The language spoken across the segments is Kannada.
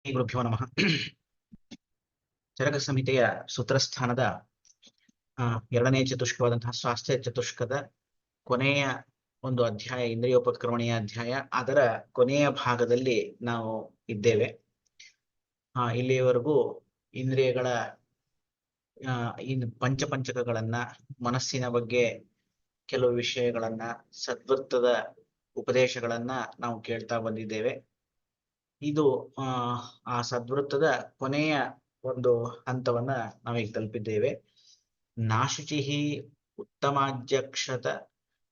ಗುರುಭ್ಯೋ ನಮಃ. ಚರಕ ಸಂಹಿತೆಯ ಸೂತ್ರಸ್ಥಾನದ ಎರಡನೇ ಚತುಷ್ಕವಾದಂತಹ ಸ್ವಾಸ್ಥ್ಯ ಚತುಷ್ಕದ ಕೊನೆಯ ಒಂದು ಅಧ್ಯಾಯ, ಇಂದ್ರಿಯೋಪಕ್ರಮಣೀಯ ಅಧ್ಯಾಯ, ಅದರ ಕೊನೆಯ ಭಾಗದಲ್ಲಿ ನಾವು ಇದ್ದೇವೆ. ಇಲ್ಲಿಯವರೆಗೂ ಇಂದ್ರಿಯಗಳ ಪಂಚಪಂಚಕಗಳನ್ನ, ಮನಸ್ಸಿನ ಬಗ್ಗೆ ಕೆಲವು ವಿಷಯಗಳನ್ನ, ಸದ್ವೃತ್ತದ ಉಪದೇಶಗಳನ್ನ ನಾವು ಕೇಳ್ತಾ ಬಂದಿದ್ದೇವೆ. ಇದು ಆ ಸದ್ವೃತ್ತದ ಕೊನೆಯ ಒಂದು ಹಂತವನ್ನ ನಾವೀಗ ತಲುಪಿದ್ದೇವೆ. ನಾಶುಚಿಹಿ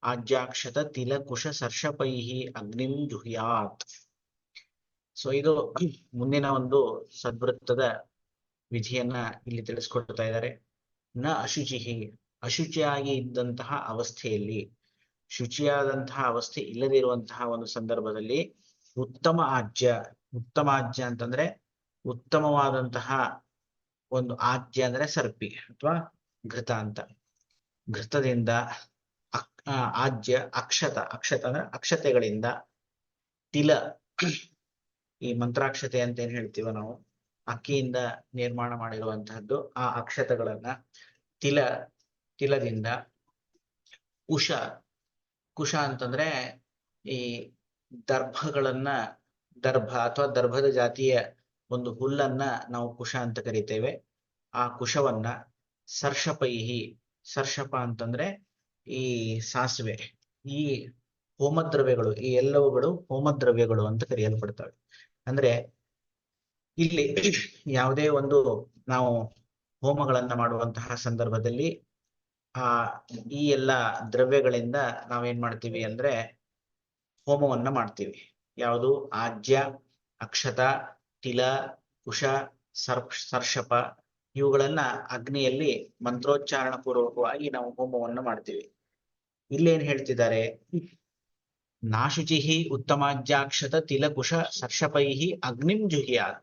ಆಜ್ಯಾಕ್ಷತ ತಿಲಕುಶ ಸರ್ಷಪೈಹಿ ಅಗ್ನಿಂ ಜುಹ್ಯಾತ್. ಸೊ ಇದು ಮುಂದಿನ ಒಂದು ಸದ್ವೃತ್ತದ ವಿಧಿಯನ್ನ ಇಲ್ಲಿ ತಿಳಿಸ್ಕೊಡ್ತಾ ಇದ್ದಾರೆ. ನ ಅಶುಚಿಹಿ, ಅಶುಚಿಯಾಗಿ ಇದ್ದಂತಹ ಅವಸ್ಥೆಯಲ್ಲಿ, ಶುಚಿಯಾದಂತಹ ಅವಸ್ಥೆ ಇಲ್ಲದಿರುವಂತಹ ಒಂದು ಸಂದರ್ಭದಲ್ಲಿ ಉತ್ತಮ ಆಜ್ಯ ಅಂತಂದ್ರೆ ಉತ್ತಮವಾದಂತಹ ಒಂದು ಆಜ್ಯ ಅಂದ್ರೆ ಸರ್ಪಿ ಅಥವಾ ಘೃತ ಅಂತ. ಘೃತದಿಂದ ಆಜ್ಯ ಅಕ್ಷತ ಅಂದ್ರೆ ಅಕ್ಷತೆಗಳಿಂದ, ತಿಲ, ಈ ಮಂತ್ರಾಕ್ಷತೆ ಅಂತ ಏನ್ ಹೇಳ್ತೀವ ನಾವು, ಅಕ್ಕಿಯಿಂದ ನಿರ್ಮಾಣ ಮಾಡಿರುವಂತಹದ್ದು, ಆ ಅಕ್ಷತಗಳನ್ನ ತಿಲದಿಂದ, ಕುಶ ಅಂತಂದ್ರೆ ಈ ದರ್ಭ ಅಥವಾ ದರ್ಭದ ಜಾತಿಯ ಒಂದು ಹುಲ್ಲನ್ನ ನಾವು ಕುಶ ಅಂತ ಕರಿತೇವೆ. ಆ ಕುಶವನ್ನ ಸರ್ಷಪ ಅಂತಂದ್ರೆ ಈ ಸಾಸಿವೆ, ಈ ಹೋಮದ್ರವ್ಯಗಳು, ಈ ಎಲ್ಲವುಗಳು ಹೋಮದ್ರವ್ಯಗಳು ಅಂತ ಕರೆಯಲ್ಪಡ್ತವೆ. ಅಂದ್ರೆ ಇಲ್ಲಿ ಯಾವುದೇ ಒಂದು ನಾವು ಹೋಮಗಳನ್ನ ಮಾಡುವಂತಹ ಸಂದರ್ಭದಲ್ಲಿ ಈ ಎಲ್ಲ ದ್ರವ್ಯಗಳಿಂದ ನಾವೇನ್ ಮಾಡ್ತೀವಿ ಅಂದ್ರೆ ಹೋಮವನ್ನ ಮಾಡ್ತೀವಿ. ಯಾವುದು? ಆಜ್ಯ, ಅಕ್ಷತ, ತಿಲ, ಕುಶ, ಸರ್ಷಪ, ಇವುಗಳನ್ನ ಅಗ್ನಿಯಲ್ಲಿ ಮಂತ್ರೋಚ್ಚಾರಣ ಪೂರ್ವಕವಾಗಿ ನಾವು ಹೋಮವನ್ನ ಮಾಡ್ತೀವಿ. ಇಲ್ಲೇನ್ ಹೇಳ್ತಿದ್ದಾರೆ? ನಾಶುಚಿಹಿ ಉತ್ತಮಾಜ್ಯಾಕ್ಷತ ತಿಲ ಕುಶ ಸರ್ಷಪೈಹಿ ಅಗ್ನಿಂ ಜುಹ್ಯಾತ್.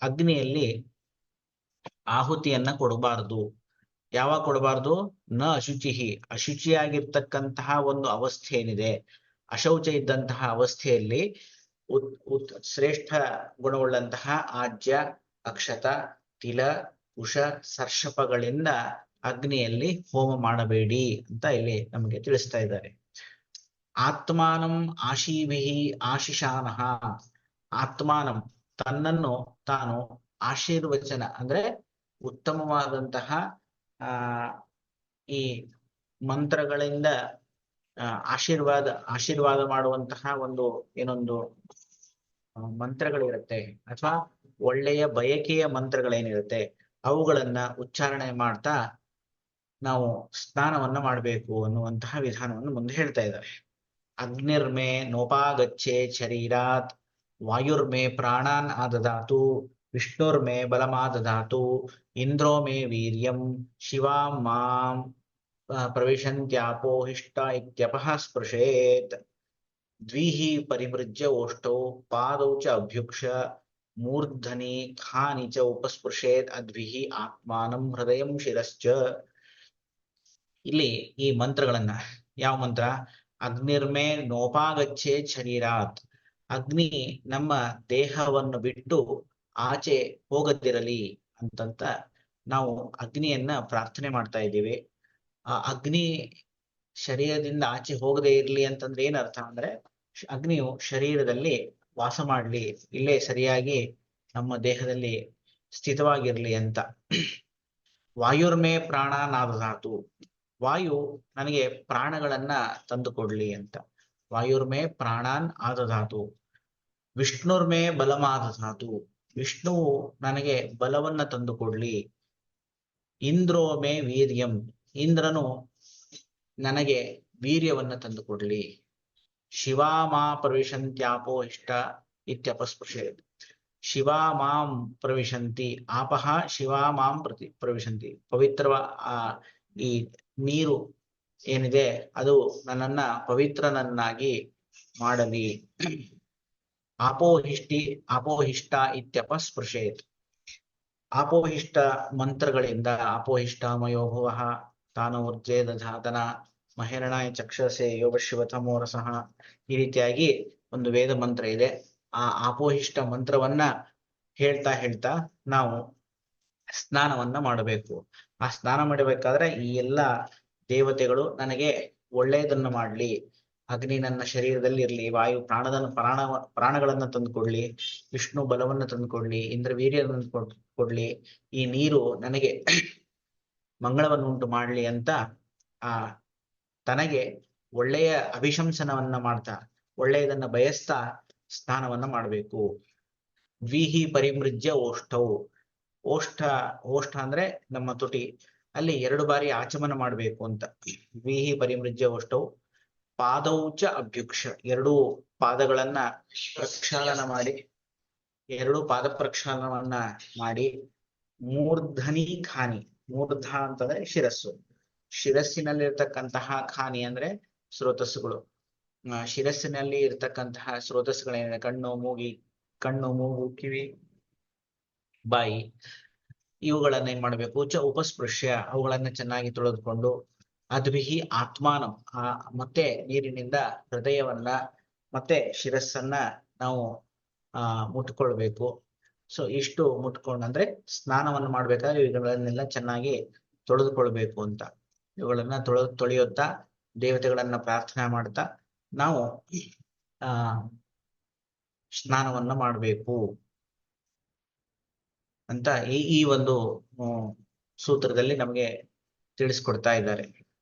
ಅಗ್ನಿಯಲ್ಲಿ ಆಹುತಿಯನ್ನ ಕೊಡಬಾರದು. ಯಾವಾಗ ಕೊಡಬಾರ್ದು? ನ ಅಶುಚಿಹಿ, ಅಶುಚಿಯಾಗಿರ್ತಕ್ಕಂತಹ ಒಂದು ಅವಸ್ಥೆ ಏನಿದೆ, ಅಶೌಚ ಇದ್ದಂತಹ ಅವಸ್ಥೆಯಲ್ಲಿ ಶ್ರೇಷ್ಠ ಗುಣವುಳ್ಳಂತಹ ಆಜ್ಯ, ಅಕ್ಷತ, ತಿಲ, ಕುಶ, ಸರ್ಷಪಗಳಿಂದ ಅಗ್ನಿಯಲ್ಲಿ ಹೋಮ ಮಾಡಬೇಡಿ ಅಂತ ಇಲ್ಲಿ ನಮಗೆ ತಿಳಿಸ್ತಾ ಇದ್ದಾರೆ. ಆತ್ಮಾನಂ ಆಶೀಭಿಹಿ ಆಶಿಷಾನಃ. ಆತ್ಮಾನಂ, ತನ್ನನ್ನು ತಾನು, ಆಶೀರ್ವಚನ ಅಂದ್ರೆ ಉತ್ತಮವಾದಂತಹ ಈ ಮಂತ್ರಗಳಿಂದ ಆಶೀರ್ವಾದ ಮಾಡುವಂತಹ ಏನೊಂದು ಮಂತ್ರಗಳಿರುತ್ತೆ, ಅಥವಾ ಒಳ್ಳೆಯ ಬಯಕೆಯ ಮಂತ್ರಗಳೇನಿರುತ್ತೆ ಅವುಗಳನ್ನ ಉಚ್ಚಾರಣೆ ಮಾಡ್ತಾ ನಾವು ಸ್ನಾನವನ್ನ ಮಾಡಬೇಕು ಅನ್ನುವಂತಹ ವಿಧಾನವನ್ನು ಮುಂದೆ ಹೇಳ್ತಾ ಇದ್ದಾರೆ. ಅಗ್ನಿರ್ಮೇ ನೋಪಾಗಚ್ಚೆ ಶರೀರಾತ್, ವಾಯುರ್ಮೇ ಪ್ರಾಣಾನ್ ಆದದಾತು, ವಿಷ್ಣುರ್ಮೇ ಬಲಮಾದದಾತು, ಇಂದ್ರೋ ಮೇ ವೀರ್ಯಂ, ಶಿವಾಂ ಮಾಂ ಪ್ರವಿಶಂತ್ಯಾಪೋ ಹಿಷ್ಟ ಇತ್ಯಪಃ ಸ್ಪೃಶೇತ್. ದ್ವಿಹಿ ಪರಿಮೃಜ್ಯ ಓಷ್ಟೌ ಪಾದೌ ಚ ಅಭ್ಯುಕ್ಷ ಮೂರ್ಧನಿ ಖಾನಿ ಚ ಉಪಸ್ಪೃಶೇತ್ ಅದ್ವಿಹಿ ಆತ್ಮಾನಂ ಹೃದಯಂ ಶಿರಶ್ಚ. ಇಲ್ಲಿ ಈ ಮಂತ್ರಗಳನ್ನ, ಯಾವ ಮಂತ್ರ? ಅಗ್ನಿರ್ಮೇ ನೋಪಾಗಚ್ಚೆ ಶರೀರಾತ್. ಅಗ್ನಿ ನಮ್ಮ ದೇಹವನ್ನು ಬಿಟ್ಟು ಆಚೆ ಹೋಗದಿರಲಿ ಅಂತಂತ ನಾವು ಅಗ್ನಿಯನ್ನ ಪ್ರಾರ್ಥನೆ ಮಾಡ್ತಾ ಇದ್ದೀವಿ. ಆ ಅಗ್ನಿ ಶರೀರದಿಂದ ಆಚೆ ಹೋಗದೆ ಇರ್ಲಿ ಅಂತಂದ್ರೆ ಏನರ್ಥ ಅಂದ್ರೆ, ಅಗ್ನಿಯು ಶರೀರದಲ್ಲಿ ವಾಸ ಮಾಡ್ಲಿ, ಇಲ್ಲೇ ಸರಿಯಾಗಿ ನಮ್ಮ ದೇಹದಲ್ಲಿ ಸ್ಥಿತವಾಗಿರ್ಲಿ ಅಂತ. ವಾಯುರ್ಮೇ ಪ್ರಾಣಾನಾದಧಾತು, ವಾಯು ನನಗೆ ಪ್ರಾಣಗಳನ್ನ ತಂದುಕೊಡ್ಲಿ ಅಂತ. ವಾಯುರ್ಮೇ ಪ್ರಾಣಾನ್ ಆದಧಾತು. ವಿಷ್ಣುರ್ಮೇ ಬಲಮಾದಧಾತು, ವಿಷ್ಣುವು ನನಗೆ ಬಲವನ್ನ ತಂದುಕೊಡ್ಲಿ. ಇಂದ್ರೋ ಮೇ ವೀರ್ಯಂ, ಇಂದ್ರನು ನನಗೆ ವೀರ್ಯವನ್ನ ತಂದುಕೊಡ್ಲಿ. ಶಿವಾ ಮಾ ಪ್ರವಿಶಂತ್ಯಾಪೋ ಇಷ್ಟ ಇತ್ಯಪಸ್ಪೃಶೇತ್. ಶಿವಾ ಮಾಂ ಪ್ರವಿಶಂತಿ, ಆಪಹ ಶಿವಾ ಮಾಂ ಪ್ರವಿಶಂತಿ. ಈ ನೀರು ಏನಿದೆ ಅದು ನನ್ನನ್ನ ಪವಿತ್ರನನ್ನಾಗಿ ಮಾಡಲಿ. ಆಪೋಹಿಷ್ಟ ಇತ್ಯಪಸ್ಪೃಶೇತ್. ಆಪೋಹಿಷ್ಟ ಮಂತ್ರಗಳಿಂದ, ಆಪೋಹಿಷ್ಟಾಮಯೋ ಭುವಃ ತಾನು ಊರ್ಜೆ ದಧಾತನ ಮಹಿರಣಾಯ ಚಕ್ಷಸೆ ಯೋಗಶಿವತಮೋರಸಃ, ಈ ರೀತಿಯಾಗಿ ಒಂದು ವೇದ ಮಂತ್ರ ಇದೆ. ಆ ಆಪೋಹಿಷ್ಟ ಮಂತ್ರವನ್ನ ಹೇಳ್ತಾ ಹೇಳ್ತಾ ನಾವು ಸ್ನಾನವನ್ನ ಮಾಡಬೇಕು. ಆ ಸ್ನಾನ ಮಾಡಬೇಕಾದ್ರೆ ಈ ಎಲ್ಲ ದೇವತೆಗಳು ನನಗೆ ಒಳ್ಳೆಯದನ್ನು ಮಾಡ್ಲಿ, ಅಗ್ನಿ ನನ್ನ ಶರೀರದಲ್ಲಿ ಇರ್ಲಿ, ವಾಯು ಪ್ರಾಣಗಳನ್ನ ತಂದುಕೊಡ್ಲಿ, ವಿಷ್ಣು ಬಲವನ್ನ ತಂದುಕೊಡ್ಲಿ, ಇಂದ್ರ ವೀರ್ಯವನ್ನು ಕೊಡ್ಲಿ, ಈ ನೀರು ನನಗೆ ಮಂಗಳವನ್ನುಂಟು ಮಾಡ್ಲಿ ಅಂತ ಆ ತನಗೆ ಒಳ್ಳೆಯ ಅಭಿಶಂಸನವನ್ನ ಮಾಡ್ತಾ ಒಳ್ಳೆಯದನ್ನ ಬಯಸ್ತಾ ಸ್ನಾನವನ್ನ ಮಾಡಬೇಕು. ದ್ವಿಹಿ ಪರಿಮೃಜ್ಯ ಓಷ್ಠವು, ಓಷ್ಠ ಅಂದ್ರೆ ನಮ್ಮ ತುಟಿ, ಅಲ್ಲಿ 2 ಬಾರಿ ಆಚಮನ ಮಾಡಬೇಕು ಅಂತ. ದ್ವಿಹಿ ಪರಿಮೃಜ್ಯ ಓಷ್ಠವು ಪಾದೌಚ ಅಭ್ಯುಕ್ಷ, 2 ಪಾದಗಳನ್ನ ಪ್ರಕ್ಷಾಳನ ಮಾಡಿ, 2 ಪಾದ ಪ್ರಕ್ಷಾಳನವನ್ನ ಮಾಡಿ, ಮೂರ್ಧನಿ ಖಾನಿ, ಮೂರ್ಧ ಅಂತಂದ್ರೆ ಶಿರಸ್ಸು, ಶಿರಸ್ಸಿನಲ್ಲಿರ್ತಕ್ಕಂತಹ ಖಾನಿ ಅಂದ್ರೆ ಸ್ರೋತಸ್ಸುಗಳು, ಶಿರಸ್ಸಿನಲ್ಲಿ ಇರ್ತಕ್ಕಂತಹ ಸ್ರೋತಸ್ಸುಗಳೇನಿದೆ, ಕಣ್ಣು ಮೂಗು ಕಿವಿ ಬಾಯಿ, ಇವುಗಳನ್ನ ಏನ್ ಮಾಡ್ಬೇಕು, ಉಪಸ್ಪೃಶ್ಯ, ಅವುಗಳನ್ನ ಚೆನ್ನಾಗಿ ತೊಳೆದುಕೊಂಡು, ಅದ್ವಿಹಿ ಆತ್ಮಾನಂ, ಮತ್ತೆ ನೀರಿನಿಂದ ಹೃದಯವನ್ನ ಮತ್ತೆ ಶಿರಸ್ಸನ್ನ ನಾವು ಮುಟ್ಕೊಳ್ಬೇಕು. ಸೊ ಇಷ್ಟು ಮುಟ್ಕೊಂಡ್ರೆ ಸ್ನಾನವನ್ನು ಮಾಡ್ಬೇಕಾದ್ರೆ ಇವುಗಳನ್ನೆಲ್ಲ ಚೆನ್ನಾಗಿ ತೊಳೆದುಕೊಳ್ಬೇಕು ಅಂತ. ಇವುಗಳನ್ನ ತೊಳೆಯುತ್ತಾ ದೇವತೆಗಳನ್ನ ಪ್ರಾರ್ಥನೆ ಮಾಡ್ತಾ ನಾವು ಸ್ನಾನವನ್ನ ಮಾಡಬೇಕು ಅಂತ ಈ ಒಂದು ಸೂತ್ರದಲ್ಲಿ ನಮಗೆ ತಿಳಿಸ್ಕೊಡ್ತಾ ಇದ್ದಾರೆ.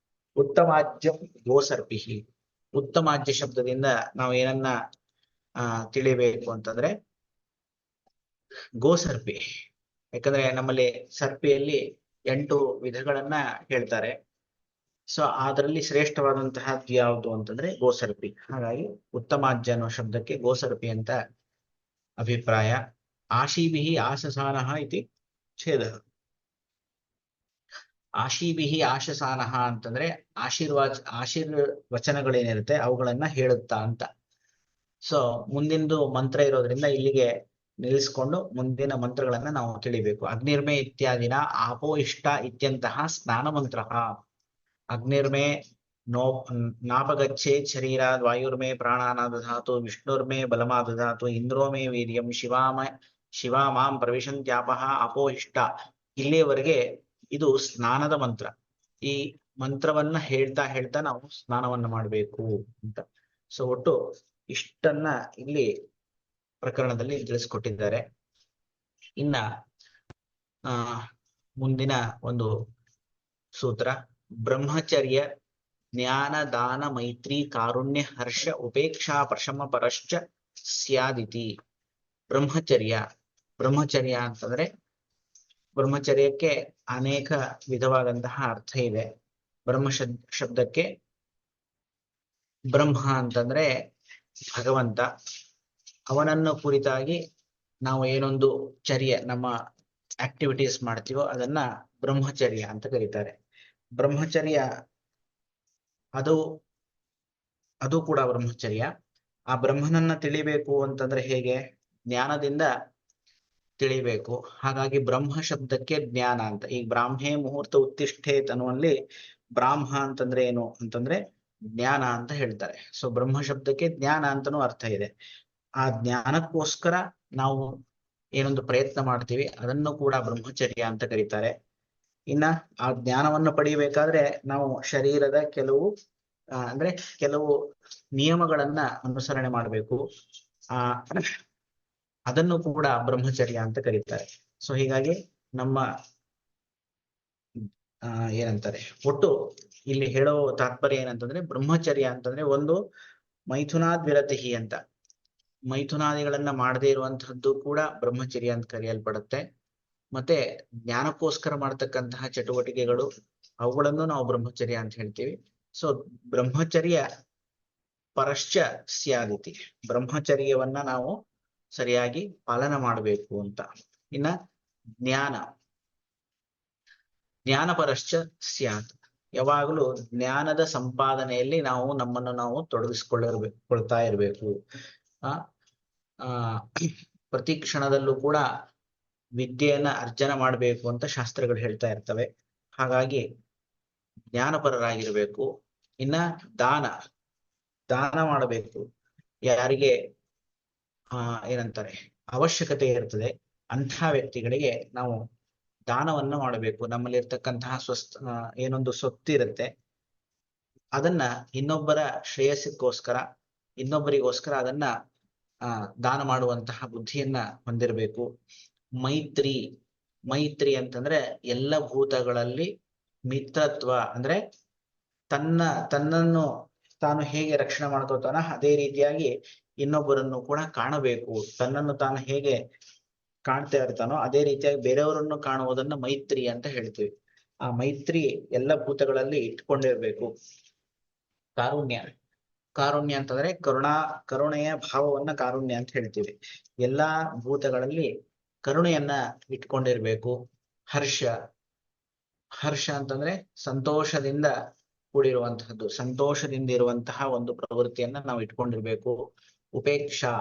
ಉತ್ತಮಾಜ್ಯಂ ಗೋಸರ್ಪಿಹಿ, ಉತ್ತಮಾಜ್ಯ ಶಬ್ದದಿಂದ ನಾವು ಏನನ್ನ ತಿಳಿಬೇಕು ಅಂತಂದ್ರೆ ಗೋಸರ್ಪಿ. ಯಾಕಂದ್ರೆ ನಮ್ಮಲ್ಲಿ ಸರ್ಪಿಯಲ್ಲಿ 8 ವಿಧಗಳನ್ನ ಹೇಳ್ತಾರೆ. ಸೊ ಅದರಲ್ಲಿ ಶ್ರೇಷ್ಠವಾದಂತಹದ್ದು ಯಾವುದು ಅಂತಂದ್ರೆ ಗೋಸರ್ಪಿ. ಹಾಗಾಗಿ ಉತ್ತಮಾಜ್ಯ ಅನ್ನೋ ಶಬ್ದಕ್ಕೆ ಗೋಸರ್ಪಿ ಅಂತ ಅಭಿಪ್ರಾಯ. ಆಶೀಭಿಹಿ ಆಶಸಾನಃ ಇತಿ ಛೇದ. ಆಶೀಭಿಹಿ ಆಶಸಾನಃ ಅಂತಂದ್ರೆ ಆಶೀರ್ವಚನಗಳೇನಿರುತ್ತೆ ಅವುಗಳನ್ನ ಹೇಳುತ್ತಾ ಅಂತ. ಸೊ ಮುಂದಿಂದು ಮಂತ್ರ ಇರೋದ್ರಿಂದ ಇಲ್ಲಿಗೆ ನಿಲ್ಲಿಸ್ಕೊಂಡು ಮುಂದಿನ ಮಂತ್ರಗಳನ್ನ ನಾವು ತಿಳಿಬೇಕು. ಅಗ್ನಿರ್ಮೇ ಇತ್ಯಾದಿನ ಆಪೋ ಇಷ್ಟ ಇತ್ಯಂತಹ ಸ್ನಾನ ಮಂತ್ರ. ಅಗ್ನಿರ್ಮೇ ನಾಪಗಚ್ಚೇತ್ ಶರೀರಾದ್ ವಾಯುರ್ಮೇ ಪ್ರಾಣಾನಾದಧಾತು ವಿಷ್ಣುರ್ಮೇ ಬಲಮಾದಧಾತು ಇಂದ್ರೋ ಮೇ ವೀರ್ಯಂ ಶಿವಾಮಾಂ ಪ್ರವಿಶಂತ್ಯಾಪಃ ಅಪೋಹಿಷ್ಟ. ಇಲ್ಲಿಯವರೆಗೆ ಇದು ಸ್ನಾನದ ಮಂತ್ರ. ಈ ಮಂತ್ರವನ್ನ ಹೇಳ್ತಾ ಹೇಳ್ತಾ ನಾವು ಸ್ನಾನವನ್ನ ಮಾಡಬೇಕು ಅಂತ. ಸೊ ಒಟ್ಟು ಇಷ್ಟನ್ನ ಇಲ್ಲಿ ಪ್ರಕರಣದಲ್ಲಿ ತಿಳಿಸ್ಕೊಟ್ಟಿದ್ದಾರೆ. ಇನ್ನ ಮುಂದಿನ ಒಂದು ಸೂತ್ರ ಬ್ರಹ್ಮಚರ್ಯ ಜ್ಞಾನ ದಾನ ಮೈತ್ರಿ ಕಾರುಣ್ಯ ಹರ್ಷ ಉಪೇಕ್ಷಾ ಪ್ರಶಮ ಪರಶ್ಚ ಸ್ಯಾದಿತಿ. ಬ್ರಹ್ಮಚರ್ಯ ಅಂತಂದ್ರೆ ಬ್ರಹ್ಮಚರ್ಯಕ್ಕೆ ಅನೇಕ ವಿಧವಾದಂತಹ ಅರ್ಥ ಇದೆ. ಶಬ್ದಕ್ಕೆ ಬ್ರಹ್ಮ ಅಂತಂದ್ರೆ ಭಗವಂತ, ಅವನನ್ನು ಕುರಿತಾಗಿ ನಾವು ಏನೊಂದು ಚರ್ಯ ನಮ್ಮ ಆಕ್ಟಿವಿಟೀಸ್ ಮಾಡ್ತೀವೋ ಅದನ್ನ ಬ್ರಹ್ಮಚರ್ಯ ಅಂತ ಕರೀತಾರೆ. ಬ್ರಹ್ಮಚರ್ಯ ಅದು ಕೂಡ ಬ್ರಹ್ಮಚರ್ಯ. ಆ ಬ್ರಹ್ಮನನ್ನ ತಿಳಿಬೇಕು ಅಂತಂದ್ರೆ ಹೇಗೆ? ಜ್ಞಾನದಿಂದ ತಿಳಿಬೇಕು. ಹಾಗಾಗಿ ಬ್ರಹ್ಮ ಶಬ್ದಕ್ಕೆ ಜ್ಞಾನ ಅಂತ. ಈಗ ಬ್ರಾಹ್ಮೇ ಮುಹೂರ್ತ ಉತ್ತಿಷ್ಠೇತ್ ಅನ್ನುವಲ್ಲಿ ಬ್ರಾಹ್ಮ ಅಂತಂದ್ರೆ ಏನು ಅಂತಂದ್ರೆ ಜ್ಞಾನ ಅಂತ ಹೇಳ್ತಾರೆ. ಸೊ ಬ್ರಹ್ಮ ಶಬ್ದಕ್ಕೆ ಜ್ಞಾನ ಅಂತನೂ ಅರ್ಥ ಇದೆ. ಆ ಜ್ಞಾನಕ್ಕೋಸ್ಕರ ನಾವು ಏನೊಂದು ಪ್ರಯತ್ನ ಮಾಡ್ತೀವಿ ಅದನ್ನು ಕೂಡ ಬ್ರಹ್ಮಚರ್ಯ ಅಂತ ಕರೀತಾರೆ. ಇನ್ನ ಆ ಜ್ಞಾನವನ್ನು ಪಡಿಬೇಕಾದ್ರೆ ನಾವು ಶರೀರದ ಕೆಲವು ನಿಯಮಗಳನ್ನ ಅನುಸರಣೆ ಮಾಡಬೇಕು. ಅದನ್ನು ಕೂಡ ಬ್ರಹ್ಮಚರ್ಯ ಅಂತ ಕರೀತಾರೆ. ಸೊ ಹೀಗಾಗಿ ನಮ್ಮ ಏನಂತಾರೆ, ಒಟ್ಟು ಇಲ್ಲಿ ಹೇಳೋ ತಾತ್ಪರ್ಯ ಏನಂತಂದ್ರೆ ಬ್ರಹ್ಮಚರ್ಯ ಅಂತಂದ್ರೆ ಒಂದು ಮೈಥುನಾದ್ವಿರತಿ ಅಂತ, ಮೈಥುನಾದಿಗಳನ್ನ ಮಾಡದೇ ಇರುವಂತಹದ್ದು ಕೂಡ ಬ್ರಹ್ಮಚರ್ಯ ಅಂತ ಕರೆಯಲ್ಪಡುತ್ತೆ. ಮತ್ತೆ ಜ್ಞಾನಕ್ಕೋಸ್ಕರ ಮಾಡತಕ್ಕಂತಹ ಚಟುವಟಿಕೆಗಳು ಅವುಗಳನ್ನು ನಾವು ಬ್ರಹ್ಮಚರ್ಯ ಅಂತ ಹೇಳ್ತೀವಿ. ಸೊ ಬ್ರಹ್ಮಚರ್ಯ ಪರಶ್ಚ ಸ್ಯಾದಿತಿ, ಬ್ರಹ್ಮಚರ್ಯವನ್ನ ನಾವು ಸರಿಯಾಗಿ ಪಾಲನ ಮಾಡಬೇಕು ಅಂತ. ಇನ್ನ ಜ್ಞಾನ ಪರಶ್ಚ ಸ್ಯಾತ್, ಯಾವಾಗಲೂ ಜ್ಞಾನದ ಸಂಪಾದನೆಯಲ್ಲಿ ನಾವು ನಮ್ಮನ್ನು ನಾವು ತೊಡಗಿಸ್ಕೊಳ್ತಾ ಇರಬೇಕು. ಪ್ರತಿ ಕ್ಷಣದಲ್ಲೂ ಕೂಡ ವಿದ್ಯೆಯನ್ನ ಅರ್ಜನ ಮಾಡಬೇಕು ಅಂತ ಶಾಸ್ತ್ರಗಳು ಹೇಳ್ತಾ ಇರ್ತವೆ. ಹಾಗಾಗಿ ಜ್ಞಾನಪರರಾಗಿರ್ಬೇಕು. ಇನ್ನ ದಾನ ಮಾಡಬೇಕು. ಯಾರಿಗೆ ಏನಂತಾರೆ ಅವಶ್ಯಕತೆ ಇರ್ತದೆ, ಅಂಥ ವ್ಯಕ್ತಿಗಳಿಗೆ ನಾವು ದಾನವನ್ನು ಮಾಡಬೇಕು. ನಮ್ಮಲ್ಲಿ ಇರ್ತಕ್ಕಂತಹ ಏನೊಂದು ಸೊತ್ತಿರುತ್ತೆ, ಅದನ್ನ ಇನ್ನೊಬ್ಬರ ಶ್ರೇಯಸ್ಸಿಗೋಸ್ಕರ, ಇನ್ನೊಬ್ಬರಿಗೋಸ್ಕರ ಅದನ್ನ ದಾನ ಮಾಡುವಂತಹ ಬುದ್ಧಿಯನ್ನ ಹೊಂದಿರಬೇಕು. ಮೈತ್ರಿ, ಮೈತ್ರಿ ಅಂತಂದ್ರೆ ಎಲ್ಲ ಭೂತಗಳಲ್ಲಿ ಮಿತ್ರತ್ವ, ಅಂದ್ರೆ ತನ್ನನ್ನು ತಾನು ಹೇಗೆ ರಕ್ಷಣೆ ಮಾಡ್ಕೋತಾನ ಅದೇ ರೀತಿಯಾಗಿ ಇನ್ನೊಬ್ಬರನ್ನು ಕೂಡ ಕಾಣಬೇಕು. ತನ್ನನ್ನು ತಾನು ಹೇಗೆ ಕಾಣ್ತಾ ಇರ್ತಾನೋ ಅದೇ ರೀತಿಯಾಗಿ ಬೇರೆಯವರನ್ನು ಕಾಣುವುದನ್ನ ಮೈತ್ರಿ ಅಂತ ಹೇಳ್ತೀವಿ. ಆ ಮೈತ್ರಿ ಎಲ್ಲ ಭೂತಗಳಲ್ಲಿ ಇಟ್ಕೊಂಡಿರ್ಬೇಕು. ಕಾರುಣ್ಯ, ಕಾರುಣ್ಯ ಅಂತಂದ್ರೆ ಕರುಣೆಯ ಭಾವವನ್ನ ಕಾರುಣ್ಯ ಅಂತ ಹೇಳ್ತೀವಿ. ಎಲ್ಲಾ ಭೂತಗಳಲ್ಲಿ ಕರುಣೆಯನ್ನ ಇಟ್ಕೊಂಡಿರ್ಬೇಕು. ಹರ್ಷ, ಹರ್ಷ ಅಂತಂದ್ರೆ ಸಂತೋಷದಿಂದ ಕೂಡಿರುವಂತಹದ್ದು, ಸಂತೋಷದಿಂದ ಇರುವಂತಹ ಒಂದು ಪ್ರವೃತ್ತಿಯನ್ನ ನಾವು ಇಟ್ಕೊಂಡಿರ್ಬೇಕು. ಉಪೇಕ್ಷಾ,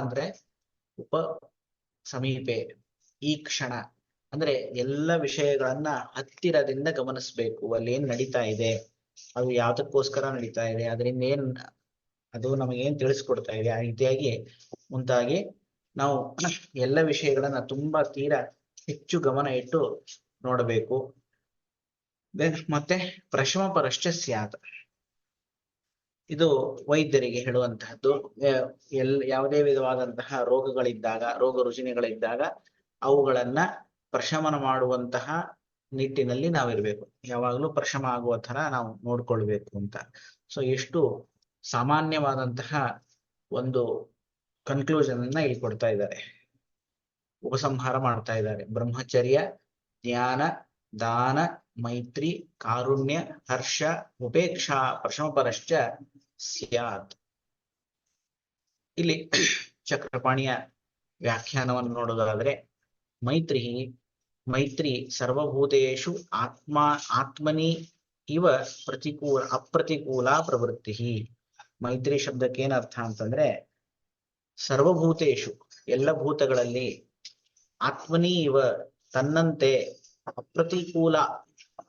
ಅಂದ್ರೆ ಉಪ ಸಮೀಪೆ, ಈ ಕ್ಷಣ ಅಂದ್ರೆ ಎಲ್ಲ ವಿಷಯಗಳನ್ನ ಹತ್ತಿರದಿಂದ ಗಮನಿಸ್ಬೇಕು. ಅಲ್ಲಿ ಏನ್ ನಡೀತಾ ಇದೆ, ಅದು ಯಾವ್ದಕ್ಕೋಸ್ಕರ ನಡೀತಾ ಇದೆ, ಅದರಿಂದ ಅದು ನಮಗೇನ್ ತಿಳಿಸ್ಕೊಡ್ತಾ ಇದೆ, ಆ ರೀತಿಯಾಗಿ ಮುಂತಾಗಿ ನಾವು ಎಲ್ಲ ವಿಷಯಗಳನ್ನ ತುಂಬಾ ತೀರಾ ಹೆಚ್ಚು ಗಮನ ಇಟ್ಟು ನೋಡಬೇಕು. ಮತ್ತೆ ಪ್ರಶಮ ಪರಶ್ಚ ಸ್ಯಾತ್, ಇದು ವೈದ್ಯರಿಗೆ ಹೇಳುವಂತಹದ್ದು. ಯಾವುದೇ ವಿಧವಾದಂತಹ ರೋಗಗಳಿದ್ದಾಗ, ರೋಗ ರುಜಿನಗಳಿದ್ದಾಗ ಅವುಗಳನ್ನ ಪ್ರಶಮನ ಮಾಡುವಂತಹ ನಿಟ್ಟಿನಲ್ಲಿ ನಾವಿರ್ಬೇಕು. ಯಾವಾಗಲೂ ಪ್ರಶಮ ಆಗುವ ತರ ನಾವು ನೋಡ್ಕೊಳ್ಬೇಕು ಅಂತ. ಸೊ ಎಷ್ಟು ಸಾಮಾನ್ಯವಾದಂತಹ ಒಂದು ಕನ್ಕ್ಲೂಷನ್ ಅನ್ನ ಇಲ್ಲಿ ಕೊಡ್ತಾ ಇದ್ದಾರೆ, ಉಪಸಂಹಾರ ಮಾಡ್ತಾ ಇದ್ದಾರೆ. ಬ್ರಹ್ಮಚರ್ಯ, ಜ್ಞಾನ, ದಾನ, ಮೈತ್ರಿ, ಕಾರುಣ್ಯ, ಹರ್ಷ, ಉಪೇಕ್ಷಾ, ಪ್ರಶಮಪರಶ್ಚ ಸ್ಯಾತ್. ಇಲ್ಲಿ ಚಕ್ರಪಾಣಿಯ ವ್ಯಾಖ್ಯಾನವನ್ನು ನೋಡೋದಾದ್ರೆ, ಮೈತ್ರಿ ಸರ್ವಭೂತೇಷು ಆತ್ಮನಿ ಇವ ಅಪ್ರತಿಕೂಲ ಪ್ರವೃತ್ತಿ. ಮೈತ್ರಿ ಶಬ್ದಕ್ಕೆ ಏನ್ ಅರ್ಥ ಅಂತಂದ್ರೆ, ಸರ್ವಭೂತೇಷು ಎಲ್ಲ ಭೂತಗಳಲ್ಲಿ, ಆತ್ಮನಿ ಇವ ತನ್ನಂತೆ, ಅಪ್ರತಿಕೂಲ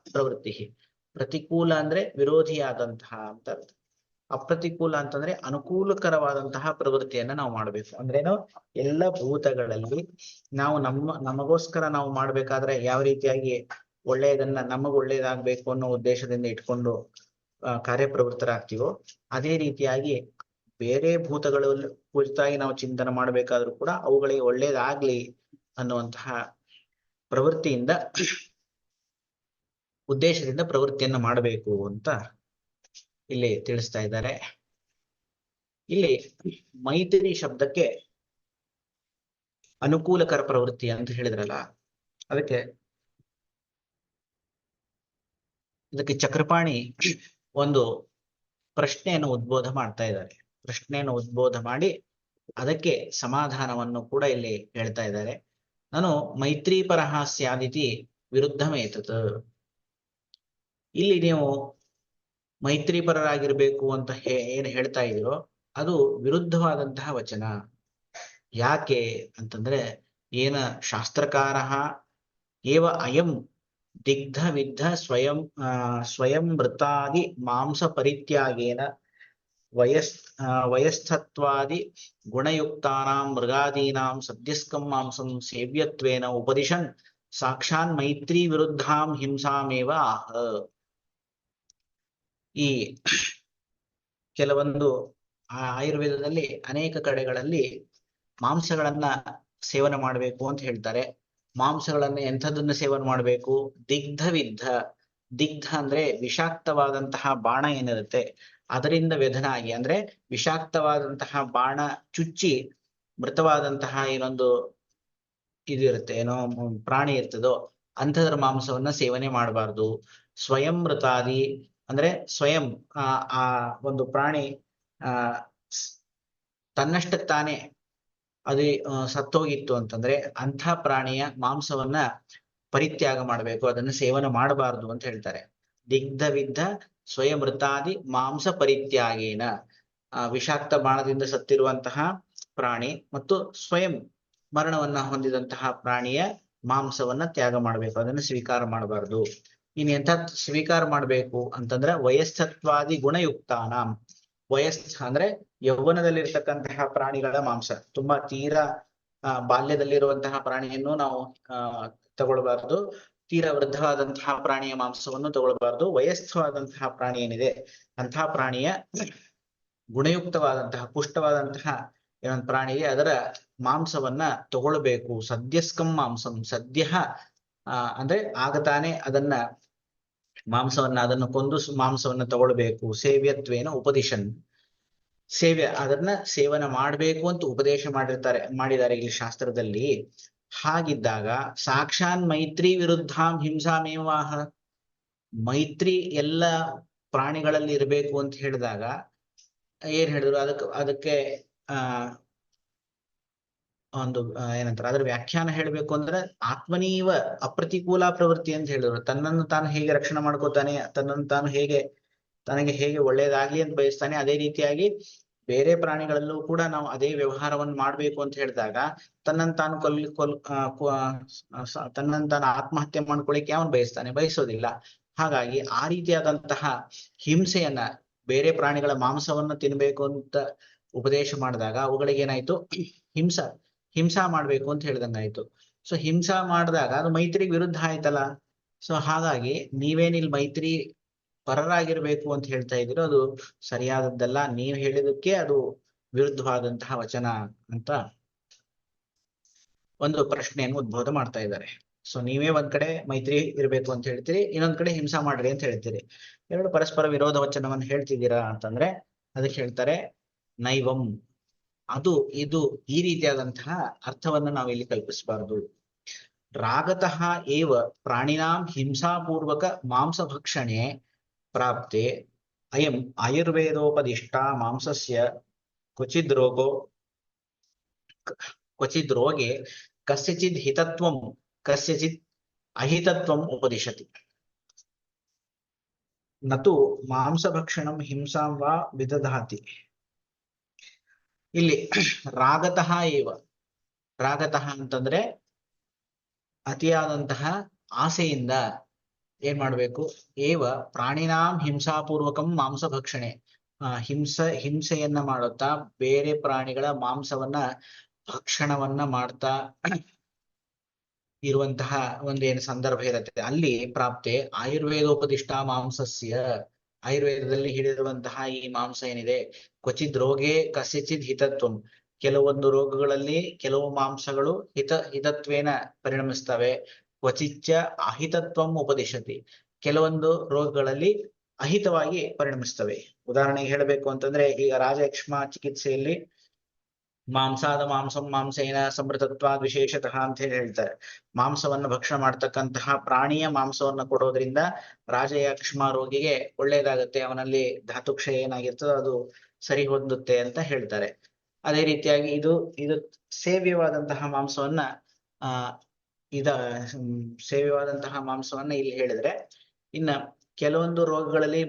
ಪ್ರವೃತ್ತಿ, ಪ್ರತಿಕೂಲ ಅಂದ್ರೆ ವಿರೋಧಿಯಾದಂತಹ ಅಂತ ಅರ್ಥ. ಅಪ್ರತಿಕೂಲ ಅಂತಂದ್ರೆ ಅನುಕೂಲಕರವಾದಂತಹ ಪ್ರವೃತ್ತಿಯನ್ನ ನಾವು ಮಾಡ್ಬೇಕು. ಅಂದ್ರೇನು, ಎಲ್ಲ ಭೂತಗಳಲ್ಲಿ ನಾವು ನಮಗೋಸ್ಕರ ನಾವು ಮಾಡ್ಬೇಕಾದ್ರೆ ಯಾವ ರೀತಿಯಾಗಿ ಒಳ್ಳೆಯದನ್ನ, ನಮಗ್ ಒಳ್ಳೇದಾಗ್ಬೇಕು ಅನ್ನೋ ಉದ್ದೇಶದಿಂದ ಇಟ್ಕೊಂಡು ಕಾರ್ಯಪ್ರವೃತ್ತರಾಗ್ತೀವೋ, ಅದೇ ರೀತಿಯಾಗಿ ಬೇರೆ ಭೂತಗಳು ಕುರಿತಾಗಿ ನಾವು ಚಿಂತನೆ ಮಾಡ್ಬೇಕಾದ್ರೂ ಕೂಡ ಅವುಗಳಿಗೆ ಒಳ್ಳೇದಾಗ್ಲಿ ಅನ್ನುವಂತಹ ಪ್ರವೃತ್ತಿಯಿಂದ, ಉದ್ದೇಶದಿಂದ ಪ್ರವೃತ್ತಿಯನ್ನ ಮಾಡಬೇಕು ಅಂತ ಇಲ್ಲಿ ತಿಳಿಸ್ತಾ ಇದ್ದಾರೆ. ಇಲ್ಲಿ ಮೈತ್ರಿ ಶಬ್ದಕ್ಕೆ ಅನುಕೂಲಕರ ಪ್ರವೃತ್ತಿ ಅಂತ ಹೇಳಿದ್ರಲ್ಲ, ಇದಕ್ಕೆ ಚಕ್ರಪಾಣಿ ಒಂದು ಪ್ರಶ್ನೆಯನ್ನು ಉದ್ಬೋಧ ಮಾಡ್ತಾ ಇದ್ದಾರೆ. ಪ್ರಶ್ನೆಯನ್ನು ಉದ್ಬೋಧ ಮಾಡಿ ಅದಕ್ಕೆ ಸಮಾಧಾನವನ್ನು ಕೂಡ ಇಲ್ಲಿ ಹೇಳ್ತಾ ಇದ್ದಾರೆ. ನಾನು ಮೈತ್ರಿ ಪರಹ ಸ್ಯಾದಿತಿ ವಿರುದ್ಧಮೇತತ್. ಇಲ್ಲಿ ನೀವು ಮೈತ್ರಿಪರರಾಗಿರ್ಬೇಕು ಅಂತ ಏನ್ ಹೇಳ್ತಾ ಇದ್ದೀರೋ ಅದು ವಿರುದ್ಧವಾದಂತಹ ವಚನ. ಯಾಕೆ ಅಂತಂದ್ರೆ, ಏನ ಶಾಸ್ತ್ರಕಾರ ಏವ ಅಯಂ ದಿಗ್ಧ ವಿದ್ಧ ಸ್ವಯಂ ಮೃತಾದಿ ಮಾಂಸ ಪರಿತ್ಯಾಗೇನ ವಯಸ್ಥತ್ವಾದಿ ಗುಣಯುಕ್ತಾನಾಂ ಮೃಗಾದೀನಾಂ ಸದ್ಯಸ್ಕಂ ಮಾಂಸಂ ಸೇವ್ಯತ್ವೇನ ಉಪದಿಶನ್ ಸಾಕ್ಷಾನ್ ಮೈತ್ರಿ ವಿರುದ್ಧಾಂ ಹಿಂಸಾಮೇವ ಆಹ. ಈ ಕೆಲವೊಂದು ಆಯುರ್ವೇದದಲ್ಲಿ ಅನೇಕ ಕಡೆಗಳಲ್ಲಿ ಮಾಂಸಗಳನ್ನ ಸೇವನೆ ಮಾಡಬೇಕು ಅಂತ ಹೇಳ್ತಾರೆ. ಮಾಂಸಗಳನ್ನ ಎಂಥದನ್ನ ಸೇವನೆ ಮಾಡಬೇಕು? ದಿಗ್ಧ ಅಂದ್ರೆ ವಿಷಾಕ್ತವಾದಂತಹ ಬಾಣ ಏನಿರುತ್ತೆ ಅದರಿಂದ ವ್ಯಧನಾಗಿ, ಅಂದ್ರೆ ವಿಷಾಕ್ತವಾದಂತಹ ಬಾಣ ಚುಚ್ಚಿ ಮೃತವಾದಂತಹ ಏನೊಂದು ಇದಿರುತ್ತೆ, ಏನೋ ಪ್ರಾಣಿ ಇರ್ತದೋ ಅಂಥದ್ರ ಮಾಂಸವನ್ನ ಸೇವನೆ ಮಾಡಬಾರ್ದು. ಸ್ವಯಂ ಮೃತಾದಿ ಅಂದ್ರೆ ಸ್ವಯಂ ಆ ಒಂದು ಪ್ರಾಣಿ ತನ್ನಷ್ಟಕ್ಕೆ ತಾನೇ ಅದು ಸತ್ತೋಗಿತ್ತು ಅಂತಂದ್ರೆ ಅಂಥ ಪ್ರಾಣಿಯ ಮಾಂಸವನ್ನ ಪರಿತ್ಯಾಗ ಮಾಡಬೇಕು, ಅದನ್ನ ಸೇವನೆ ಮಾಡಬಾರ್ದು ಅಂತ ಹೇಳ್ತಾರೆ. ದಿಗ್ಧ ಸ್ವಯಂ ಮೃತಾದಿ ಮಾಂಸ ಪರಿತ್ಯಾಗೇನ, ವಿಷಾಕ್ತ ಬಾಣದಿಂದ ಸತ್ತಿರುವಂತಹ ಪ್ರಾಣಿ ಮತ್ತು ಸ್ವಯಂ ಮರಣವನ್ನ ಹೊಂದಿದಂತಹ ಪ್ರಾಣಿಯ ಮಾಂಸವನ್ನ ತ್ಯಾಗ ಮಾಡಬೇಕು, ಅದನ್ನು ಸ್ವೀಕಾರ ಮಾಡಬಾರ್ದು. ಇನ್ ಎಂಥ ಸ್ವೀಕಾರ ಮಾಡಬೇಕು ಅಂತಂದ್ರೆ ವಯಸ್ಥತ್ವಾದಿ ಗುಣಯುಕ್ತಾನಾಂ, ವಯಸ್ಸ ಅಂದ್ರೆ ಯೌವನದಲ್ಲಿರ್ತಕ್ಕಂತಹ ಪ್ರಾಣಿಗಳ ಮಾಂಸ, ತುಂಬಾ ತೀರಾ ಬಾಲ್ಯದಲ್ಲಿರುವಂತಹ ಪ್ರಾಣಿಯನ್ನು ನಾವು ತಗೊಳ್ಬಾರ್ದು, ತೀರಾ ವೃದ್ಧವಾದಂತಹ ಪ್ರಾಣಿಯ ಮಾಂಸವನ್ನು ತಗೊಳ್ಬಾರ್ದು. ವಯಸ್ಸವಾದಂತಹ ಪ್ರಾಣಿ ಏನಿದೆ ಅಂತಹ ಪ್ರಾಣಿಯ ಗುಣಯುಕ್ತವಾದಂತಹ ಪುಷ್ಟವಾದಂತಹ ಏನೊಂದು ಪ್ರಾಣಿಗೆ ಅದರ ಮಾಂಸವನ್ನ ತಗೊಳ್ಬೇಕು. ಸದ್ಯಸ್ಕಂ ಮಾಂಸಂ, ಸದ್ಯ ಅಂದ್ರೆ ಆಗತಾನೆ ಅದನ್ನ ಅದನ್ನು ಕೊಂದು ಮಾಂಸವನ್ನ ತಗೊಳ್ಬೇಕು. ಸೇವ್ಯತ್ವೇನ ಉಪದಿಶನ್, ಅದನ್ನ ಸೇವನೆ ಮಾಡಬೇಕು ಅಂತ ಉಪದೇಶ ಮಾಡಿದ್ದಾರೆ ಇಲ್ಲಿ ಶಾಸ್ತ್ರದಲ್ಲಿ. ಹಾಗಿದ್ದಾಗ ಸಾಕ್ಷಾನ್ ಮೈತ್ರಿ ವಿರುದ್ಧಾಂ ಹಿಂಸಾಮೇವಾಹ, ಮೈತ್ರಿ ಎಲ್ಲ ಪ್ರಾಣಿಗಳಲ್ಲಿ ಇರಬೇಕು ಅಂತ ಹೇಳಿದಾಗ ಏನ್ ಹೇಳಿದ್ರು, ಅದಕ್ಕೆ ಒಂದು ಏನಂತಾರೆ, ಅದರ ವ್ಯಾಖ್ಯಾನ ಹೇಳ್ಬೇಕು ಅಂದ್ರೆ ಆತ್ಮನೀವ ಅಪ್ರತಿಕೂಲ ಪ್ರವೃತ್ತಿ ಅಂತ ಹೇಳಿದ್ರು. ತನ್ನನ್ನು ತಾನು ಹೇಗೆ ರಕ್ಷಣೆ ಮಾಡ್ಕೋತಾನೆ, ತನ್ನನ್ನು ತಾನು ತನಗೆ ಹೇಗೆ ಒಳ್ಳೇದಾಗ್ಲಿ ಅಂತ ಬಯಸ್ತಾನೆ, ಅದೇ ರೀತಿಯಾಗಿ ಬೇರೆ ಪ್ರಾಣಿಗಳಲ್ಲೂ ಕೂಡ ನಾವು ಅದೇ ವ್ಯವಹಾರವನ್ನು ಮಾಡ್ಬೇಕು ಅಂತ ಹೇಳಿದಾಗ ತನ್ನನ್ನು ತಾನು ತನ್ನನ್ನು ತಾನು ಆತ್ಮಹತ್ಯೆ ಮಾಡ್ಕೊಳ್ಳಿಕ್ಕೆ ಅವನು ಬಯಸೋದಿಲ್ಲ. ಹಾಗಾಗಿ ಆ ರೀತಿಯಾದಂತಹ ಹಿಂಸೆಯನ್ನ, ಬೇರೆ ಪ್ರಾಣಿಗಳ ಮಾಂಸವನ್ನು ತಿನ್ಬೇಕು ಅಂತ ಉಪದೇಶ ಮಾಡಿದಾಗ ಅವುಗಳಿಗೆ ಏನಾಯ್ತು, ಹಿಂಸಾ ಮಾಡ್ಬೇಕು ಅಂತ ಹೇಳ್ದಂಗಾಯ್ತು. ಸೊ ಹಿಂಸಾ ಮಾಡಿದಾಗ ಅದು ಮೈತ್ರಿಗೆ ವಿರುದ್ಧ ಆಯ್ತಲ್ಲ. ಸೊ ಹಾಗಾಗಿ ನೀವೇನಿಲ್ ಮೈತ್ರಿ ಪರರಾಗಿರ್ಬೇಕು ಅಂತ ಹೇಳ್ತಾ ಇದ್ದೀರೋ ಅದು ಸರಿಯಾದದ್ದಲ್ಲ, ನೀವು ಹೇಳಿದಕ್ಕೆ ಅದು ವಿರುದ್ಧವಾದಂತಹ ವಚನ ಅಂತ ಒಂದು ಪ್ರಶ್ನೆಯನ್ನು ಉದ್ಭವ ಮಾಡ್ತಾ ಇದ್ದಾರೆ. ಸೊ ನೀವೇ ಒಂದ್ ಕಡೆ ಮೈತ್ರಿ ಇರ್ಬೇಕು ಅಂತ ಹೇಳ್ತೀರಿ, ಇನ್ನೊಂದ್ ಕಡೆ ಹಿಂಸಾ ಮಾಡ್ರಿ ಅಂತ ಹೇಳ್ತೀರಿ. ಎರಡು ಪರಸ್ಪರ ವಿರೋಧ ವಚನವನ್ನು ಹೇಳ್ತಿದ್ದೀರಾ ಅಂತಂದ್ರೆ ಅದಕ್ಕೆ ಹೇಳ್ತಾರೆ ನೈವಂ, ಇದು ಈ ರೀತಿಯಾದಂತಹ ಅರ್ಥವನ್ನು ನಾವು ಇಲ್ಲಿ ಕಲ್ಪಿಸಬಾರದು. ರಾಗತಃ ಏವ ಪ್ರಾಣಿನಾಂ ಹಿಂಸಾಪೂರ್ವಕ ಮಾಂಸಭಕ್ಷಣೆ ಪ್ರಾಪ್ತೆ ಅಯಂ ಆಯುರ್ವೇದೋಪದಿಷ್ಟ ಮಾಂಸಸ್ಯ ಕ್ವಚಿದ್ ರೋಗೆ ಕಸ್ಯಚಿದ್ ಹಿತತ್ವಂ ಕಸ್ಯಚಿತ್ ಅಹಿತತ್ವಂ ಉಪದಿಶತಿ. ನತು ಮಾಂಸಭಕ್ಷಣಂ ಹಿಂಸಾಂ ವಾ ವಿದಧಾತಿ. ಇಲ್ಲಿ ರಾಗತಃ ಏವ, ರಾಗತಃ ಅಂತಂದ್ರೆ ಅತಿಯಾದಂತಹ ಆಸೆಯಿಂದ ಏನ್ ಮಾಡ್ಬೇಕು, ಏವ ಪ್ರಾಣಿನಾಂ ಹಿಂಸಾಪೂರ್ವಕಂ ಮಾಂಸಭಕ್ಷಣೆ, ಹಿಂಸೆಯನ್ನ ಮಾಡುತ್ತಾ ಬೇರೆ ಪ್ರಾಣಿಗಳ ಮಾಂಸವನ್ನ ಭಕ್ಷಣವನ್ನ ಮಾಡ್ತಾ ಇರುವಂತಹ ಒಂದೇನು ಸಂದರ್ಭ ಇರುತ್ತೆ, ಅಲ್ಲಿ ಪ್ರಾಪ್ತೆ ಆಯುರ್ವೇದೋಪದಿಷ್ಟ ಮಾಂಸಸ್ಯ, ಆಯುರ್ವೇದದಲ್ಲಿ ಹಿಡಿದಿರುವಂತಹ ಈ ಮಾಂಸ ಏನಿದೆ, ಕ್ವಚಿದ್ ರೋಗೆ ಕಸ್ಯಚಿದ್ ಹಿತತ್ವಂ, ಕೆಲವೊಂದು ರೋಗಗಳಲ್ಲಿ ಕೆಲವು ಮಾಂಸಗಳು ಹಿತತ್ವೇನ ಪರಿಣಮಿಸ್ತವೆ, ಕ್ವಚಿಚ್ಚ ಅಹಿತತ್ವಂ ಉಪದಿಶತಿ, ಕೆಲವೊಂದು ರೋಗಗಳಲ್ಲಿ ಅಹಿತವಾಗಿ ಪರಿಣಮಿಸ್ತವೆ. ಉದಾಹರಣೆಗೆ ಹೇಳಬೇಕು ಅಂತಂದ್ರೆ ಈಗ ರಾಜಯಕ್ಷ್ಮ ಚಿಕಿತ್ಸೆಯಲ್ಲಿ ಮಾಂಸಾದ ಮಾಂಸೇನ ಸಮೃತತ್ವಾದ್ ವಿಶೇಷತಃ ಅಂತ ಹೇಳಿ ಹೇಳ್ತಾರೆ. ಮಾಂಸವನ್ನು ಭಕ್ಷಣ ಮಾಡ್ತಕ್ಕಂತಹ ಪ್ರಾಣಿಯ ಮಾಂಸವನ್ನ ಕೊಡೋದ್ರಿಂದ ರಾಜಯಕ್ಷ್ಮ ರೋಗಿಗೆ ಒಳ್ಳೇದಾಗತ್ತೆ, ಅವನಲ್ಲಿ ಧಾತುಕ್ಷಯ ಏನಾಗಿರ್ತದೋ ಅದು ಸರಿ ಹೊಂದುತ್ತೆ ಅಂತ ಹೇಳ್ತಾರೆ. ಅದೇ ರೀತಿಯಾಗಿ ಇದು ಸೇವ್ಯವಾದಂತಹ ಮಾಂಸವನ್ನ ಸೇವ್ಯವಾದಂತಹ ಮಾಂಸವನ್ನ ಇಲ್ಲಿ ಹೇಳಿದ್ರೆ, ಇನ್ನ ಕೆಲವೊಂದು ರೋಗಗಳಲ್ಲಿ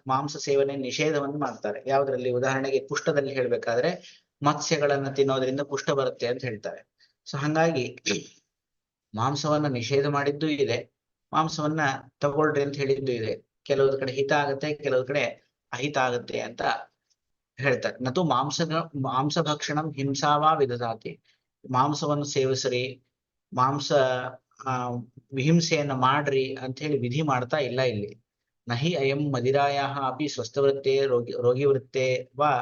ಮಾಂಸ ಸೇವನೆ ನಿಷೇಧವನ್ನು ಮಾಡ್ತಾರೆ. ಯಾವ್ದ್ರಲ್ಲಿ, ಉದಾಹರಣೆಗೆ ಕುಷ್ಠದಲ್ಲಿ ಹೇಳ್ಬೇಕಾದ್ರೆ ಮತ್ಸ್ಯಗಳನ್ನ ತಿನ್ನೋದ್ರಿಂದ ಕುಷ್ಠ ಬರುತ್ತೆ ಅಂತ ಹೇಳ್ತಾರೆ. ಸೊ ಹಂಗಾಗಿ ಮಾಂಸವನ್ನ ನಿಷೇಧ ಮಾಡಿದ್ದು ಇದೆ, ಮಾಂಸವನ್ನ ತಗೊಳ್ರಿ ಅಂತ ಹೇಳಿದ್ದು ಇದೆ. ಕೆಲವೊಂದು ಕಡೆ ಹಿತ ಆಗುತ್ತೆ, ಕೆಲವೊಂದು ಕಡೆ ಅಹಿತ ಆಗುತ್ತೆ ಅಂತ ಹೇಳ್ತಾರೆ. ನತು ಮಾಂಸ ಭಕ್ಷಣಂ ಹಿಂಸಾವಾ ವಿದಧಾತಿ, ಮಾಂಸವನ್ನು ಸೇವಿಸ್ರಿ, ವಿಹಿಂಸೆಯನ್ನ ಮಾಡ್ರಿ ಅಂತ ಹೇಳಿ ವಿಧಿ ಮಾಡ್ತಾ ಇಲ್ಲ ಇಲ್ಲಿ. ನಹಿ ಅಯಂ ಮದಿರಾಯ ಅಪಿ ಸ್ವಸ್ಥವೃತ್ತೆ ರೋಗಿವೃತ್ತೆ ವಾ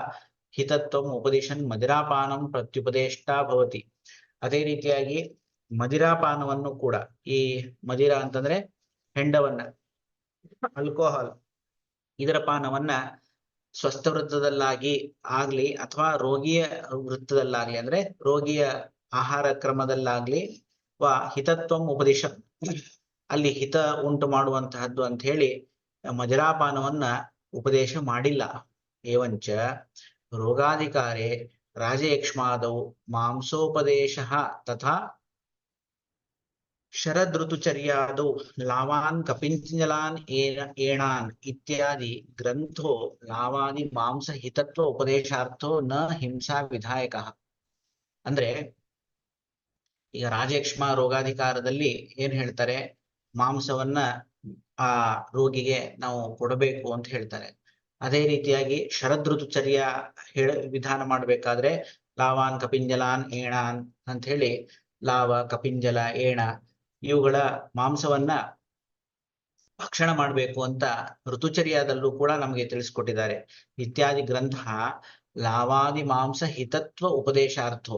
ಹಿತತ್ವಂ ಉಪದೇಶನ್ ಮದಿರಾಪಾನಂ ಪ್ರತ್ಯುಪದೇಷ್ಟಾ ಭವತಿ. ಅದೇ ರೀತಿಯಾಗಿ ಮದಿರಾಪಾನವನ್ನು ಕೂಡ, ಈ ಮದಿರಾ ಅಂತಂದ್ರೆ ಹೆಂಡವನ್ನ, ಆಲ್ಕೋಹಾಲ್, ಇದರ ಪಾನವನ್ನ ಸ್ವಸ್ಥ ವೃತ್ತದಲ್ಲಾಗಿ ಆಗ್ಲಿ ಅಥವಾ ರೋಗಿಯ ವೃತ್ತದಲ್ಲಾಗ್ಲಿ, ಅಂದ್ರೆ ರೋಗಿಯ ಆಹಾರ ಕ್ರಮದಲ್ಲಾಗ್ಲಿ, ಹಿತತ್ವಂ ಉಪದೇಶ, ಅಲ್ಲಿ ಹಿತ ಉಂಟು ಮಾಡುವಂತಹದ್ದು ಅಂತ ಹೇಳಿ ಮದಿರಾಪಾನವನ್ನ ಉಪದೇಶ ಮಾಡಿಲ್ಲ. ಏವಂಚ ರೋಗಾಧಿಕಾರೆ ರಾಜಯಕ್ಷ್ಮಾದೌ ಮಾಂಸೋಪದೇಶ ತಥಾ ಶರದೃತುಚರ್ಯಾದೌ ಲಾವಾನ್ ಕಪಿಂಜಲಾನ್ ಏಣಾನ್ ಇತ್ಯಾದಿ ಗ್ರಂಥೋ ಲಾವಾದಿ ಮಾಂಸ ಹಿತತ್ವ ಉಪದೇಶಾರ್ಥೋ ನ ಹಿಂಸಾ ವಿಧಾಯಕ. ಅಂದ್ರೆ ಈಗ ರಾಜಯಕ್ಷ್ಮ ರೋಗಾಧಿಕಾರದಲ್ಲಿ ಏನ್ ಹೇಳ್ತಾರೆ, ಮಾಂಸವನ್ನ ಆ ರೋಗಿಗೆ ನಾವು ಕೊಡಬೇಕು ಅಂತ ಹೇಳ್ತಾರೆ. ಅದೇ ರೀತಿಯಾಗಿ ಶರದ್ ಋತುಚರ್ಯ ವಿಧಾನ ಮಾಡ್ಬೇಕಾದ್ರೆ ಲಾವಾನ್ ಕಪಿಂಜಲಾನ್ ಏಣಾನ್ ಅಂತ ಹೇಳಿ ಲಾವ ಕಪಿಂಜಲ ಏಣ ಇವುಗಳ ಮಾಂಸವನ್ನ ಭಕ್ಷಣ ಮಾಡಬೇಕು ಅಂತ ಋತುಚರ್ಯದಲ್ಲೂ ಕೂಡ ನಮಗೆ ತಿಳಿಸ್ಕೊಟ್ಟಿದ್ದಾರೆ. ಇತ್ಯಾದಿ ಗ್ರಂಥ ಲಾವಾದಿ ಮಾಂಸ ಹಿತತ್ವ ಉಪದೇಶಾರ್ಥೋ,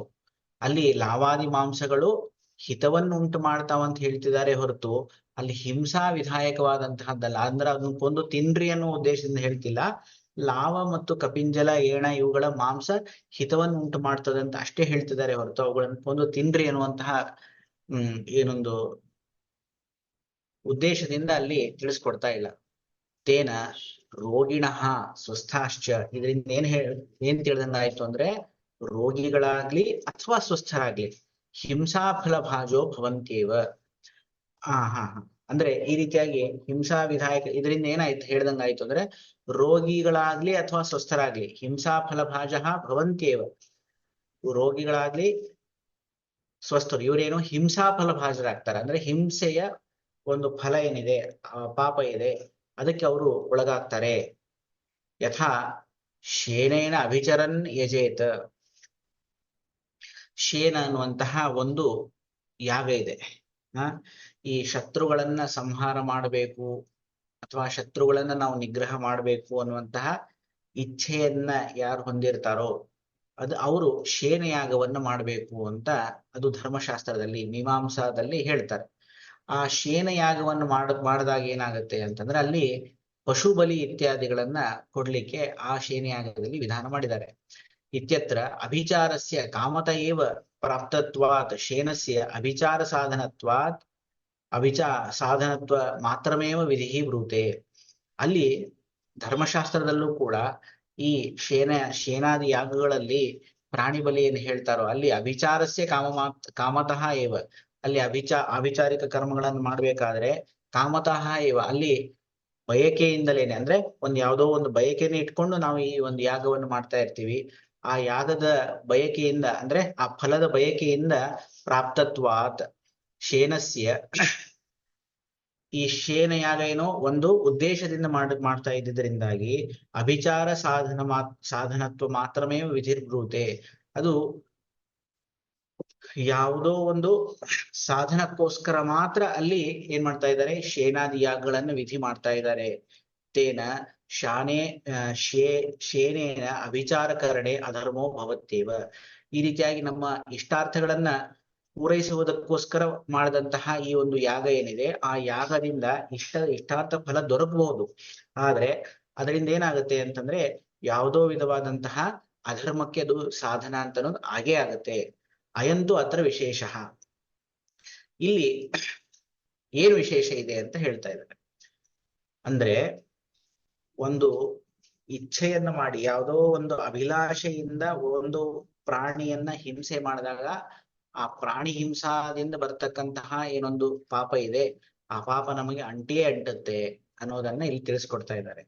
ಅಲ್ಲಿ ಲಾವಾದಿ ಮಾಂಸಗಳು ಹಿತವನ್ನು ಉಂಟು ಮಾಡ್ತಾವಂತ ಹೇಳ್ತಿದ್ದಾರೆ ಹೊರತು ಅಲ್ಲಿ ಹಿಂಸಾ ವಿಧಾಯಕವಾದಂತಹದ್ದಲ್ಲ. ಅಂದ್ರೆ ಅದನ್ನ ಕೊಂದು ತಿನ್ರಿ ಅನ್ನೋ ಉದ್ದೇಶದಿಂದ ಹೇಳ್ತಿಲ್ಲ. ಲಾವ ಮತ್ತು ಕಪಿಂಜಲ ಏಣ ಇವುಗಳ ಮಾಂಸ ಹಿತವನ್ನು ಉಂಟು ಮಾಡ್ತದೆ ಅಂತ ಅಷ್ಟೇ ಹೇಳ್ತಿದ್ದಾರೆ ಹೊರತು ಅವುಗಳನ್ನು ಕೊಂದು ತಿನ್ರಿ ಅನ್ನುವಂತಹ ಏನೊಂದು ಉದ್ದೇಶದಿಂದ ಅಲ್ಲಿ ತಿಳಿಸ್ಕೊಡ್ತಾ ಇಲ್ಲ. ತೇನ ರೋಗಿಣಃ ಸ್ವಸ್ಥಾಶ್ಚ, ಇದರಿಂದ ಏನ್ ತಿಳಿದಂಗಾಯ್ತು ಅಂದ್ರೆ ರೋಗಿಗಳಾಗ್ಲಿ ಅಥವಾ ಸ್ವಸ್ಥರಾಗ್ಲಿ ಹಿಂಸಾಫಲ ಭಾಜೋ ಭವಂತ್ಯೇವ. ಹಾ ಅಂದ್ರೆ ಈ ರೀತಿಯಾಗಿ ಹಿಂಸಾ ವಿಧಾಯಕ ಇದರಿಂದ ಏನಾಯ್ತು ಹೇಳ್ದಂಗಾಯ್ತು ಅಂದ್ರೆ ರೋಗಿಗಳಾಗ್ಲಿ ಅಥವಾ ಸ್ವಸ್ಥರಾಗ್ಲಿ ಹಿಂಸಾಫಲ ಭಾಜ ಭವಂತ್ಯೇವ, ರೋಗಿಗಳಾಗ್ಲಿ ಸ್ವಸ್ಥರು ಇವರೇನು ಹಿಂಸಾಫಲ ಭಾಜರಾಗ್ತಾರೆ. ಅಂದ್ರೆ ಹಿಂಸೆಯ ಒಂದು ಫಲ ಏನಿದೆ, ಪಾಪ ಇದೆ, ಅದಕ್ಕೆ ಅವರು ಒಳಗಾಗ್ತಾರೆ. ಯಥಾ ಶೇನೇನ ಅಭಿಚರನ್ ಯಜೇತ, ಶೇನ ಅನ್ನುವಂತಹ ಒಂದು ಯಾಗ ಇದೆ. ಈ ಶತ್ರುಗಳನ್ನ ಸಂಹಾರ ಮಾಡಬೇಕು ಅಥವಾ ಶತ್ರುಗಳನ್ನ ನಾವು ನಿಗ್ರಹ ಮಾಡಬೇಕು ಅನ್ನುವಂತಹ ಇಚ್ಛೆಯನ್ನ ಯಾರು ಹೊಂದಿರ್ತಾರೋ ಅದು ಅವರು ಶೇನಯಾಗವನ್ನು ಮಾಡಬೇಕು ಅಂತ ಅದು ಧರ್ಮಶಾಸ್ತ್ರದಲ್ಲಿ ಮೀಮಾಂಸಾದಲ್ಲಿ ಹೇಳ್ತಾರೆ. ಆ ಶೇನಯಾಗವನ್ನು ಮಾಡಿದಾಗ ಏನಾಗುತ್ತೆ ಅಂತಂದ್ರೆ ಅಲ್ಲಿ ಪಶು ಬಲಿ ಇತ್ಯಾದಿಗಳನ್ನ ಕೊಡ್ಲಿಕ್ಕೆ ಆ ಶೇನಯಾಗದಲ್ಲಿ ವಿಧಾನ ಮಾಡಿದ್ದಾರೆ. ಇತ್ಯತ್ರ ಅಭಿಚಾರಸ್ಯ ಕಾಮತ ಏವ ಪ್ರಾಪ್ತತ್ವಾತ್ ಶೇನಸ್ಯ ಅಭಿಚಾರ ಸಾಧನತ್ವಾತ್ ಸಾಧನತ್ವ ಮಾತ್ರಮೇವ ವಿಧಿ ಬ್ರೂತೆ. ಅಲ್ಲಿ ಧರ್ಮಶಾಸ್ತ್ರದಲ್ಲೂ ಕೂಡ ಈ ಶೇನಾದಿ ಯಾಗಗಳಲ್ಲಿ ಪ್ರಾಣಿ ಬಲಿಯನ್ನು ಹೇಳ್ತಾರೋ ಅಲ್ಲಿ ಅಭಿಚಾರಸ್ಯ ಕಾಮತಃ ಏವ, ಅಲ್ಲಿ ಅಭಿಚಾರಿಕ ಕರ್ಮಗಳನ್ನು ಮಾಡ್ಬೇಕಾದ್ರೆ ಕಾಮತಃ ಏವ ಅಲ್ಲಿ ಬಯಕೆಯಿಂದಲೇನೆ, ಅಂದ್ರೆ ಯಾವುದೋ ಒಂದು ಬಯಕೆಯನ್ನು ಇಟ್ಕೊಂಡು ನಾವು ಈ ಒಂದು ಯಾಗವನ್ನು ಮಾಡ್ತಾ ಇರ್ತೀವಿ. ಆ ಯಾಗದ ಬಯಕೆಯಿಂದ ಅಂದ್ರೆ ಆ ಫಲದ ಬಯಕೆಯಿಂದ ಪ್ರಾಪ್ತತ್ವಾತ್ ಶೇನಸ್ಯ, ಈ ಶೇನಯಾಗ ಏನೋ ಒಂದು ಉದ್ದೇಶದಿಂದ ಮಾಡ್ತಾ ಇದ್ದಿದ್ದರಿಂದಾಗಿ ಅಭಿಚಾರ ಸಾಧನತ್ವ ಮಾತ್ರಮೇ ವಿಧಿರ್ಭೂತೆ, ಅದು ಯಾವುದೋ ಒಂದು ಸಾಧನಕ್ಕೋಸ್ಕರ ಮಾತ್ರ ಅಲ್ಲಿ ಏನ್ ಮಾಡ್ತಾ ಇದ್ದಾರೆ, ಶೇನಾದಿ ಯಾಗಗಳನ್ನು ವಿಧಿ ಮಾಡ್ತಾ ಇದ್ದಾರೆ. ತೇನ ಶೇನೇನ ಅಭಿಚಾರಕರಣೆ ಅಧರ್ಮೋ ಭವತ್ಯೇವ. ಈ ರೀತಿಯಾಗಿ ನಮ್ಮ ಇಷ್ಟಾರ್ಥಗಳನ್ನ ಪೂರೈಸುವುದಕ್ಕೋಸ್ಕರ ಮಾಡಿದಂತಹ ಈ ಒಂದು ಯಾಗ ಏನಿದೆ ಆ ಯಾಗದಿಂದ ಇಷ್ಟಾರ್ಥ ಫಲ ದೊರಕಬಹುದು. ಆದ್ರೆ ಅದರಿಂದ ಏನಾಗುತ್ತೆ ಅಂತಂದ್ರೆ ಯಾವುದೋ ವಿಧವಾದಂತಹ ಅಧರ್ಮಕ್ಕೆ ಅದು ಸಾಧನ ಅಂತ ಅನ್ನೋದು ಆಗೇ ಆಗುತ್ತೆ. ಅಯಂತು ಅತ್ರ ವಿಶೇಷ, ಇಲ್ಲಿ ಏನು ವಿಶೇಷ ಇದೆ ಅಂತ ಹೇಳ್ತಾ ಇದ್ದಾರೆ. ಅಂದ್ರೆ ಒಂದು ಇಚ್ಛೆಯನ್ನ ಮಾಡಿ ಯಾವುದೋ ಒಂದು ಅಭಿಲಾಷೆಯಿಂದ ಒಂದು ಪ್ರಾಣಿಯನ್ನ ಹಿಂಸೆ ಮಾಡಿದಾಗ ಆ ಪ್ರಾಣಿ ಹಿಂಸಾದಿಂದ ಬರ್ತಕ್ಕಂತಹ ಏನೊಂದು ಪಾಪ ಇದೆ ಆ ಪಾಪ ನಮಗೆ ಅಂಟಿಯೇ ಅಂಟುತ್ತೆ ಅನ್ನೋದನ್ನ ಇಲ್ಲಿ ತಿಳಿಸ್ಕೊಡ್ತಾ ಇದ್ದಾರೆ.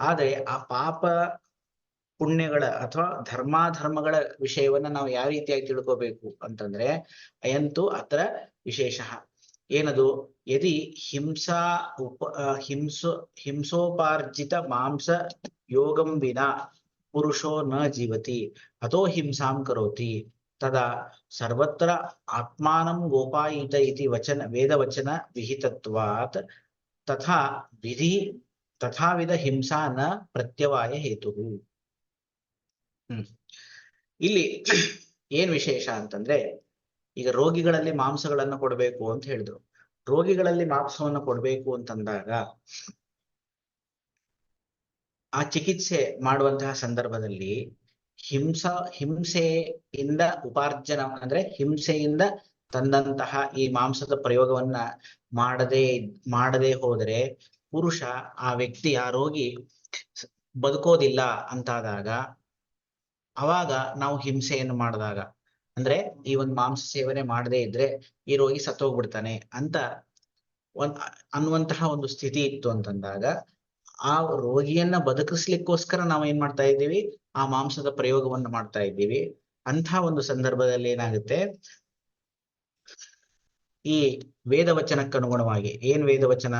ಆದ್ರೆ ಆ ಪಾಪ ಪುಣ್ಯಗಳ ಅಥವಾ ಧರ್ಮಾಧರ್ಮಗಳ ವಿಷಯವನ್ನ ನಾವು ಯಾವ ರೀತಿಯಾಗಿ ತಿಳ್ಕೋಬೇಕು ಅಂತಂದ್ರೆ ಅಯಂತು ಅತ್ರ ವಿಶೇಷ ಏನದು, ಯದಿ ಹಿಂಸೋಪಾರ್ಜಿತ ಮಾಂಸ ಯೋಗಂ ವಿನಾ ಪುರುಷೋ ನ ಜೀವತಿ ಅಥೋ ಹಿಂಸಾಂ ಕರೋತಿ ತದಾ ಸರ್ವತ್ರ ಆತ್ಮಾನಂ ಗೋಪಾಯಿತ ಇತಿ ವೇದವಚನ ವಿಹಿತತ್ವಾತ್ ತಥಾವಿಧ ಹಿಂಸಾ ನ ಪ್ರತ್ಯವಾಯ ಹೇತು. ಇಲ್ಲಿ ಏನ್ ವಿಶೇಷ ಅಂತಂದ್ರೆ ಈಗ ರೋಗಿಗಳಲ್ಲಿ ಮಾಂಸಗಳನ್ನು ಕೊಡಬೇಕು ಅಂತ ಹೇಳಿದ್ರು. ರೋಗಿಗಳಲ್ಲಿ ಮಾಂಸವನ್ನು ಕೊಡಬೇಕು ಅಂತಂದಾಗ ಆ ಚಿಕಿತ್ಸೆ ಮಾಡುವಂತಹ ಸಂದರ್ಭದಲ್ಲಿ ಹಿಂಸೆಯಿಂದ ಉಪಾರ್ಜನ ಅಂದ್ರೆ ಹಿಂಸೆಯಿಂದ ತಂದಂತಹ ಈ ಮಾಂಸದ ಪ್ರಯೋಗವನ್ನ ಮಾಡದೆ ಹೋದರೆ ಪುರುಷ ಆ ವ್ಯಕ್ತಿ ಆ ರೋಗಿ ಬದುಕೋದಿಲ್ಲ ಅಂತಾದಾಗ ಅವಾಗ ನಾವು ಹಿಂಸೆಯನ್ನು ಮಾಡಿದಾಗ ಅಂದ್ರೆ ಈ ಒಂದು ಮಾಂಸ ಸೇವನೆ ಮಾಡದೇ ಇದ್ರೆ ಈ ರೋಗಿ ಸತ್ತೋಗ್ಬಿಡ್ತಾನೆ ಅಂತ ಅನ್ನುವಂತಹ ಒಂದು ಸ್ಥಿತಿ ಇತ್ತು ಅಂತಂದಾಗ ಆ ರೋಗಿಯನ್ನ ಬದುಕಿಸ್ಲಿಕ್ಕೋಸ್ಕರ ನಾವು ಏನ್ ಮಾಡ್ತಾ ಇದ್ದೀವಿ, ಆ ಮಾಂಸದ ಪ್ರಯೋಗವನ್ನು ಮಾಡ್ತಾ ಇದ್ದೀವಿ. ಅಂಥ ಒಂದು ಸಂದರ್ಭದಲ್ಲಿ ಏನಾಗುತ್ತೆ, ಈ ವೇದವಚನಕ್ಕನುಗುಣವಾಗಿ ಏನ್ ವೇದವಚನ,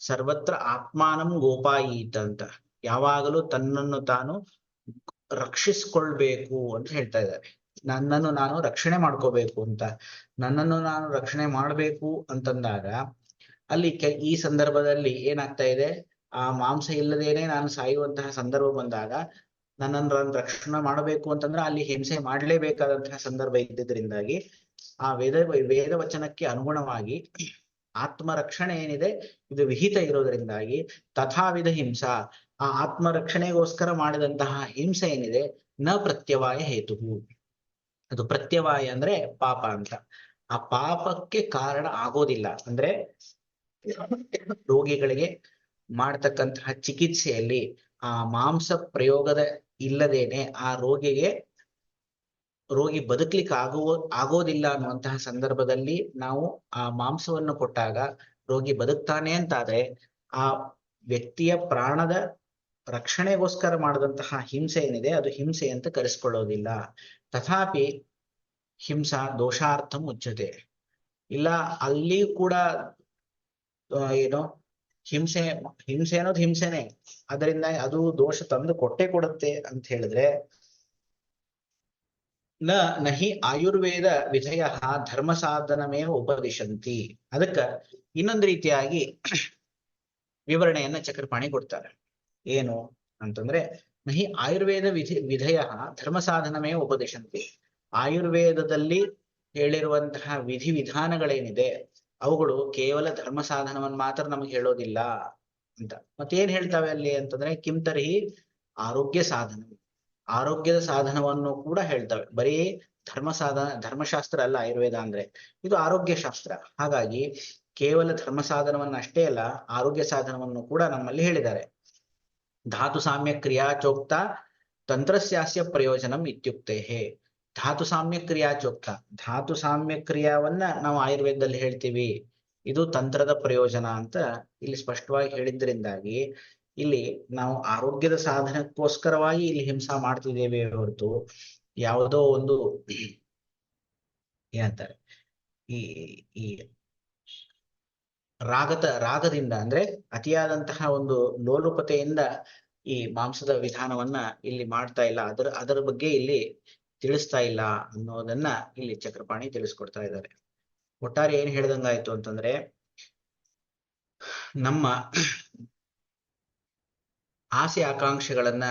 ಸರ್ವತ್ರ ಆತ್ಮಾನಂ ಗೋಪಾಯೀತ ಅಂತ ಯಾವಾಗಲೂ ತನ್ನನ್ನು ತಾನು ರಕ್ಷಿಸ್ಕೊಳ್ಬೇಕು ಅಂತ ಹೇಳ್ತಾ ಇದ್ದಾರೆ. ನನ್ನನ್ನು ನಾನು ರಕ್ಷಣೆ ಮಾಡ್ಕೋಬೇಕು ಅಂತ. ನನ್ನನ್ನು ನಾನು ರಕ್ಷಣೆ ಮಾಡಬೇಕು ಅಂತಂದಾಗ ಅಲ್ಲಿ ಈ ಸಂದರ್ಭದಲ್ಲಿ ಏನಾಗ್ತಾ ಇದೆ, ಆ ಮಾಂಸ ಇಲ್ಲದೇನೆ ನಾನು ಸಾಯುವಂತಹ ಸಂದರ್ಭ ಬಂದಾಗ ನನ್ನನ್ನು ನಾನು ರಕ್ಷಣೆ ಮಾಡಬೇಕು ಅಂತಂದ್ರೆ ಅಲ್ಲಿ ಹಿಂಸೆ ಮಾಡಲೇಬೇಕಾದಂತಹ ಸಂದರ್ಭ ಇದ್ದಿದ್ರಿಂದಾಗಿ ಆ ವೇದ ವಚನಕ್ಕೆ ಅನುಗುಣವಾಗಿ ಆತ್ಮರಕ್ಷಣೆ ಏನಿದೆ ಇದು ವಿಹಿತ ಇರೋದ್ರಿಂದಾಗಿ ತಥಾವಿಧ ಹಿಂಸಾ, ಆ ಆತ್ಮರಕ್ಷಣೆಗೋಸ್ಕರ ಮಾಡಿದಂತಹ ಹಿಂಸೆ ಏನಿದೆ ನ ಪ್ರತ್ಯವಾಯ ಹೇತು, ಅದು ಪ್ರತ್ಯವಾಯ ಅಂದ್ರೆ ಪಾಪ ಅಂತ. ಆ ಪಾಪಕ್ಕೆ ಕಾರಣ ಆಗೋದಿಲ್ಲ. ಅಂದ್ರೆ ರೋಗಿಗಳಿಗೆ ಮಾಡತಕ್ಕಂತಹ ಚಿಕಿತ್ಸೆಯಲ್ಲಿ ಆ ಮಾಂಸ ಪ್ರಯೋಗದ ಇಲ್ಲದೇನೆ ಆ ರೋಗಿ ಬದುಕ್ಲಿಕ್ಕೆ ಆಗೋದಿಲ್ಲ ಅನ್ನುವಂತಹ ಸಂದರ್ಭದಲ್ಲಿ ನಾವು ಆ ಮಾಂಸವನ್ನು ಕೊಟ್ಟಾಗ ರೋಗಿ ಬದುಕ್ತಾನೆ ಅಂತಾದ್ರೆ ಆ ವ್ಯಕ್ತಿಯ ಪ್ರಾಣದ ರಕ್ಷಣೆಗೋಸ್ಕರ ಮಾಡಿದಂತಹ ಹಿಂಸೆ ಏನಿದೆ ಅದು ಹಿಂಸೆ ಅಂತ ಕರೆಸ್ಕೊಳ್ಳೋದಿಲ್ಲ. ತಥಾಪಿ ಹಿಂಸಾ ದೋಷಾರ್ಥ ಮುಚ್ಚತೆ, ಇಲ್ಲ ಅಲ್ಲಿ ಕೂಡ ಏನೋ ಹಿಂಸೆ ಅನ್ನೋದು ಹಿಂಸೆನೆ, ಅದರಿಂದ ಅದು ದೋಷ ತಂದು ಕೊಟ್ಟೆ ಕೊಡುತ್ತೆ ಅಂತ ಹೇಳಿದ್ರೆ ನಹಿ ಆಯುರ್ವೇದ ವಿಧಯ ಧರ್ಮ ಸಾಧನಮೇ ಉಪದಿಶಂತಿ. ಅದಕ್ಕ ಇನ್ನೊಂದು ರೀತಿಯಾಗಿ ವಿವರಣೆಯನ್ನ ಚಕ್ರಪಾಣಿ ಕೊಡ್ತಾರೆ. ಏನು ಅಂತಂದ್ರೆ ನಹಿ ಆಯುರ್ವೇದ ವಿಧಯ ಧರ್ಮ ಸಾಧನಮೇ ಉಪದಿಶಂತಿ. ಆಯುರ್ವೇದದಲ್ಲಿ ಹೇಳಿರುವಂತಹ ವಿಧಾನಗಳೇನಿದೆ ಅವುಗಳು ಕೇವಲ ಧರ್ಮ ಸಾಧನವನ್ನು ಮಾತ್ರ ನಮಗೆ ಹೇಳೋದಿಲ್ಲ ಅಂತ. ಮತ್ತೇನ್ ಹೇಳ್ತಾವೆ ಅಲ್ಲಿ ಅಂತಂದ್ರೆ ಕಿಂ ತರ್ಹಿ ಆರೋಗ್ಯ ಸಾಧನ, ಆರೋಗ್ಯದ ಸಾಧನವನ್ನು ಕೂಡ ಹೇಳ್ತವೆ. ಬರೀ ಧರ್ಮಶಾಸ್ತ್ರ ಅಲ್ಲ ಆಯುರ್ವೇದ ಅಂದ್ರೆ, ಇದು ಆರೋಗ್ಯ ಶಾಸ್ತ್ರ. ಹಾಗಾಗಿ ಕೇವಲ ಧರ್ಮ ಸಾಧನವನ್ನು ಅಷ್ಟೇ ಅಲ್ಲ, ಆರೋಗ್ಯ ಸಾಧನವನ್ನು ಕೂಡ ನಮ್ಮಲ್ಲಿ ಹೇಳಿದ್ದಾರೆ. ಧಾತು ಸಾಮ್ಯ ಕ್ರಿಯಾಚೋಕ್ತ ತಂತ್ರಸ್ಯಾಸ್ಯ ಪ್ರಯೋಜನಂ ಇತ್ಯುಕ್ತೆ. ಧಾತು ಸಾಮ್ಯ ಕ್ರಿಯಾಚೋಕ್ತ, ಧಾತು ಸಾಮ್ಯ ಕ್ರಿಯಾವನ್ನ ನಾವು ಆಯುರ್ವೇದದಲ್ಲಿ ಹೇಳ್ತೀವಿ, ಇದು ತಂತ್ರದ ಪ್ರಯೋಜನ ಅಂತ ಇಲ್ಲಿ ಸ್ಪಷ್ಟವಾಗಿ ಹೇಳಿದ್ರಿಂದಾಗಿ ಇಲ್ಲಿ ನಾವು ಆರೋಗ್ಯದ ಸಾಧನಕ್ಕೋಸ್ಕರವಾಗಿ ಇಲ್ಲಿ ಹಿಂಸಾ ಮಾಡ್ತಿದ್ದೇವೆ ಹೊರತು ಯಾವುದೋ ಒಂದು ಏನಂತಾರೆ ಈ ಈ ರಾಗದಿಂದ ಅಂದ್ರೆ ಅತಿಯಾದಂತಹ ಒಂದು ಲೋಲುಪತೆಯಿಂದ ಈ ಮಾಂಸದ ವಿಧಾನವನ್ನ ಇಲ್ಲಿ ಮಾಡ್ತಾ ಇಲ್ಲ, ಅದರ ಬಗ್ಗೆ ಇಲ್ಲಿ ತಿಳಿಸ್ತಾ ಇಲ್ಲ ಅನ್ನೋದನ್ನ ಇಲ್ಲಿ ಚಕ್ರಪಾಣಿ ತಿಳಿಸ್ಕೊಡ್ತಾ ಇದ್ದಾರೆ. ಒಟ್ಟಾರೆ ಏನ್ ಹೇಳ್ದಂಗಾಯ್ತು ಅಂತಂದ್ರೆ ನಮ್ಮ ಆಸೆ ಆಕಾಂಕ್ಷೆಗಳನ್ನ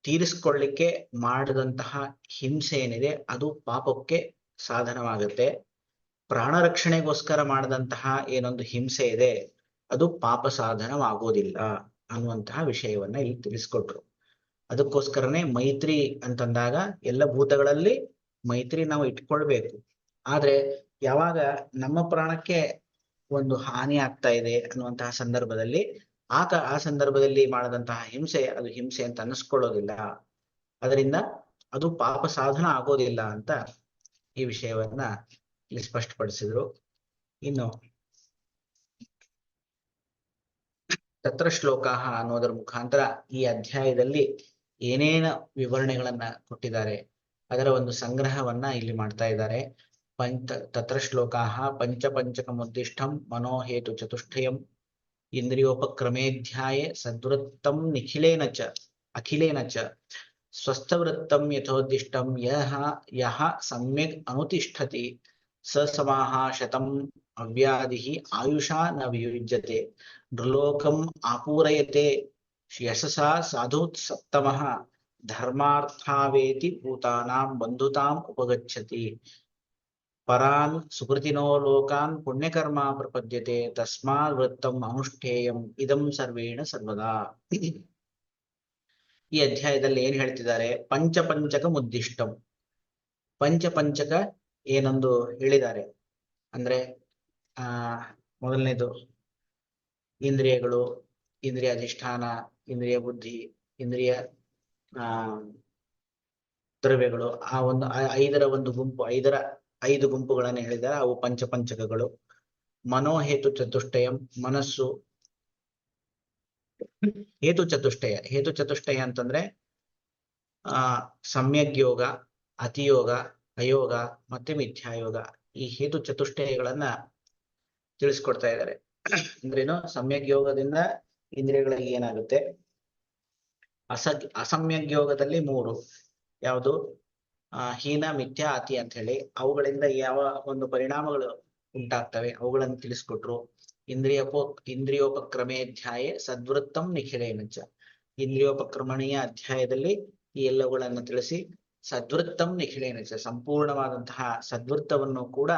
ತೀರಿಸ್ಕೊಳ್ಳಿಕ್ಕೆ ಮಾಡಿದಂತಹ ಹಿಂಸೆ ಏನಿದೆ ಅದು ಪಾಪಕ್ಕೆ ಸಾಧನವಾಗುತ್ತೆ. ಪ್ರಾಣ ರಕ್ಷಣೆಗೋಸ್ಕರ ಮಾಡಿದಂತಹ ಏನೊಂದು ಹಿಂಸೆ ಇದೆ ಅದು ಪಾಪ ಸಾಧನವಾಗೋದಿಲ್ಲ ಅನ್ನುವಂತಹ ವಿಷಯವನ್ನ ಇಲ್ಲಿ ತಿಳಿಸ್ಕೊಟ್ರು. ಅದಕ್ಕೋಸ್ಕರನೇ ಮೈತ್ರಿ ಅಂತಂದಾಗ ಎಲ್ಲ ಭೂತಗಳಲ್ಲಿ ಮೈತ್ರಿ ನಾವು ಇಟ್ಕೊಳ್ಬೇಕು. ಆದ್ರೆ ಯಾವಾಗ ನಮ್ಮ ಪ್ರಾಣಕ್ಕೆ ಒಂದು ಹಾನಿ ಆಗ್ತಾ ಇದೆ ಅನ್ನುವಂತಹ ಸಂದರ್ಭದಲ್ಲಿ ಆ ಸಂದರ್ಭದಲ್ಲಿ ಮಾಡದಂತಹ ಹಿಂಸೆ ಅದು ಹಿಂಸೆ ಅಂತ ಅನ್ನಿಸ್ಕೊಳ್ಳೋದಿಲ್ಲ, ಅದರಿಂದ ಅದು ಪಾಪ ಸಾಧನ ಆಗೋದಿಲ್ಲ ಅಂತ ಈ ವಿಷಯವನ್ನ ಇಲ್ಲಿ ಸ್ಪಷ್ಟಪಡಿಸಿದ್ರು. ಇನ್ನು ತತ್ರ ಶ್ಲೋಕ ಅನ್ನೋದರ ಮುಖಾಂತರ ಈ ಅಧ್ಯಾಯದಲ್ಲಿ ಏನೇನ ವಿವರಣೆಗಳನ್ನ ಕೊಟ್ಟಿದ್ದಾರೆ ಅದರ ಒಂದು ಸಂಗ್ರಹವನ್ನ ಇಲ್ಲಿ ಮಾಡ್ತಾ ಇದ್ದಾರೆ. ತತ್ರ ಶ್ಲೋಕ ಪಂಚಪಂಚಕಮುದ್ದಿಷ್ಟಂ ಮನೋಹೇತು ಚತುಷ್ಟಯಂ ಇಂದ್ರಿಯೋಪಕ್ರಮೇಧ್ಯಾಯ ಸದ್ವೃತ್ತಂ ಅಖಿಲೇನ ಚ ಸ್ವಸ್ಥವೃತ್ತಂ ಯಥೋದಿಷ್ಟಂ ಯಹ ಸಮ್ಯಕ್ ಅನುತಿಷ್ಠತಿ ಸ ಸಮಾಹ ಶತಂ ಅವ್ಯಾಧಿಃ ಆಯುಷಾ ನ ವಿಯುಜ್ಯತೆ ನೃಲೋಕಂ ಆಪೂರಯತೆ ಯಶಸಾ ಸಾಧುಸತ್ತಮಃ ಧರ್ಮಾರ್ಥಾವೇತಿ ಭೂತಾನಾಂ ಬಂಧುತಾಂ ಉಪಗಚ್ಚತಿ ಪರಾನ್ ಸುಕೃತಿನೋ ಲೋಕಾನ್ ಪುಣ್ಯಕರ್ಮ ಪ್ರಪದ್ಯತೆ ತಸ್ಮಾತ್ ವೃತ್ತಂ ಅನುಷ್ಠೇಯಂ ಇದಂ ಸರ್ವೇಣ ಸರ್ವದಾ. ಈ ಅಧ್ಯಾಯದಲ್ಲಿ ಏನ್ ಹೇಳ್ತಿದ್ದಾರೆ, ಪಂಚಪಂಚಕ ಮುದ್ದಿಷ್ಟಂ, ಪಂಚಪಂಚಕ ಏನೊಂದು ಹೇಳಿದ್ದಾರೆ ಅಂದ್ರೆ ಮೊದಲನೇದು ಇಂದ್ರಿಯಗಳು, ಇಂದ್ರಿಯ ಅಧಿಷ್ಠಾನ, ಇಂದ್ರಿಯ ಬುದ್ಧಿ, ಇಂದ್ರಿಯ ದ್ರವ್ಯಗಳು, ಆ ಒಂದು ಐದರ ಒಂದು ಗುಂಪು, ಐದು ಗುಂಪುಗಳನ್ನು ಹೇಳಿದ್ದಾರೆ, ಅವು ಪಂಚಪಂಚಕಗಳು. ಮನೋಹೇತು ಚತುಷ್ಟಯಂ, ಮನಸ್ಸು ಹೇತು ಚತುಷ್ಟಯ ಅಂತಂದ್ರೆ ಸಮ್ಯಕ್ ಯೋಗ, ಅತಿಯೋಗ, ಅಯೋಗ ಮತ್ತೆ ಮಿಥ್ಯಾಯೋಗ. ಈ ಹೇತು ಚತುಷ್ಟಯಗಳನ್ನ ತಿಳಿಸ್ಕೊಡ್ತಾ ಇದ್ದಾರೆ. ಅಂದ್ರೇನು, ಸಮ್ಯಕ್ ಯೋಗದಿಂದ ಇಂದ್ರಿಯಗಳಿಗೆ ಏನಾಗುತ್ತೆ, ಅಸಮ್ಯಕ್ ಯೋಗದಲ್ಲಿ 3 ಯಾವುದು, ಹೀನ, ಮಿಥ್ಯಾ, ಅತಿ ಅಂತ ಹೇಳಿ ಅವುಗಳಿಂದ ಯಾವ ಒಂದು ಪರಿಣಾಮಗಳು ಉಂಟಾಗ್ತವೆ ಅವುಗಳನ್ನು ತಿಳಿಸ್ಕೊಟ್ರು. ಇಂದ್ರಿಯೋಪಕ್ರಮೇಧ್ಯಾಯ ಸದ್ವೃತ್ತಂ ನಿಖಿಲೇನಚ, ಇಂದ್ರಿಯೋಪಕ್ರಮಣೀಯ ಅಧ್ಯಾಯದಲ್ಲಿ ಈ ಎಲ್ಲವುಗಳನ್ನು ತಿಳಿಸಿ ಸದ್ವೃತ್ತಂ ನಿಖಿಲೇನಚ, ಸಂಪೂರ್ಣವಾದಂತಹ ಸದ್ವೃತ್ತವನ್ನು ಕೂಡ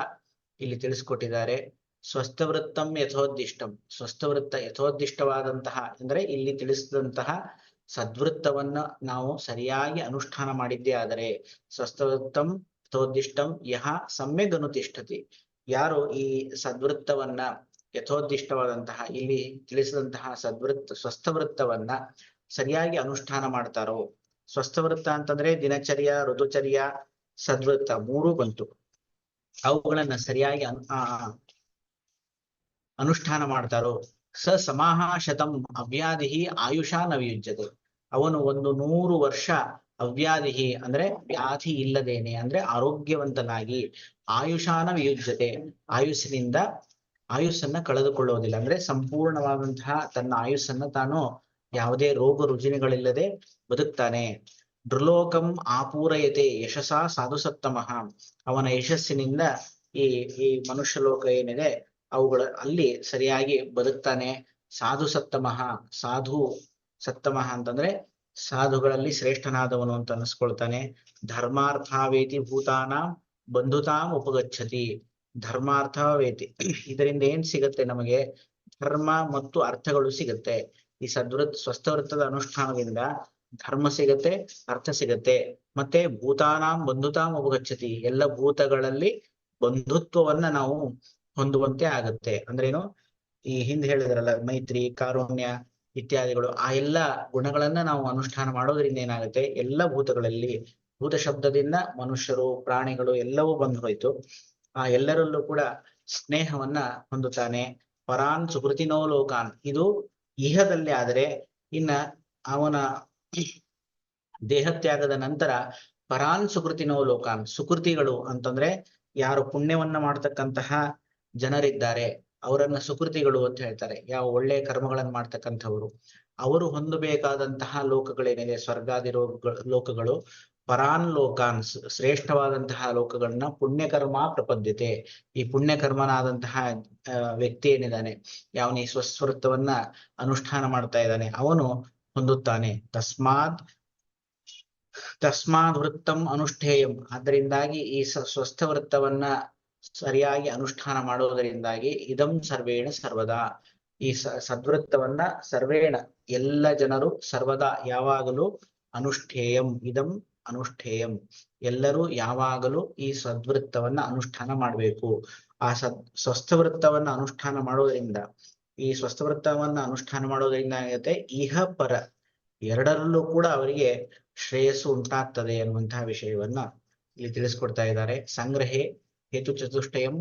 ಇಲ್ಲಿ ತಿಳಿಸ್ಕೊಟ್ಟಿದ್ದಾರೆ. ಸ್ವಸ್ಥವೃತ್ತಂ ಯಥೋದ್ದಿಷ್ಟಂ, ಸ್ವಸ್ಥವೃತ್ತ ಯಥೋದ್ದಿಷ್ಟವಾದಂತಹ ಅಂದ್ರೆ ಇಲ್ಲಿ ತಿಳಿಸಿದಂತಹ ಸದ್ವೃತ್ತವನ್ನ ನಾವು ಸರಿಯಾಗಿ ಅನುಷ್ಠಾನ ಮಾಡಿದ್ದೇ ಆದರೆ, ಸ್ವಸ್ಥವೃತ್ತಂ ಯಥೋದ್ದಿಷ್ಟಂ ಯಹ ಸಮ್ಯಗ್ ಅನುತಿಷ್ಠತಿ, ಯಾರು ಈ ಸದ್ವೃತ್ತವನ್ನ ಯಥೋದ್ದಿಷ್ಟವಾದಂತಹ ಇಲ್ಲಿ ತಿಳಿಸಿದಂತಹ ಸ್ವಸ್ಥವೃತ್ತವನ್ನ ಸರಿಯಾಗಿ ಅನುಷ್ಠಾನ ಮಾಡ್ತಾರೋ, ಸ್ವಸ್ಥವೃತ್ತ ಅಂತಂದ್ರೆ ದಿನಚರ್ಯ, ಋತುಚರ್ಯ, ಸದ್ವೃತ್ತ 3 ಬಂತು, ಅವುಗಳನ್ನ ಸರಿಯಾಗಿ ಅನುಷ್ಠಾನ ಮಾಡ್ತಾರೋ, ಸ ಸಮಾಹ ಶತಂ ಅವ್ಯಾಧಿ ಆಯುಷಾ ನ ವಿಯುಜ್ಯತೆ, ಅವನು 100 ವರ್ಷ ಅವ್ಯಾಧಿ ಅಂದ್ರೆ ವ್ಯಾಧಿ ಇಲ್ಲದೇನೆ ಅಂದ್ರೆ ಆರೋಗ್ಯವಂತನಾಗಿ, ಆಯುಷಾನ ವಿಯುಜ್ಯತೆ ಆಯುಸ್ಸನ್ನ ಕಳೆದುಕೊಳ್ಳುವುದಿಲ್ಲ, ಅಂದ್ರೆ ಸಂಪೂರ್ಣವಾದಂತಹ ತನ್ನ ಆಯುಸ್ಸನ್ನ ತಾನು ಯಾವುದೇ ರೋಗ ರುಜಿನಗಳಿಲ್ಲದೆ ಬದುಕ್ತಾನೆ. ನೃಲೋಕಂ ಆಪೂರಯತೆ ಯಶಸಾ ಸಾಧುಸತ್ತಮಃ, ಅವನ ಯಶಸ್ಸಿನಿಂದ ಈ ಮನುಷ್ಯ ಲೋಕ ಏನಿದೆ ಅವುಗಳ ಅಲ್ಲಿ ಸರಿಯಾಗಿ ಬದುಕ್ತಾನೆ. ಸಾಧು ಸತ್ತಮಃ, ಸಾಧು ಸತ್ತಮಃ ಅಂತಂದ್ರೆ ಸಾಧುಗಳಲ್ಲಿ ಶ್ರೇಷ್ಠನಾದವನು ಅಂತ ಅನಿಸ್ಕೊಳ್ತಾನೆ. ಧರ್ಮಾರ್ಥವೇತಿ ಭೂತಾನಾಂ ಬಂಧುತಾಂ ಉಪಗಚ್ಚತಿ, ಧರ್ಮಾರ್ಥವೇತಿ ಇದರಿಂದ ಏನ್ ಸಿಗತ್ತೆ ನಮಗೆ, ಧರ್ಮ ಮತ್ತು ಅರ್ಥಗಳು ಸಿಗತ್ತೆ. ಈ ಸ್ವಸ್ಥವೃತ್ತದ ಅನುಷ್ಠಾನದಿಂದ ಧರ್ಮ ಸಿಗತ್ತೆ, ಅರ್ಥ ಸಿಗತ್ತೆ, ಮತ್ತೆ ಭೂತಾನಾಂ ಬಂಧುತಾಂ ಉಪಗಚ್ಚತಿ, ಎಲ್ಲ ಭೂತಗಳಲ್ಲಿ ಬಂಧುತ್ವವನ್ನ ನಾವು ಹೊಂದುವಂತೆ ಆಗತ್ತೆ. ಅಂದ್ರೇನು, ಈ ಹಿಂದೆ ಹೇಳಿದ್ರಲ್ಲ ಮೈತ್ರಿ, ಕಾರುಣ್ಯ ಇತ್ಯಾದಿಗಳು, ಆ ಎಲ್ಲ ಗುಣಗಳನ್ನ ನಾವು ಅನುಷ್ಠಾನ ಮಾಡೋದ್ರಿಂದ ಏನಾಗುತ್ತೆ, ಎಲ್ಲ ಭೂತಗಳಲ್ಲಿ, ಭೂತ ಶಬ್ದದಿಂದ ಮನುಷ್ಯರು, ಪ್ರಾಣಿಗಳು ಎಲ್ಲವೂ ಬಂದು ಹೋಯ್ತು, ಆ ಎಲ್ಲರಲ್ಲೂ ಕೂಡ ಸ್ನೇಹವನ್ನ ಹೊಂದುತ್ತಾನೆ. ಪರಾನ್ ಸುಕೃತಿನೋ ಲೋಕಾನ್, ಇದು ಇಹದಲ್ಲಿ ಆದರೆ, ಇನ್ನ ಅವನ ದೇಹತ್ಯಾಗದ ನಂತರ ಪರಾನ್ ಸುಕೃತಿನೋ ಲೋಕಾನ್, ಸುಕೃತಿಗಳು ಅಂತಂದ್ರೆ ಯಾರು ಪುಣ್ಯವನ್ನ ಮಾಡ್ತಕ್ಕಂತಹ ಜನರಿದ್ದಾರೆ ಅವರನ್ನ ಸುಕೃತಿಗಳು ಅಂತ ಹೇಳ್ತಾರೆ. ಯಾವ ಒಳ್ಳೆಯ ಕರ್ಮಗಳನ್ನು ಮಾಡ್ತಕ್ಕಂಥವ್ರು, ಅವರು ಹೊಂದಬೇಕಾದಂತಹ ಲೋಕಗಳೇನಿದೆ, ಸ್ವರ್ಗಾದಿ ಲೋಕಗಳು, ಪರಾನ್ ಲೋಕಾನ್ ಶ್ರೇಷ್ಠವಾದಂತಹ ಲೋಕಗಳನ್ನ ಪುಣ್ಯಕರ್ಮ ಪ್ರಪದ್ಯತೆ, ಈ ಪುಣ್ಯಕರ್ಮನಾದಂತಹ ವ್ಯಕ್ತಿ ಏನಿದ್ದಾನೆ, ಯಾವನ ಈ ಸ್ವಸ್ಥವೃತ್ತವನ್ನ ಅನುಷ್ಠಾನ ಮಾಡ್ತಾ ಇದ್ದಾನೆ ಅವನು ಹೊಂದುತ್ತಾನೆ. ತಸ್ಮಾದ್ ವೃತ್ತಂ ಅನುಷ್ಠೇಯಂ, ಅದರಿಂದಾಗಿ ಈ ಸ್ವಸ್ಥವೃತ್ತವನ್ನ ಸರಿಯಾಗಿ ಅನುಷ್ಠಾನ ಮಾಡುವುದರಿಂದಾಗಿ ಇದಂ ಸರ್ವೇಣ ಸರ್ವದಾ, ಈ ಸದ್ವೃತ್ತವನ್ನ ಸರ್ವೇಣ ಎಲ್ಲ ಜನರು ಸರ್ವದಾ ಯಾವಾಗಲೂ ಅನುಷ್ಠೇಯಂ, ಇದಂ ಅನುಷ್ಠೇಯಂ, ಎಲ್ಲರೂ ಯಾವಾಗಲೂ ಈ ಸದ್ವೃತ್ತವನ್ನ ಅನುಷ್ಠಾನ ಮಾಡಬೇಕು. ಆ ಸ್ವಸ್ಥವೃತ್ತವನ್ನ ಅನುಷ್ಠಾನ ಮಾಡೋದ್ರಿಂದ, ಈ ಸ್ವಸ್ಥವೃತ್ತವನ್ನ ಅನುಷ್ಠಾನ ಮಾಡೋದ್ರಿಂದ ಏನಾಗುತ್ತೆ, ಇಹ ಪರ ಎರಡರಲ್ಲೂ ಕೂಡ ಅವರಿಗೆ ಶ್ರೇಯಸ್ಸು ಉಂಟಾಗ್ತದೆ ಅನ್ನುವಂತಹ ವಿಷಯವನ್ನ ಇಲ್ಲಿ ತಿಳಿಸ್ಕೊಡ್ತಾ ಇದ್ದಾರೆ. ಸಂಗ್ರಹೇ ಹೇತು ಚತುಷ್ಟಯಂ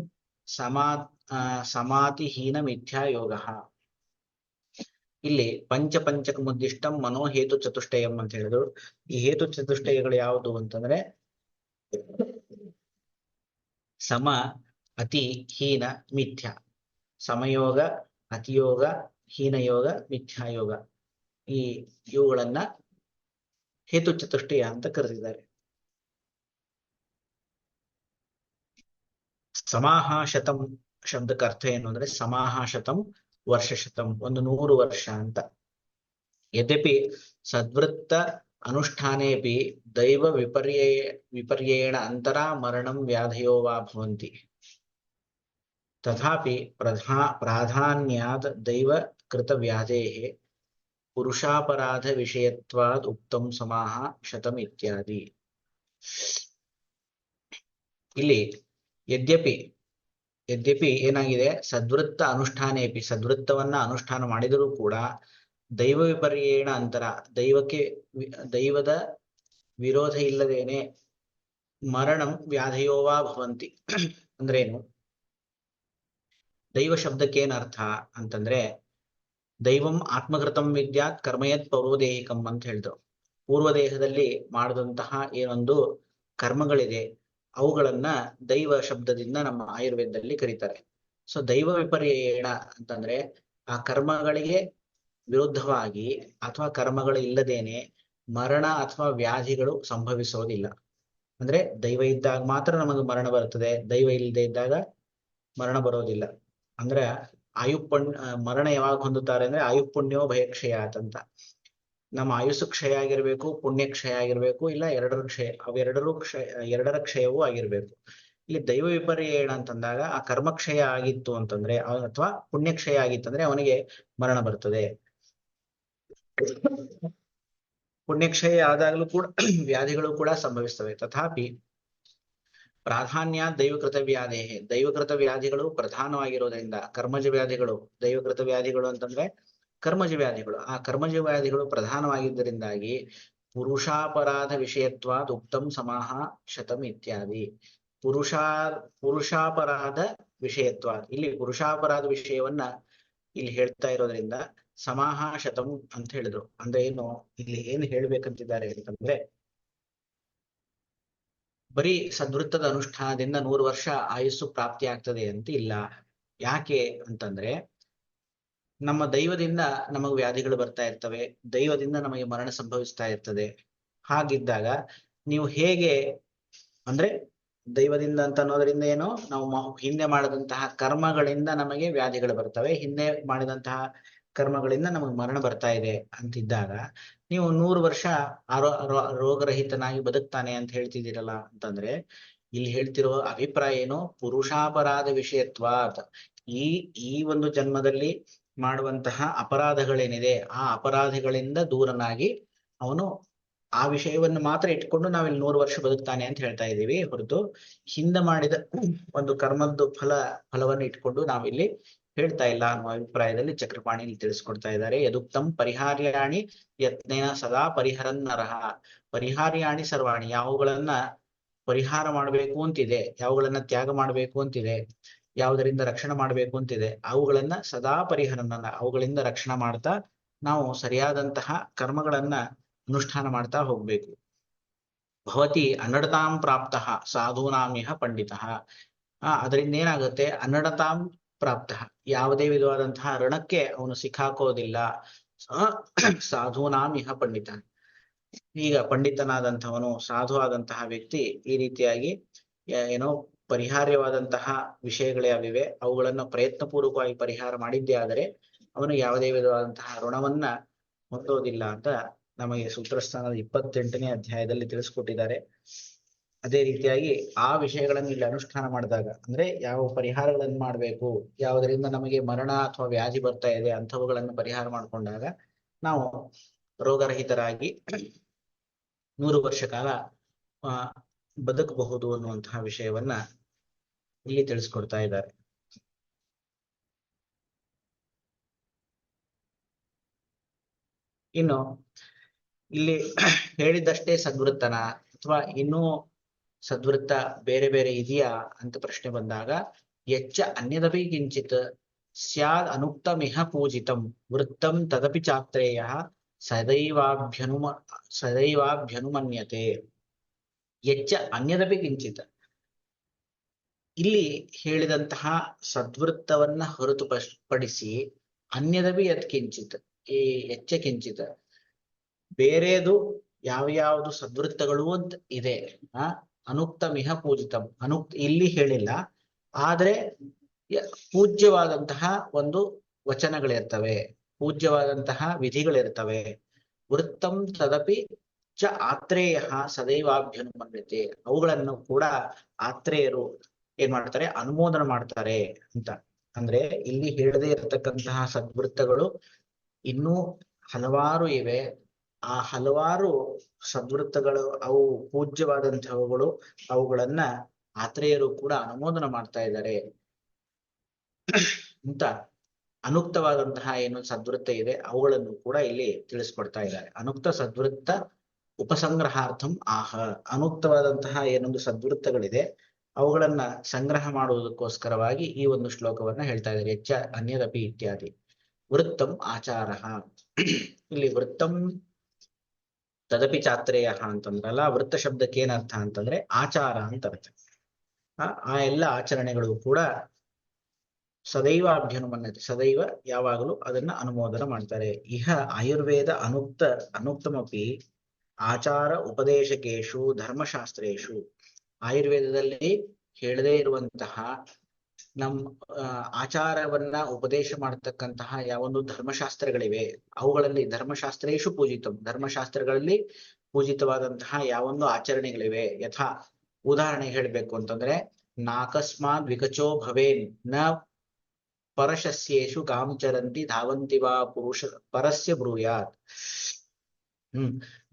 ಸಮಾಧಿಹೀನ ಮಿಥ್ಯಾ ಯೋಗ, ಇಲ್ಲಿ ಪಂಚಕ ಮುದ್ದಿಷ್ಟಂ ಮನೋ ಹೇತು ಚತುಷ್ಟಯಂ ಅಂತ ಹೇಳಿದ್ರು. ಈ ಹೇತು ಚತುಷ್ಟಯಗಳು ಯಾವುದು ಅಂತಂದ್ರೆ ಸಮ, ಅತಿ, ಹೀನ, ಮಿಥ್ಯ. ಸಮಯೋಗ, ಅತಿಯೋಗ, ಹೀನಯೋಗ, ಮಿಥ್ಯಾಯೋಗ, ಇವುಗಳನ್ನ ಹೇತು ಚತುಷ್ಟಯ ಅಂತ ಕರೆದಿದ್ದಾರೆ. ಸಮಾಹ ಶತಂ ಶಬ್ದಕ್ಕೆ ಅರ್ಥ ಏನು ಅಂದ್ರೆ, ಸಮಾಹ ಶತಂ ವರ್ಷ ಶತಂ, 100 ವರ್ಷ ಅಂತ. ಯದ್ಯಪಿ ಸದ್ವೃತ್ತ ಅನುಷ್ಠಾನೇಪಿ ದೈವ ವಿಪರ್ಯೇಣ ಅಂತರಾ ಮರಣಂ ವ್ಯಾಧಯೋ ವಾ ಭವಂತಿ, ತಥಾಪಿ ಪ್ರಾಧಾನ್ಯಾತ್ ದೈವ ಕೃತ ವ್ಯಾಧೇಃ ಪುರುಷಾಪರಾಧ ವಿಷಯತ್ವಾದ್ ಉಕ್ತಂ ಸಮಾಹ ಶತಂ ಇತ್ಯಾದಿ. ಇಲ್ಲಿ ಯದ್ಯಪಿ ಏನಾಗಿದೆ, ಸದ್ವೃತ್ತ ಅನುಷ್ಠಾನೇಪಿ, ಸದ್ವೃತ್ತವನ್ನ ಅನುಷ್ಠಾನ ಮಾಡಿದರೂ ಕೂಡ ದೈವ ವಿಪರ್ಯೇಣ ಅಂತರ, ದೈವದ ವಿರೋಧ ಇಲ್ಲದೇನೆ ಮರಣಂ ವ್ಯಾಧಯೋವಾ ಭವಂತಿ ಅಂದ್ರೇನು, ದೈವ ಶಬ್ದಕ್ಕೆ ಏನ್ ಅರ್ಥ ಅಂತಂದ್ರೆ, ದೈವಂ ಆತ್ಮಕೃತಂ ವಿದ್ಯಾತ್ ಕರ್ಮಯತ್ ಪೌರ್ವದೇಹಿಕಂ ಅಂತ ಹೇಳಿದ್ರು. ಪೂರ್ವದೇಹದಲ್ಲಿ ಮಾಡಿದಂತಹ ಏನೊಂದು ಕರ್ಮಗಳಿದೆ ಅವುಗಳನ್ನ ದೈವ ಶಬ್ದದಿಂದ ನಮ್ಮ ಆಯುರ್ವೇದದಲ್ಲಿ ಕರೀತಾರೆ. ಸೊ ದೈವ ವಿಪರ್ಯೇಣ ಅಂತಂದ್ರೆ ಆ ಕರ್ಮಗಳಿಗೆ ವಿರುದ್ಧವಾಗಿ ಅಥವಾ ಕರ್ಮಗಳು ಇಲ್ಲದೇನೆ ಮರಣ ಅಥವಾ ವ್ಯಾಧಿಗಳು ಸಂಭವಿಸೋದಿಲ್ಲ. ಅಂದ್ರೆ ದೈವ ಇದ್ದಾಗ ಮಾತ್ರ ನಮಗೆ ಮರಣ ಬರುತ್ತದೆ, ದೈವ ಇಲ್ಲದೆ ಇದ್ದಾಗ ಮರಣ ಬರೋದಿಲ್ಲ. ಅಂದ್ರೆ ಮರಣ ಯಾವಾಗ ಹೊಂದುತ್ತಾರೆ ಅಂದ್ರೆ ಆಯುಪುಣ್ಯೋ ಭಯಕ್ಷಯಾತ್ ಅಂತ. ನಮ್ಮ ಆಯುಸ್ಸು ಕ್ಷಯ ಆಗಿರ್ಬೇಕು, ಪುಣ್ಯ ಕ್ಷಯ ಆಗಿರ್ಬೇಕು, ಇಲ್ಲ ಎರಡರ ಕ್ಷಯವೂ ಆಗಿರ್ಬೇಕು. ಇಲ್ಲಿ ದೈವ ವಿಪರ್ಯ ಏನಂತಂದಾಗ ಆ ಕರ್ಮಕ್ಷಯ ಆಗಿತ್ತು ಅಂತಂದ್ರೆ ಅಥವಾ ಪುಣ್ಯಕ್ಷಯ ಆಗಿತ್ತಂದ್ರೆ ಅವನಿಗೆ ಮರಣ ಬರ್ತದೆ. ಪುಣ್ಯಕ್ಷಯ ಆದಾಗಲೂ ಕೂಡ ವ್ಯಾಧಿಗಳು ಕೂಡ ಸಂಭವಿಸ್ತವೆ. ತಥಾಪಿ ಪ್ರಾಧಾನ್ಯ ದೈವಕೃತ ವ್ಯಾಧಿ, ದೈವಕೃತ ವ್ಯಾಧಿಗಳು ಪ್ರಧಾನವಾಗಿರೋದ್ರಿಂದ ಕರ್ಮಜ ವ್ಯಾಧಿಗಳು, ದೈವಕೃತ ವ್ಯಾಧಿಗಳು ಅಂತಂದ್ರೆ ಕರ್ಮಜ ವ್ಯಾಧಿಗಳು, ಆ ಕರ್ಮಜ ವ್ಯಾಧಿಗಳು ಪ್ರಧಾನವಾಗಿದ್ದರಿಂದಾಗಿ ಪುರುಷಾಪರಾಧ ವಿಷಯತ್ವಾದ್ ಉಕ್ತಂ ಸಮಾಹ ಶತಂ ಇತ್ಯಾದಿ. ಪುರುಷಾಪರಾಧ ವಿಷಯತ್ವಾದ್, ಇಲ್ಲಿ ಪುರುಷಾಪರಾಧ ವಿಷಯವನ್ನ ಇಲ್ಲಿ ಹೇಳ್ತಾ ಇರೋದ್ರಿಂದ ಸಮಾಹ ಶತಂ ಅಂತ ಹೇಳಿದ್ರು. ಅಂದ್ರೆ ಏನು, ಇಲ್ಲಿ ಏನ್ ಹೇಳ್ಬೇಕಂತಿದ್ದಾರೆ ಅಂತಂದ್ರೆ ಬರೀ ಸದ್ವೃತ್ತದ ಅನುಷ್ಠಾನದಿಂದ 100 ವರ್ಷ ಆಯುಸ್ಸು ಪ್ರಾಪ್ತಿ ಆಗ್ತದೆ ಅಂತ ಇಲ್ಲ. ಯಾಕೆ ಅಂತಂದ್ರೆ ನಮ್ಮ ದೈವದಿಂದ ನಮಗೆ ವ್ಯಾಧಿಗಳು ಬರ್ತಾ ಇರ್ತವೆ, ದೈವದಿಂದ ನಮಗೆ ಮರಣ ಸಂಭವಿಸ್ತಾ ಇರ್ತದೆ. ಹಾಗಿದ್ದಾಗ ನೀವು ಹೇಗೆ ಅಂದ್ರೆ ದೈವದಿಂದ ಅಂತ ಅನ್ನೋದ್ರಿಂದ ಏನು, ನಾವು ಹಿಂದೆ ಮಾಡಿದಂತಹ ಕರ್ಮಗಳಿಂದ ನಮಗೆ ವ್ಯಾಧಿಗಳು ಬರ್ತವೆ, ಹಿಂದೆ ಮಾಡಿದಂತಹ ಕರ್ಮಗಳಿಂದ ನಮಗೆ ಮರಣ ಬರ್ತಾ ಇದೆ ಅಂತಿದ್ದಾಗ ನೀವು 100 ವರ್ಷ ರೋಗರಹಿತನಾಗಿ ಬದುಕ್ತಾನೆ ಅಂತ ಹೇಳ್ತಿದ್ದೀರಲ್ಲ ಅಂತಂದ್ರೆ ಇಲ್ಲಿ ಹೇಳ್ತಿರೋ ಅಭಿಪ್ರಾಯ ಏನು, ಪುರುಷಾಪರಾಧ ವಿಷಯತ್ವಾತ್, ಈ ಒಂದು ಜನ್ಮದಲ್ಲಿ ಮಾಡುವಂತಹ ಅಪರಾಧಗಳೇನಿದೆ ಆ ಅಪರಾಧಗಳಿಂದ ದೂರನಾಗಿ ಅವನು ಆ ವಿಷಯವನ್ನು ಮಾತ್ರ ಇಟ್ಕೊಂಡು ನಾವಿಲ್ಲಿ 100 ವರ್ಷ ಬದುಕ್ತಾನೆ ಅಂತ ಹೇಳ್ತಾ ಇದ್ದೀವಿ ಹೊರತು ಹಿಂದೆ ಮಾಡಿದ ಒಂದು ಕರ್ಮದ್ದು ಫಲವನ್ನು ಇಟ್ಕೊಂಡು ನಾವಿಲ್ಲಿ ಹೇಳ್ತಾ ಇಲ್ಲ ಅನ್ನುವ ಅಭಿಪ್ರಾಯದಲ್ಲಿ ಚಕ್ರಪಾಣಿ ಇಲ್ಲಿ ತಿಳಿಸ್ಕೊಡ್ತಾ ಇದ್ದಾರೆ. ಯದುಕ್ತಂ ಪರಿಹಾರ್ಯಾಣಿ ಯತ್ನೇನ ಸದಾ ಪರಿಹರನ್ ನರಹ. ಪರಿಹಾರ್ಯಾಣಿ ಸರ್ವಾಣಿ, ಯಾವುಗಳನ್ನ ಪರಿಹಾರ ಮಾಡಬೇಕು ಅಂತಿದೆ, ಯಾವುಗಳನ್ನ ತ್ಯಾಗ ಮಾಡಬೇಕು ಅಂತಿದೆ, ಯಾವುದರಿಂದ ರಕ್ಷಣೆ ಮಾಡಬೇಕು ಅಂತಿದೆ ಅವುಗಳನ್ನ ಸದಾ ಪರಿಹರನ್ನ, ಅವುಗಳಿಂದ ರಕ್ಷಣೆ ಮಾಡ್ತಾ ನಾವು ಸರಿಯಾದಂತಹ ಕರ್ಮಗಳನ್ನ ಅನುಷ್ಠಾನ ಮಾಡ್ತಾ ಹೋಗ್ಬೇಕು. ಭವತಿ ಅನ್ನಡತಾಂ ಪ್ರಾಪ್ತ ಸಾಧೂನಾಮಿಹ ಪಂಡಿತ. ಅದರಿಂದ ಏನಾಗುತ್ತೆ, ಅನ್ನಡತಾಂ ಪ್ರಾಪ್ತ, ಯಾವುದೇ ವಿಧವಾದಂತಹ ಋಣಕ್ಕೆ ಅವನು ಸಿಕ್ಕಾಕೋದಿಲ್ಲ. ಸಾಧೂನಾಮಿಹ ಪಂಡಿತ, ಈಗ ಪಂಡಿತನಾದಂಥವನು, ಸಾಧು ಆದಂತಹ ವ್ಯಕ್ತಿ ಈ ರೀತಿಯಾಗಿ ಏನೋ ಪರಿಹಾರ್ಯವಾದಂತಹ ವಿಷಯಗಳು ಯಾವಿವೆ ಅವುಗಳನ್ನು ಪ್ರಯತ್ನಪೂರ್ವಕವಾಗಿ ಪರಿಹಾರ ಮಾಡಿದ್ದೇ ಆದರೆ ಅವನು ಯಾವುದೇ ವಿಧವಾದಂತಹ ಋಣವನ್ನ ಹೊಂದೋದಿಲ್ಲ ಅಂತ ನಮಗೆ ಸೂತ್ರಸ್ಥಾನದ 28ನೇ ಅಧ್ಯಾಯದಲ್ಲಿ ತಿಳಿಸ್ಕೊಟ್ಟಿದ್ದಾರೆ. ಅದೇ ರೀತಿಯಾಗಿ ಆ ವಿಷಯಗಳನ್ನು ಇಲ್ಲಿ ಅನುಷ್ಠಾನ ಮಾಡಿದಾಗ ಅಂದ್ರೆ ಯಾವ ಪರಿಹಾರಗಳನ್ನು ಮಾಡಬೇಕು, ಯಾವುದರಿಂದ ನಮಗೆ ಮರಣ ಅಥವಾ ವ್ಯಾಧಿ ಬರ್ತಾ ಇದೆ ಅಂಥವುಗಳನ್ನು ಪರಿಹಾರ ಮಾಡಿಕೊಂಡಾಗ ನಾವು ರೋಗರಹಿತರಾಗಿ 100 ವರ್ಷ ಕಾಲ ಬದುಕಬಹುದು ಅನ್ನುವಂತಹ ವಿಷಯವನ್ನ ಇಲ್ಲಿ ತಿಳಿಸ್ಕೊಡ್ತಾ ಇದ್ದಾರೆ. ಇನ್ನು ಇಲ್ಲಿ ಹೇಳಿದಷ್ಟೇ ಸದ್ವೃತ್ತನ ಅಥವಾ ಇನ್ನೂ ಸದ್ವೃತ್ತ ಬೇರೆ ಬೇರೆ ಇದೆಯಾ ಅಂತ ಪ್ರಶ್ನೆ ಬಂದಾಗ ಯಚ್ಚ ಅನ್ಯದಪಿ ಕಿಂಚಿತ್ ಸ್ಯಾದ್ ಅನುಕ್ತಮಿಹ ಪೂಜಿತಂ ವೃತ್ತಂ ತದಪಿ ಚಾತ್ರೇಯ ಸದೈವಾಭ್ಯನುಮನ್ಯತೆ. ಯಚ್ಚ ಅನ್ಯದಪಿ ಕಿಂಚಿತ್, ಇಲ್ಲಿ ಹೇಳಿದಂತಹ ಸದ್ವೃತ್ತವನ್ನ ಹೊರತುಪಡಿಸಿ ಅನ್ಯದಪಿ ಯತ್ ಕಿಂಚಿತ್, ಈ ಯಚ್ಚ ಕಿಂಚಿತ್ ಬೇರೆದು ಯಾವ್ಯಾವುದು ಸದ್ವೃತ್ತಗಳು ಅಂತ ಇದೆ, ಅನುಕ್ತಮಿಹ ಪೂಜಿತಂ, ಇಲ್ಲಿ ಹೇಳಿಲ್ಲ, ಆದ್ರೆ ಪೂಜ್ಯವಾದಂತಹ ಒಂದು ವಚನಗಳಿರ್ತವೆ, ಪೂಜ್ಯವಾದಂತಹ ವಿಧಿಗಳಿರ್ತವೆ. ವೃತ್ತಂ ತದಪಿ ಚ ಆತ್ರೇಯ ಸದೈವಾಭ್ಯನುಮನ್ಯತೆ, ಅವುಗಳನ್ನು ಕೂಡ ಆತ್ರೇಯರು ಏನ್ ಮಾಡ್ತಾರೆ, ಅನುಮೋದನೆ ಮಾಡ್ತಾರೆ ಅಂತ. ಅಂದ್ರೆ ಇಲ್ಲಿ ಹೇಳದೇ ಇರತಕ್ಕಂತಹ ಸದ್ವೃತ್ತಗಳು ಇನ್ನೂ ಹಲವಾರು ಇವೆ. ಆ ಹಲವಾರು ಸದ್ವೃತ್ತಗಳು ಅವು ಪೂಜ್ಯವಾದಂತಹವುಗಳು, ಅವುಗಳನ್ನ ಆತ್ರೇಯರು ಕೂಡ ಅನುಮೋದನೆ ಮಾಡ್ತಾ ಇದ್ದಾರೆ ಅಂತ. ಅನುಕ್ತವಾದಂತಹ ಏನು ಸದ್ವೃತ್ತ ಇದೆ ಅವುಗಳನ್ನು ಕೂಡ ಇಲ್ಲಿ ತಿಳಿಸ್ಕೊಡ್ತಾ ಇದ್ದಾರೆ. ಅನುಕ್ತ ಸದ್ವೃತ್ತ ಉಪಸಂಗ್ರಹಾರ್ಥಂ ಆಹ, ಅನುಕ್ತವಾದಂತಹ ಏನೊಂದು ಸದ್ವೃತ್ತಗಳಿದೆ ಅವುಗಳನ್ನ ಸಂಗ್ರಹ ಮಾಡುವುದಕ್ಕೋಸ್ಕರವಾಗಿ ಈ ಒಂದು ಶ್ಲೋಕವನ್ನ ಹೇಳ್ತಾ ಇದ್ದಾರೆ. ಹೆಚ್ಚ ಅನ್ಯದಪಿ ಇತ್ಯಾದಿ. ವೃತ್ತಂ ಆಚಾರ, ಇಲ್ಲಿ ವೃತ್ತಂ ತದಪಿ ಚಾತ್ರೇಯ ಅಂತಂದ್ರಲ್ಲ, ವೃತ್ತ ಶಬ್ದಕ್ಕೆ ಏನರ್ಥ ಅಂತಂದ್ರೆ ಆಚಾರ ಅಂತ ಅರ್ಥ. ಆ ಎಲ್ಲ ಆಚರಣೆಗಳು ಕೂಡ ಸದೈವ ಅಭ್ಯನುಮನ್ಯತೆ, ಸದೈವ ಯಾವಾಗಲೂ ಅದನ್ನ ಅನುಮೋದನ ಮಾಡ್ತಾರೆ. ಇಹ ಆಯುರ್ವೇದ ಅನುಕ್ತಮಪಿ ಆಚಾರ ಉಪದೇಶಕೇಶು ಧರ್ಮಶಾಸ್ತ್ರೇಶು, ಆಯುರ್ವೇದದಲ್ಲಿ ಹೇಳದೇ ಇರುವಂತಹ ನಮ್ ಆಚಾರವನ್ನ ಉಪದೇಶ ಮಾಡತಕ್ಕಂತಹ ಯಾವೊಂದು ಧರ್ಮಶಾಸ್ತ್ರಗಳಿವೆ, ಅವುಗಳಲ್ಲಿ ಧರ್ಮಶಾಸ್ತ್ರೇಶು ಪೂಜಿತಂ, ಧರ್ಮಶಾಸ್ತ್ರಗಳಲ್ಲಿ ಪೂಜಿತವಾದಂತಹ ಯಾವೊಂದು ಆಚರಣೆಗಳಿವೆ. ಯಥಾ ಉದಾಹರಣೆ ಹೇಳಬೇಕು ಅಂತಂದ್ರೆ, ನಾಕಸ್ಮಾತ್ ವಿಕಚೋ ಭವೇನ್ ನ ಪರಶಸ್ಯೇಷು ಕಾಮಚರಂತಿ ಧಾವಂತಿ ವಾ ಪುರುಷ ಪರಸ್ಯ ಬ್ರೂಯಾತ್.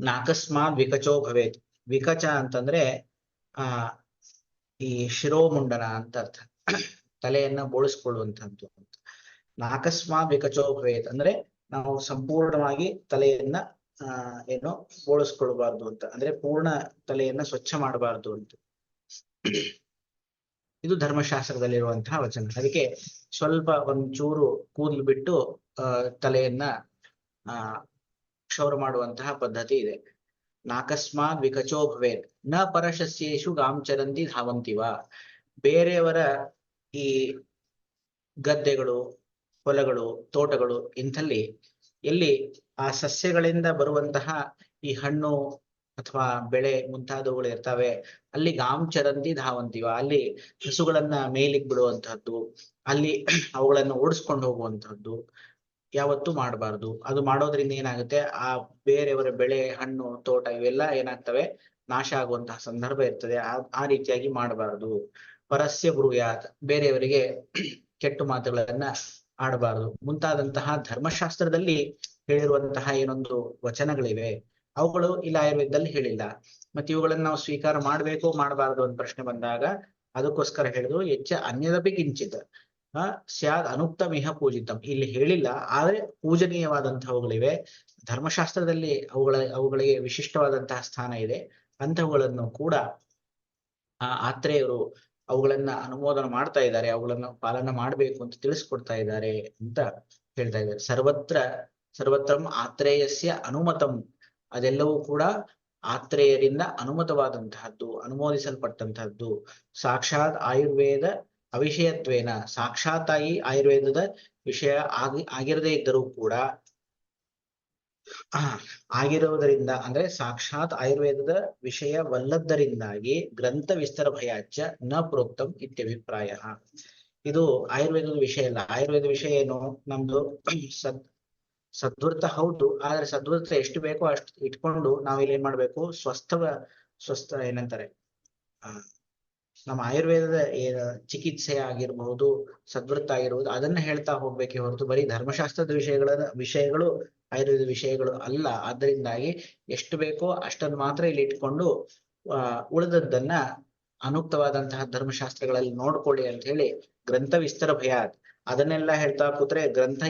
ನಾಕಸ್ಮಾತ್ ವಿಕಚೋ ಭವೇತ್, ವಿಕಚ ಅಂತಂದ್ರೆ ಆ ಈ ಶಿರೋಮುಂಡನ ಅಂತ ಅರ್ಥ, ತಲೆಯನ್ನ ಬೋಳಿಸ್ಕೊಳ್ಳುವಂತಹದ್ದು. ನಾಕಸ್ಮಾತ್ ವಿಕಚೋ ಭವೇತ್ ಅಂದ್ರೆ ನಾವು ಸಂಪೂರ್ಣವಾಗಿ ತಲೆಯನ್ನ ಏನು ಬೋಳಿಸ್ಕೊಳ್ಬಾರ್ದು ಅಂತ, ಅಂದ್ರೆ ಪೂರ್ಣ ತಲೆಯನ್ನ ಸ್ವಚ್ಛ ಮಾಡಬಾರ್ದು ಅಂತ. ಇದು ಧರ್ಮಶಾಸ್ತ್ರದಲ್ಲಿರುವಂತಹ ವಚನ. ಅದಕ್ಕೆ ಸ್ವಲ್ಪ ಒಂಚೂರು ಕೂದಲು ಬಿಟ್ಟು ತಲೆಯನ್ನ ಕ್ಷೌರ ಮಾಡುವಂತಹ ಪದ್ಧತಿ ಇದೆ. ನಾಕಸ್ಮಾತ್ ವಿಕಚೋ ಭವೇತ್ ನ ಪರಶಸ್ಯೇಷು ಗಾಂಚರಂತಿ ಧಾವಂತಿವ, ಬೇರೆಯವರ ಈ ಗದ್ದೆಗಳು, ಹೊಲಗಳು, ತೋಟಗಳು ಇಂಥಲ್ಲಿ ಎಲ್ಲಿ ಆ ಸಸ್ಯಗಳಿಂದ ಬರುವಂತಹ ಈ ಹಣ್ಣು ಅಥವಾ ಬೆಳೆ ಮುಂತಾದವುಗಳು ಇರ್ತವೆ, ಅಲ್ಲಿ ಗಾಂಚರಂತಿ ಧಾವಂತಿವ, ಅಲ್ಲಿ ಹಸುಗಳನ್ನ ಮೇಲಿಗೆ ಬಿಡುವಂತಹದ್ದು, ಅಲ್ಲಿ ಅವುಗಳನ್ನ ಓಡಿಸ್ಕೊಂಡು ಹೋಗುವಂತಹದ್ದು ಯಾವತ್ತೂ ಮಾಡಬಾರ್ದು. ಅದು ಮಾಡೋದ್ರಿಂದ ಏನಾಗುತ್ತೆ, ಆ ಬೇರೆಯವರ ಬೆಳೆ, ಹಣ್ಣು, ತೋಟ ಇವೆಲ್ಲ ಏನಾಗ್ತವೆ, ನಾಶ ಆಗುವಂತಹ ಸಂದರ್ಭ ಇರ್ತದೆ. ಆ ರೀತಿಯಾಗಿ ಮಾಡಬಾರದು. ಪರಸ್ಯ ಬ್ರೂಯಾತ್, ಬೇರೆಯವರಿಗೆ ಕೆಟ್ಟ ಮಾತುಗಳನ್ನ ಆಡಬಾರದು. ಮುಂತಾದಂತಹ ಧರ್ಮಶಾಸ್ತ್ರದಲ್ಲಿ ಹೇಳಿರುವಂತಹ ಏನೊಂದು ವಚನಗಳಿವೆ, ಅವುಗಳು ಇಲ್ಲಿ ಆಯುರ್ವೇದದಲ್ಲಿ ಹೇಳಿಲ್ಲ. ಮತ್ತೆ ಇವುಗಳನ್ನ ನಾವು ಸ್ವೀಕಾರ ಮಾಡ್ಬೇಕು ಮಾಡಬಾರದು ಅಂತ ಪ್ರಶ್ನೆ ಬಂದಾಗ ಅದಕ್ಕೋಸ್ಕರ ಹೇಳಿದ್ರು ಹೆಚ್ಚ ಅನ್ಯದಪಿ ಕಿಂಚಿತ್ ಸ್ಯಾದ್ ಅನುಕ್ತಮಿಹ ಪೂಜಿತಂ, ಇಲ್ಲಿ ಹೇಳಿಲ್ಲ ಆದ್ರೆ ಪೂಜನೀಯವಾದಂತಹವುಗಳಿವೆ. ಧರ್ಮಶಾಸ್ತ್ರದಲ್ಲಿ ಅವುಗಳಿಗೆ ವಿಶಿಷ್ಟವಾದಂತಹ ಸ್ಥಾನ ಇದೆ. ಅಂತಹವುಗಳನ್ನು ಕೂಡ ಆತ್ರೇಯರು ಅವುಗಳನ್ನ ಅನುಮೋದನ ಮಾಡ್ತಾ ಇದ್ದಾರೆ, ಅವುಗಳನ್ನ ಪಾಲನ ಮಾಡಬೇಕು ಅಂತ ತಿಳಿಸ್ಕೊಡ್ತಾ ಇದ್ದಾರೆ ಅಂತ ಹೇಳ್ತಾ ಇದ್ದಾರೆ. ಸರ್ವತ್ರಂ ಆತ್ರೇಯಸ್ಯ ಅನುಮತಂ, ಅದೆಲ್ಲವೂ ಕೂಡ ಆತ್ರೇಯರಿಂದ ಅನುಮತವಾದಂತಹದ್ದು, ಅನುಮೋದಿಸಲ್ಪಟ್ಟಂತಹದ್ದು. ಸಾಕ್ಷಾತ್ ಆಯುರ್ವೇದ ಅವಿಷಯತ್ವೇನ, ಸಾಕ್ಷಾತ್ತಾಗಿ ಆಯುರ್ವೇದದ ವಿಷಯ ಆಗಿರದೇ ಇದ್ದರೂ ಕೂಡ ಆಗಿರುವುದರಿಂದ, ಅಂದ್ರೆ ಸಾಕ್ಷಾತ್ ಆಯುರ್ವೇದದ ವಿಷಯವಲ್ಲದ್ದರಿಂದಾಗಿ ಗ್ರಂಥ ವಿಸ್ತಾರ ಭಯಾಚ ನ ಪ್ರೋಕ್ತಂ ಇತ್ಯಭಿಪ್ರಾಯ. ಇದು ಆಯುರ್ವೇದದ ವಿಷಯ ಅಲ್ಲ. ಆಯುರ್ವೇದ ವಿಷಯ ಏನು, ನಮ್ದು ಸದ್ವೃತ್ತ ಹೌದು, ಆದ್ರೆ ಸದ್ವೃತ್ತ ಎಷ್ಟು ಬೇಕೋ ಅಷ್ಟು ಇಟ್ಕೊಂಡು ನಾವಿಲ್ಲಿ ಏನ್ ಮಾಡ್ಬೇಕು, ಸ್ವಸ್ಥ ಏನಂತಾರೆ, ನಮ್ಮ ಆಯುರ್ವೇದದ ಚಿಕಿತ್ಸೆ ಆಗಿರಬಹುದು, ಸದ್ವೃತ್ತ ಆಗಿರ್ಬೋದು, ಅದನ್ನ ಹೇಳ್ತಾ ಹೋಗ್ಬೇಕೆ ಹೊರತು ಬರೀ ಧರ್ಮಶಾಸ್ತ್ರದ ವಿಷಯಗಳು ಆಯುರ್ವೇದ ವಿಷಯಗಳು ಅಲ್ಲ. ಆದ್ದರಿಂದಾಗಿ ಎಷ್ಟು ಬೇಕೋ ಅಷ್ಟನ್ನು ಮಾತ್ರ ಇಲ್ಲಿ ಇಟ್ಕೊಂಡು ಉಳಿದದ್ದನ್ನ ಅನುಕ್ತವಾದಂತಹ ಧರ್ಮಶಾಸ್ತ್ರಗಳಲ್ಲಿ ನೋಡ್ಕೊಳ್ಳಿ ಅಂತ ಹೇಳಿ ಗ್ರಂಥ ವಿಸ್ತಾರ ಭಯಾತ್, ಅದನ್ನೆಲ್ಲ ಹೇಳ್ತಾ ಕೂತ್ರೆ ಗ್ರಂಥ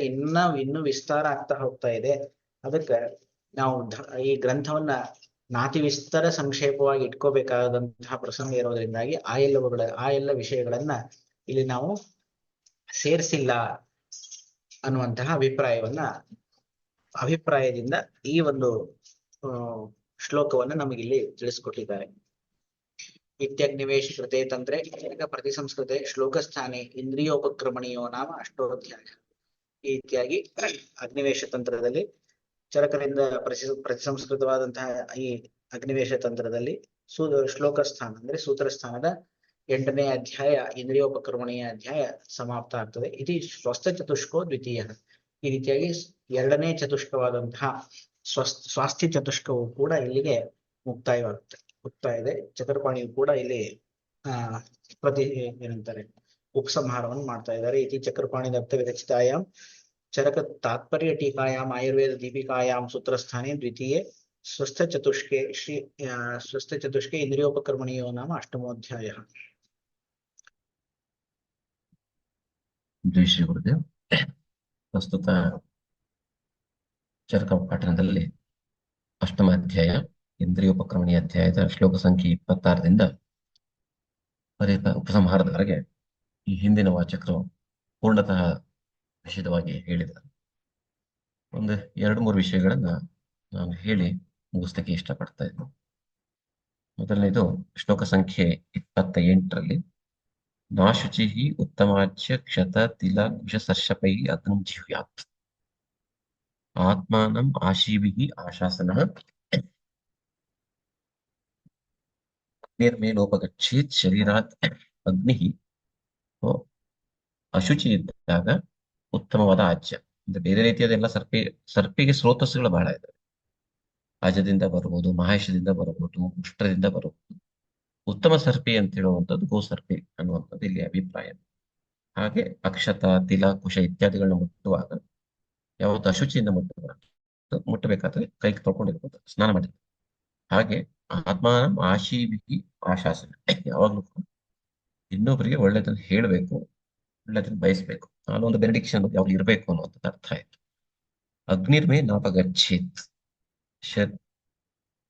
ಇನ್ನೂ ವಿಸ್ತಾರ ಆಗ್ತಾ ಹೋಗ್ತಾ ಇದೆ. ಅದಕ್ಕೆ ನಾವು ಈ ಗ್ರಂಥವನ್ನ ನಾತಿ ವಿಸ್ತಾರ ಸಂಕ್ಷೇಪವಾಗಿ ಇಟ್ಕೋಬೇಕಾದಂತಹ ಪ್ರಸಂಗ ಇರೋದ್ರಿಂದಾಗಿ ಆ ಎಲ್ಲ ವಿಷಯಗಳನ್ನ ಇಲ್ಲಿ ನಾವು ಸೇರಿಸಿಲ್ಲ ಅನ್ನುವಂತಹ ಅಭಿಪ್ರಾಯದಿಂದ ಈ ಒಂದು ಶ್ಲೋಕವನ್ನ ನಮಗಿಲ್ಲಿ ತಿಳಿಸ್ಕೊಟ್ಟಿದ್ದಾರೆ. ಇತ್ಯಗ್ನಿವೇಶ ಕೃತೆ ತಂತ್ರೆ ಪ್ರತಿಸಂಸ್ಕೃತೆ ಶ್ಲೋಕಸ್ಥಾನೆ ಇಂದ್ರಿಯೋಪಕ್ರಮಣೀಯೋ ನಾಮ ಅಷ್ಟೋಧ್ಯಾಯ. ಈ ರೀತಿಯಾಗಿ ಅಗ್ನಿವೇಶ ತಂತ್ರದಲ್ಲಿ ಚರಕರಿಂದ ಪ್ರತಿಸಂಸ್ಕೃತವಾದಂತಹ ಈ ಅಗ್ನಿವೇಶ ತಂತ್ರದಲ್ಲಿ ಶ್ಲೋಕ ಸ್ಥಾನ ಅಂದ್ರೆ ಸೂತ್ರ ಸ್ಥಾನದ 8ನೇ ಅಧ್ಯಾಯ ಇಂದ್ರಿಯೋಪಕ್ರಮಣೀಯ ಅಧ್ಯಾಯ ಸಮಾಪ್ತ ಆಗ್ತದೆ. ಇದು ಸ್ವಸ್ಥ ಚತುಷ್ಕೋ ದ್ವಿತೀಯ. ಈ ರೀತಿಯಾಗಿ 2ನೇ ಚತುಷ್ಕವಾದಂತಹ ಸ್ವಾಸ್ಥ್ಯ ಚತುಷ್ಕವು ಕೂಡ ಇಲ್ಲಿಗೆ ಮುಕ್ತಾಯ ಇದೆ. ಚತುರ್ಪಾಣಿಯು ಕೂಡ ಇಲ್ಲಿ ಏನಂತಾರೆ ಉಪಸಂಹಾರವನ್ನು ಮಾಡ್ತಾ ಇದ್ದಾರೆ. ಇತಿ ಚಕ್ರಪಾಣಿ ದತ್ತ ವಿರಚಿತಾಯಾಮ್ ಚರಕ ತಾತ್ಪರ್ಯ ಟೀಕಾಯಾಮ್ ಆಯುರ್ವೇದ ದೀಪಿಕಾಯಾಮ್ ಸೂತ್ರಸ್ಥಾನೆ ದ್ವಿತೀಯ ಸ್ವಸ್ಥ ಚತುಷ್ಕೆ ಇಂದ್ರಿಯೋಪಕರ್ಮಣೀಯೋ ನಾಮ ಅಷ್ಟಮೋಧ್ಯಾಯ. ಜೈ ಶ್ರೀ ಗುರುದೇವ್. ಪ್ರಸ್ತುತ ಚರಕ ಪಾಠದಲ್ಲಿ 8ಮ ಅಧ್ಯಾಯ ಇಂದ್ರಿಯೋಪಕ್ರಮಣೀಯ ಅಧ್ಯಾಯದ ಶ್ಲೋಕ ಸಂಖ್ಯೆ 26ರಿಂದ ಉಪಸಂಹಾರದವರೆಗೆ ಈ ಹಿಂದಿನ ವಾಚಕರು ಪೂರ್ಣತಃ ವಿಶದವಾಗಿ ಹೇಳಿದ್ದಾರೆ. ಒಂದು 2-3 ವಿಷಯಗಳನ್ನ ನಾನು ಹೇಳಿ ಮುಗಿಸ್ತಕ್ಕೆ ಇಷ್ಟಪಡ್ತಾ ಇದ್ದೀನಿ. ಮೊದಲನೇದು ಶ್ಲೋಕ ಸಂಖ್ಯೆ 28ರಲ್ಲಿ ನಾಶುಚಿ ಉತ್ತಮಾಚ್ಯ ಕ್ಷತ ತಿಲ ಕುಶ ಸರ್ಷಪೈ ಅಗ್ನಿಂ ಜಿಹ್ಯಾತ್ ಆತ್ಮಾನಂ ಆಶೀಭಿಃ ಆಶಾಸನಃ ಅಗ್ನಿರ್ಮೇಲೋಪಗಚ್ಚೇತ್ ಶರೀರಾತ್ ಅಗ್ನಿ. ಅಶುಚಿ ಇದ್ದಾಗ ಉತ್ತಮವಾದ ಆಜ್ಯ ಅಂದ್ರೆ ಬೇರೆ ರೀತಿಯಾದೆಲ್ಲ ಸರ್ಪಿಗೆ ಸ್ರೋತಸ್ಸುಗಳು ಬಹಳ ಇದಾವೆ. ಅಜದಿಂದ ಬರಬಹುದು, ಮಹೇಶದಿಂದ ಬರಬಹುದು, ಉಷ್ಟ್ರದಿಂದ ಬರಬಹುದು. ಉತ್ತಮ ಸರ್ಪಿ ಅಂತ ಹೇಳುವಂಥದ್ದು ಗೋಸರ್ಪಿ ಅನ್ನುವಂಥದ್ದು ಇಲ್ಲಿ ಅಭಿಪ್ರಾಯ. ಹಾಗೆ ಅಕ್ಷತ ತಿಲ ಕುಶ ಇತ್ಯಾದಿಗಳನ್ನ ಮುಟ್ಟುವಾಗ ಯಾವತ್ತು ಅಶುಚಿಯಿಂದ ಮುಟ್ಟಬೇಕಾದ್ರೆ ಕೈಗೆ ತೊಳ್ಕೊಂಡಿರ್ಬೋದು, ಸ್ನಾನ ಮಾಡಿರ್ಬೋದು. ಹಾಗೆ ಆತ್ಮಾನ ಆಶೀಭಿ ಆಶಾಸನ, ಯಾವಾಗ್ಲೂ ಇನ್ನೊಬ್ಬರಿಗೆ ಒಳ್ಳೇದನ್ನ ಹೇಳಬೇಕು, ಒಳ್ಳೇದನ್ನ ಬಯಸ್ಬೇಕು. ಒಂದು ಬೆನಡಿಕ್ಷನ್ ಯಾವ್ದು ಇರಬೇಕು ಅನ್ನುವಂಥದ್ದು ಅರ್ಥ ಆಯ್ತು. ಅಗ್ನಿರ್ಮೇ ನಾಪಗಚ್ಚೇತ್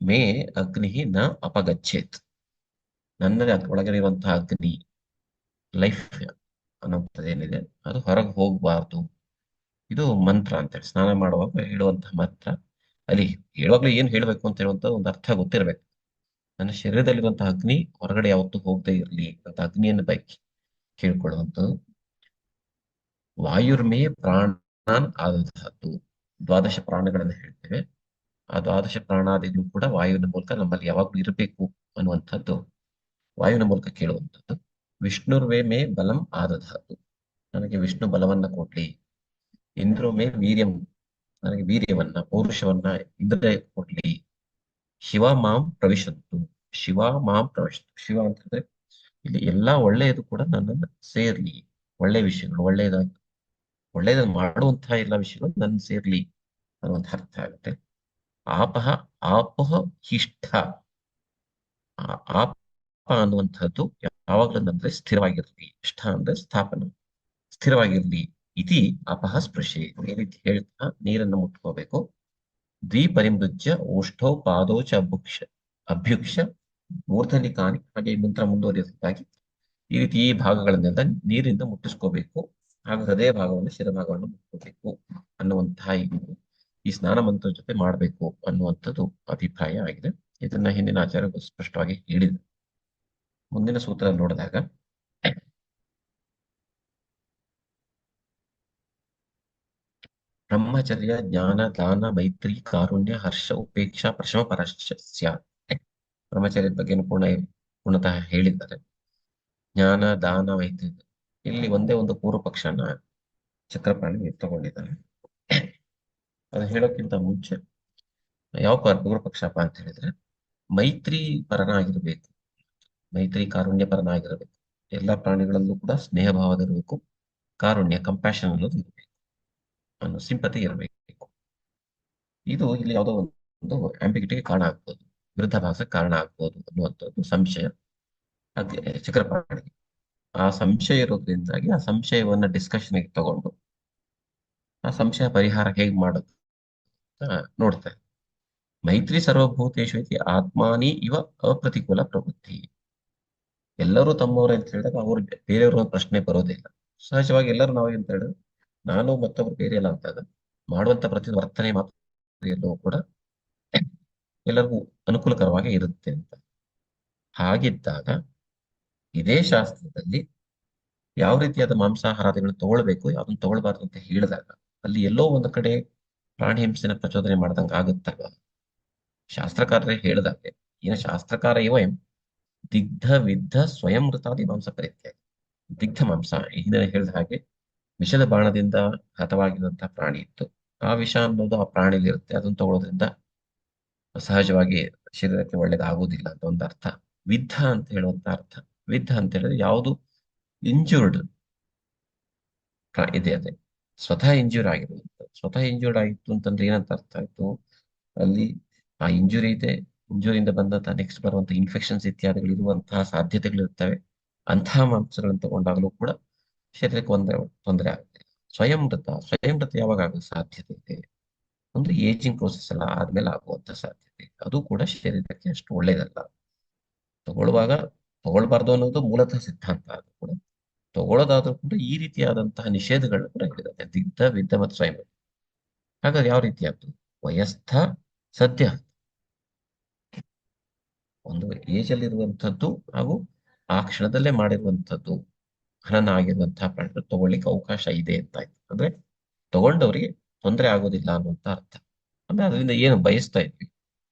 ಮೇ ಅಗ್ನಿ ನ ಅಪಗಚ್ಚೇತ್. ನನ್ನ ಒಳಗಡೆ ಇರುವಂತಹ ಅಗ್ನಿ ಲೈಫ್ ಅನ್ನೋಂಥದ್ದು ಏನಿದೆ ಅದು ಹೊರಗೆ ಹೋಗಬಾರ್ದು. ಇದು ಮಂತ್ರ ಅಂತೇಳಿ ಸ್ನಾನ ಮಾಡುವಾಗ ಹೇಳುವಂತಹ ಮಂತ್ರ. ಅಲ್ಲಿ ಹೇಳುವಾಗ್ಲೂ ಏನ್ ಹೇಳ್ಬೇಕು ಅಂತ ಹೇಳುವಂತ ಒಂದು ಅರ್ಥ ಗೊತ್ತಿರ್ಬೇಕು. ನನ್ನ ಶರೀರದಲ್ಲಿರುವಂತಹ ಅಗ್ನಿ ಹೊರಗಡೆ ಯಾವತ್ತೂ ಹೋಗದೆ ಇರಲಿ ಅಂತ ಅಗ್ನಿಯನ್ನು ಬೈಕಿ ಕೇಳ್ಕೊಳ್ಳುವಂಥದ್ದು. ವಾಯುರ್ಮೇ ಪ್ರಾಣಾನ್ ಆದಂತಹದ್ದು. ದ್ವಾದಶ ಪ್ರಾಣಗಳನ್ನು ಹೇಳ್ತೇವೆ. ಆ ದ್ವಾದಶ ಪ್ರಾಣಾದಿಗಳು ಕೂಡ ವಾಯುವಿನ ಮೂಲಕ ನಮ್ಮಲ್ಲಿ ಯಾವಾಗ್ಲೂ ಇರಬೇಕು ಅನ್ನುವಂಥದ್ದು ವಾಯುವಿನ ಮೂಲಕ ಕೇಳುವಂಥದ್ದು. ವಿಷ್ಣುರ್ವೇ ಮೇ ಬಲಂ ಆದಧಾತು. ನನಗೆ ವಿಷ್ಣು ಬಲವನ್ನ ಕೊಡ್ಲಿ. ಇಂದ್ರೋ ಮೇ ವೀರ್ಯಂ. ನನಗೆ ವೀರ್ಯವನ್ನ ಪೌರುಷವನ್ನ ಇಂದ್ರ ಕೊಡ್ಲಿ. ಶಿವ ಮಾಂ ಪ್ರವಿಶಂತು. ಶಿವ ಮಾಂ ಪ್ರವಿಶಂತು. ಶಿವ ಅಂತಂದ್ರೆ ಇಲ್ಲಿ ಎಲ್ಲಾ ಒಳ್ಳೆಯದು ಕೂಡ ನನ್ನನ್ನು ಸೇರ್ಲಿ. ಒಳ್ಳೆ ವಿಷಯಗಳು, ಒಳ್ಳೆಯದನ್ನು ಮಾಡುವಂತಹ ಎಲ್ಲ ವಿಷಯಗಳು ನನ್ನ ಸೇರ್ಲಿ ಅನ್ನುವಂಥ ಅರ್ಥ ಆಗುತ್ತೆ. ಆಪಹ ಆಪಹ ಇಷ್ಟ. ಆಪ ಅನ್ನುವಂಥದ್ದು ಯಾವಾಗಲೂ ಅಂದ್ರೆ ಸ್ಥಿರವಾಗಿರ್ಲಿ. ಇಷ್ಟ ಅಂದ್ರೆ ಸ್ಥಾಪನ, ಸ್ಥಿರವಾಗಿರ್ಲಿ. ಇತಿ ಅಪಹ ಸ್ಪೃಶೆ. ಈ ರೀತಿ ಹೇಳ್ತಾ ನೀರನ್ನು ಮುಟ್ಕೋಬೇಕು. ದ್ವಿಪರಿಮೃಜ್ಯ ಓಷ್ಠೌ ಪಾದೌ ಚ ಅಭ್ಯುಕ್ಷ ಮೂರ್ಧನಿಕಾನಿ. ಹಾಗೆ ಮಂತ್ರ ಮುಂದುವರಿಯುವುದಾಗಿ ಈ ರೀತಿ ಈ ಭಾಗಗಳನ್ನೆಲ್ಲ ನೀರಿಂದ ಮುಟ್ಟಿಸ್ಕೋಬೇಕು. ಹಾಗೂ ಹೃದಯ ಭಾಗವನ್ನು ಶಿರಭಾಗವನ್ನು ಮುಟ್ಕೋಬೇಕು ಅನ್ನುವಂತಹ ಈ ಸ್ನಾನ ಮಂತ್ರ ಜೊತೆ ಮಾಡಬೇಕು ಅನ್ನುವಂಥದ್ದು ಅಭಿಪ್ರಾಯ ಆಗಿದೆ. ಇದನ್ನ ಹಿಂದಿನ ಆಚಾರ್ಯರು ಸ್ಪಷ್ಟವಾಗಿ ಹೇಳಿದ್ರು. ಮುಂದಿನ ಸೂತ್ರ ನೋಡಿದಾಗ ಬ್ರಹ್ಮಚರ್ಯ ಜ್ಞಾನ ದಾನ ಮೈತ್ರಿ ಕಾರುಣ್ಯ ಹರ್ಷ ಉಪೇಕ್ಷಾ ಪ್ರಶಮ ಪರಶ್ಚ ಸ್ಯಾತ್. ಬ್ರಹ್ಮಚರ್ಯದ ಬಗ್ಗೆ ಪೂರ್ಣತಃ ಹೇಳಿದ್ದಾರೆ. ಜ್ಞಾನ ದಾನ ಮೈತ್ರಿ ಇಲ್ಲಿ ಒಂದೇ ಒಂದು ಪೂರ್ವ ಪಕ್ಷನ ಚಕ್ರಪಾಣಿ ತಗೊಂಡಿದ್ದಾರೆ. ಅದು ಹೇಳೋಕ್ಕಿಂತ ಮುಂಚೆ ಯಾವ ಪೂರ್ವ ಪಕ್ಷಪ ಅಂತ ಹೇಳಿದ್ರೆ ಮೈತ್ರಿ ಪರನಾಗಿರ್ಬೇಕು, ಮೈತ್ರಿ ಕಾರುಣ್ಯ ಪರನಾಗಿರಬೇಕು. ಎಲ್ಲಾ ಪ್ರಾಣಿಗಳಲ್ಲೂ ಕೂಡ ಸ್ನೇಹ ಭಾವದಿರಬೇಕು, ಕಾರುಣ್ಯ ಕಂಪ್ಯಾಷನ್ ಅನ್ನೋದು ಇರಬೇಕು, ಅನ್ನೋ ಸಿಂಪತಿ ಇರಬೇಕು. ಇದು ಇಲ್ಲಿ ಯಾವುದೋ ಒಂದು ಆಂಬಿಗಿಟಿಗೆ ಕಾರಣ ಆಗ್ಬೋದು, ವಿರುದ್ಧಾಭಾಸಕ್ಕೆ ಕಾರಣ ಆಗ್ಬೋದು ಅನ್ನುವಂಥದ್ದು ಸಂಶಯ ಚಕ್ರಪಾಣಿ. ಆ ಸಂಶಯ ಇರೋದ್ರಿಂದಾಗಿ ಆ ಸಂಶಯವನ್ನ ಡಿಸ್ಕಷನ್ಗೆ ತಗೊಂಡು ಆ ಸಂಶಯ ಪರಿಹಾರ ಹೇಗೆ ಮಾಡೋದು ನೋಡ್ತಾರೆ. ಮೈತ್ರಿ ಸರ್ವಭೂತೇಶು ಇತಿ ಆತ್ಮಾನಿ ಇವ ಅಪ್ರತಿಕೂಲ ಪ್ರವೃತ್ತಿ. ಎಲ್ಲರೂ ತಮ್ಮವರು ಅಂತ ಹೇಳಿದಾಗ ಅವ್ರು ಬೇರೆಯವ್ರ ಪ್ರಶ್ನೆ ಬರೋದಿಲ್ಲ. ಸಹಜವಾಗಿ ಎಲ್ಲರೂ ನಾವು ಅಂತ ಹೇಳಿದ್ರೆ ನಾನು ಮತ್ತೊಬ್ರು ಬೇರೆ ಎಲ್ಲ ಅಂತಾಗ ಮಾಡುವಂತ ಪ್ರತಿ ವರ್ತನೆ ಮಾತ್ರ ಎಲ್ಲವೂ ಕೂಡ ಎಲ್ಲರಿಗೂ ಅನುಕೂಲಕರವಾಗಿ ಇರುತ್ತೆ ಅಂತ. ಹಾಗಿದ್ದಾಗ ಇದೇ ಶಾಸ್ತ್ರದಲ್ಲಿ ಯಾವ ರೀತಿಯಾದ ಮಾಂಸಾಹಾರಾದಿಗಳನ್ನು ತಗೊಳ್ಬೇಕು, ಯಾವ್ದನ್ನು ತಗೊಳ್ಬಾರ್ದು ಅಂತ ಹೇಳಿದಾಗ ಅಲ್ಲಿ ಎಲ್ಲೋ ಒಂದು ಕಡೆ ಪ್ರಾಣಿ ಹಿಂಸೆನ ಪ್ರಚೋದನೆ ಮಾಡ್ದಂಗೆ ಆಗುತ್ತಾಗ ಶಾಸ್ತ್ರಕಾರರೇ ಹೇಳಿದಾಗೆ ಏನ ಶಾಸ್ತ್ರಕಾರ ಇವ ದಿಗ್ಧ ವಿದ್ಧ ಸ್ವಯಂ ಮೃತಾದಿ ಮಾಂಸ ಪರಿತ್ಯಾಗ. ದಿಗ್ಧ ಮಾಂಸ ಹಿಂದೆ ಹೇಳಿದ ಹಾಗೆ ವಿಷದ ಬಾಣದಿಂದ ಹತವಾಗಿರುವಂತಹ ಪ್ರಾಣಿ ಇತ್ತು. ಆ ವಿಷ ಅನ್ನೋದು ಆ ಪ್ರಾಣಿಲಿ ಇರುತ್ತೆ. ಅದನ್ನು ತಗೊಳ್ಳೋದ್ರಿಂದ ಸಹಜವಾಗಿ ಶರೀರಕ್ಕೆ ಒಳ್ಳೇದಾಗುವುದಿಲ್ಲ ಅಂತ ಒಂದು ಅರ್ಥ. ವಿದ್ಧ ಅಂತ ಹೇಳುವಂತ ಅರ್ಥ. ವಿದ್ಧ ಅಂತ ಹೇಳಿದ್ರೆ ಯಾವುದು ಇಂಜೂರ್ಡ್ ಇದೆ, ಅದೇ ಸ್ವತಃ ಇಂಜೂರ್ ಆಗಿರುವಂತ. ಸ್ವತಃ ಇಂಜೂರ್ಡ್ ಆಗಿತ್ತು ಅಂತಂದ್ರೆ ಏನಂತ ಅರ್ಥ ಆಯ್ತು, ಅಲ್ಲಿ ಆ ಇಂಜುರಿ ಇದೆ, ಇಂಜುರಿಯಿಂದ ಬಂದಂತಹ ನೆಕ್ಸ್ಟ್ ಬರುವಂತಹ ಇನ್ಫೆಕ್ಷನ್ಸ್ ಇತ್ಯಾದಿಗಳು ಇರುವಂತಹ ಸಾಧ್ಯತೆಗಳು ಇರ್ತವೆ. ಅಂತಹ ಮಾಂಸಗಳನ್ನು ತಗೊಂಡಾಗಲೂ ಕೂಡ ಶರೀರಕ್ಕೆ ತೊಂದರೆ ಆಗುತ್ತೆ. ಸ್ವಯಂ ಮೃತ ಯಾವಾಗ ಆಗೋ ಸಾಧ್ಯತೆ ಇದೆ, ಒಂದು ಏಜಿಂಗ್ ಪ್ರೋಸೆಸ್ ಎಲ್ಲ ಆದ್ಮೇಲೆ ಆಗುವಂತ ಸಾಧ್ಯತೆ. ಅದು ಕೂಡ ಶರೀರಕ್ಕೆ ಅಷ್ಟು ಒಳ್ಳೇದಲ್ಲ. ತಗೊಳ್ಳುವಾಗ ತಗೊಳ್ಬಾರ್ದು ಅನ್ನೋದು ಮೂಲತಃ ಸಿದ್ಧಾಂತ. ಅದು ಕೂಡ ತಗೊಳ್ಳೋದಾದ್ರೂ ಕೂಡ ಈ ರೀತಿಯಾದಂತಹ ನಿಷೇಧಗಳನ್ನ ಕೂಡ ಹೇಳಿರುತ್ತೆ, ದಿಗ್ಧ ವಿದ್ಧ ಮತ್ತು ಸ್ವಯಂ. ಹಾಗಾದ್ರೆ ಯಾವ ರೀತಿ ಆಗ್ತದೆ, ವಯಸ್ಥ ಸದ್ಯ ಒಂದು ಏಜ್ ಅಲ್ಲಿ ಇರುವಂತದ್ದು ಹಾಗೂ ಆ ಕ್ಷಣದಲ್ಲೇ ಮಾಡಿರುವಂತದ್ದು ಹನನ ಆಗಿರುವಂತಹ ಪ್ರಾಣಿಗಳು ತಗೊಳ್ಳಿಕ್ಕೆ ಅವಕಾಶ ಇದೆ ಅಂತ ಆಯ್ತು. ಅಂದ್ರೆ ತಗೊಂಡವರಿಗೆ ತೊಂದರೆ ಆಗೋದಿಲ್ಲ ಅನ್ನುವಂತ ಅರ್ಥ. ಅಂದ್ರೆ ಅದರಿಂದ ಏನು ಬಯಸ್ತಾ ಇದ್ವಿ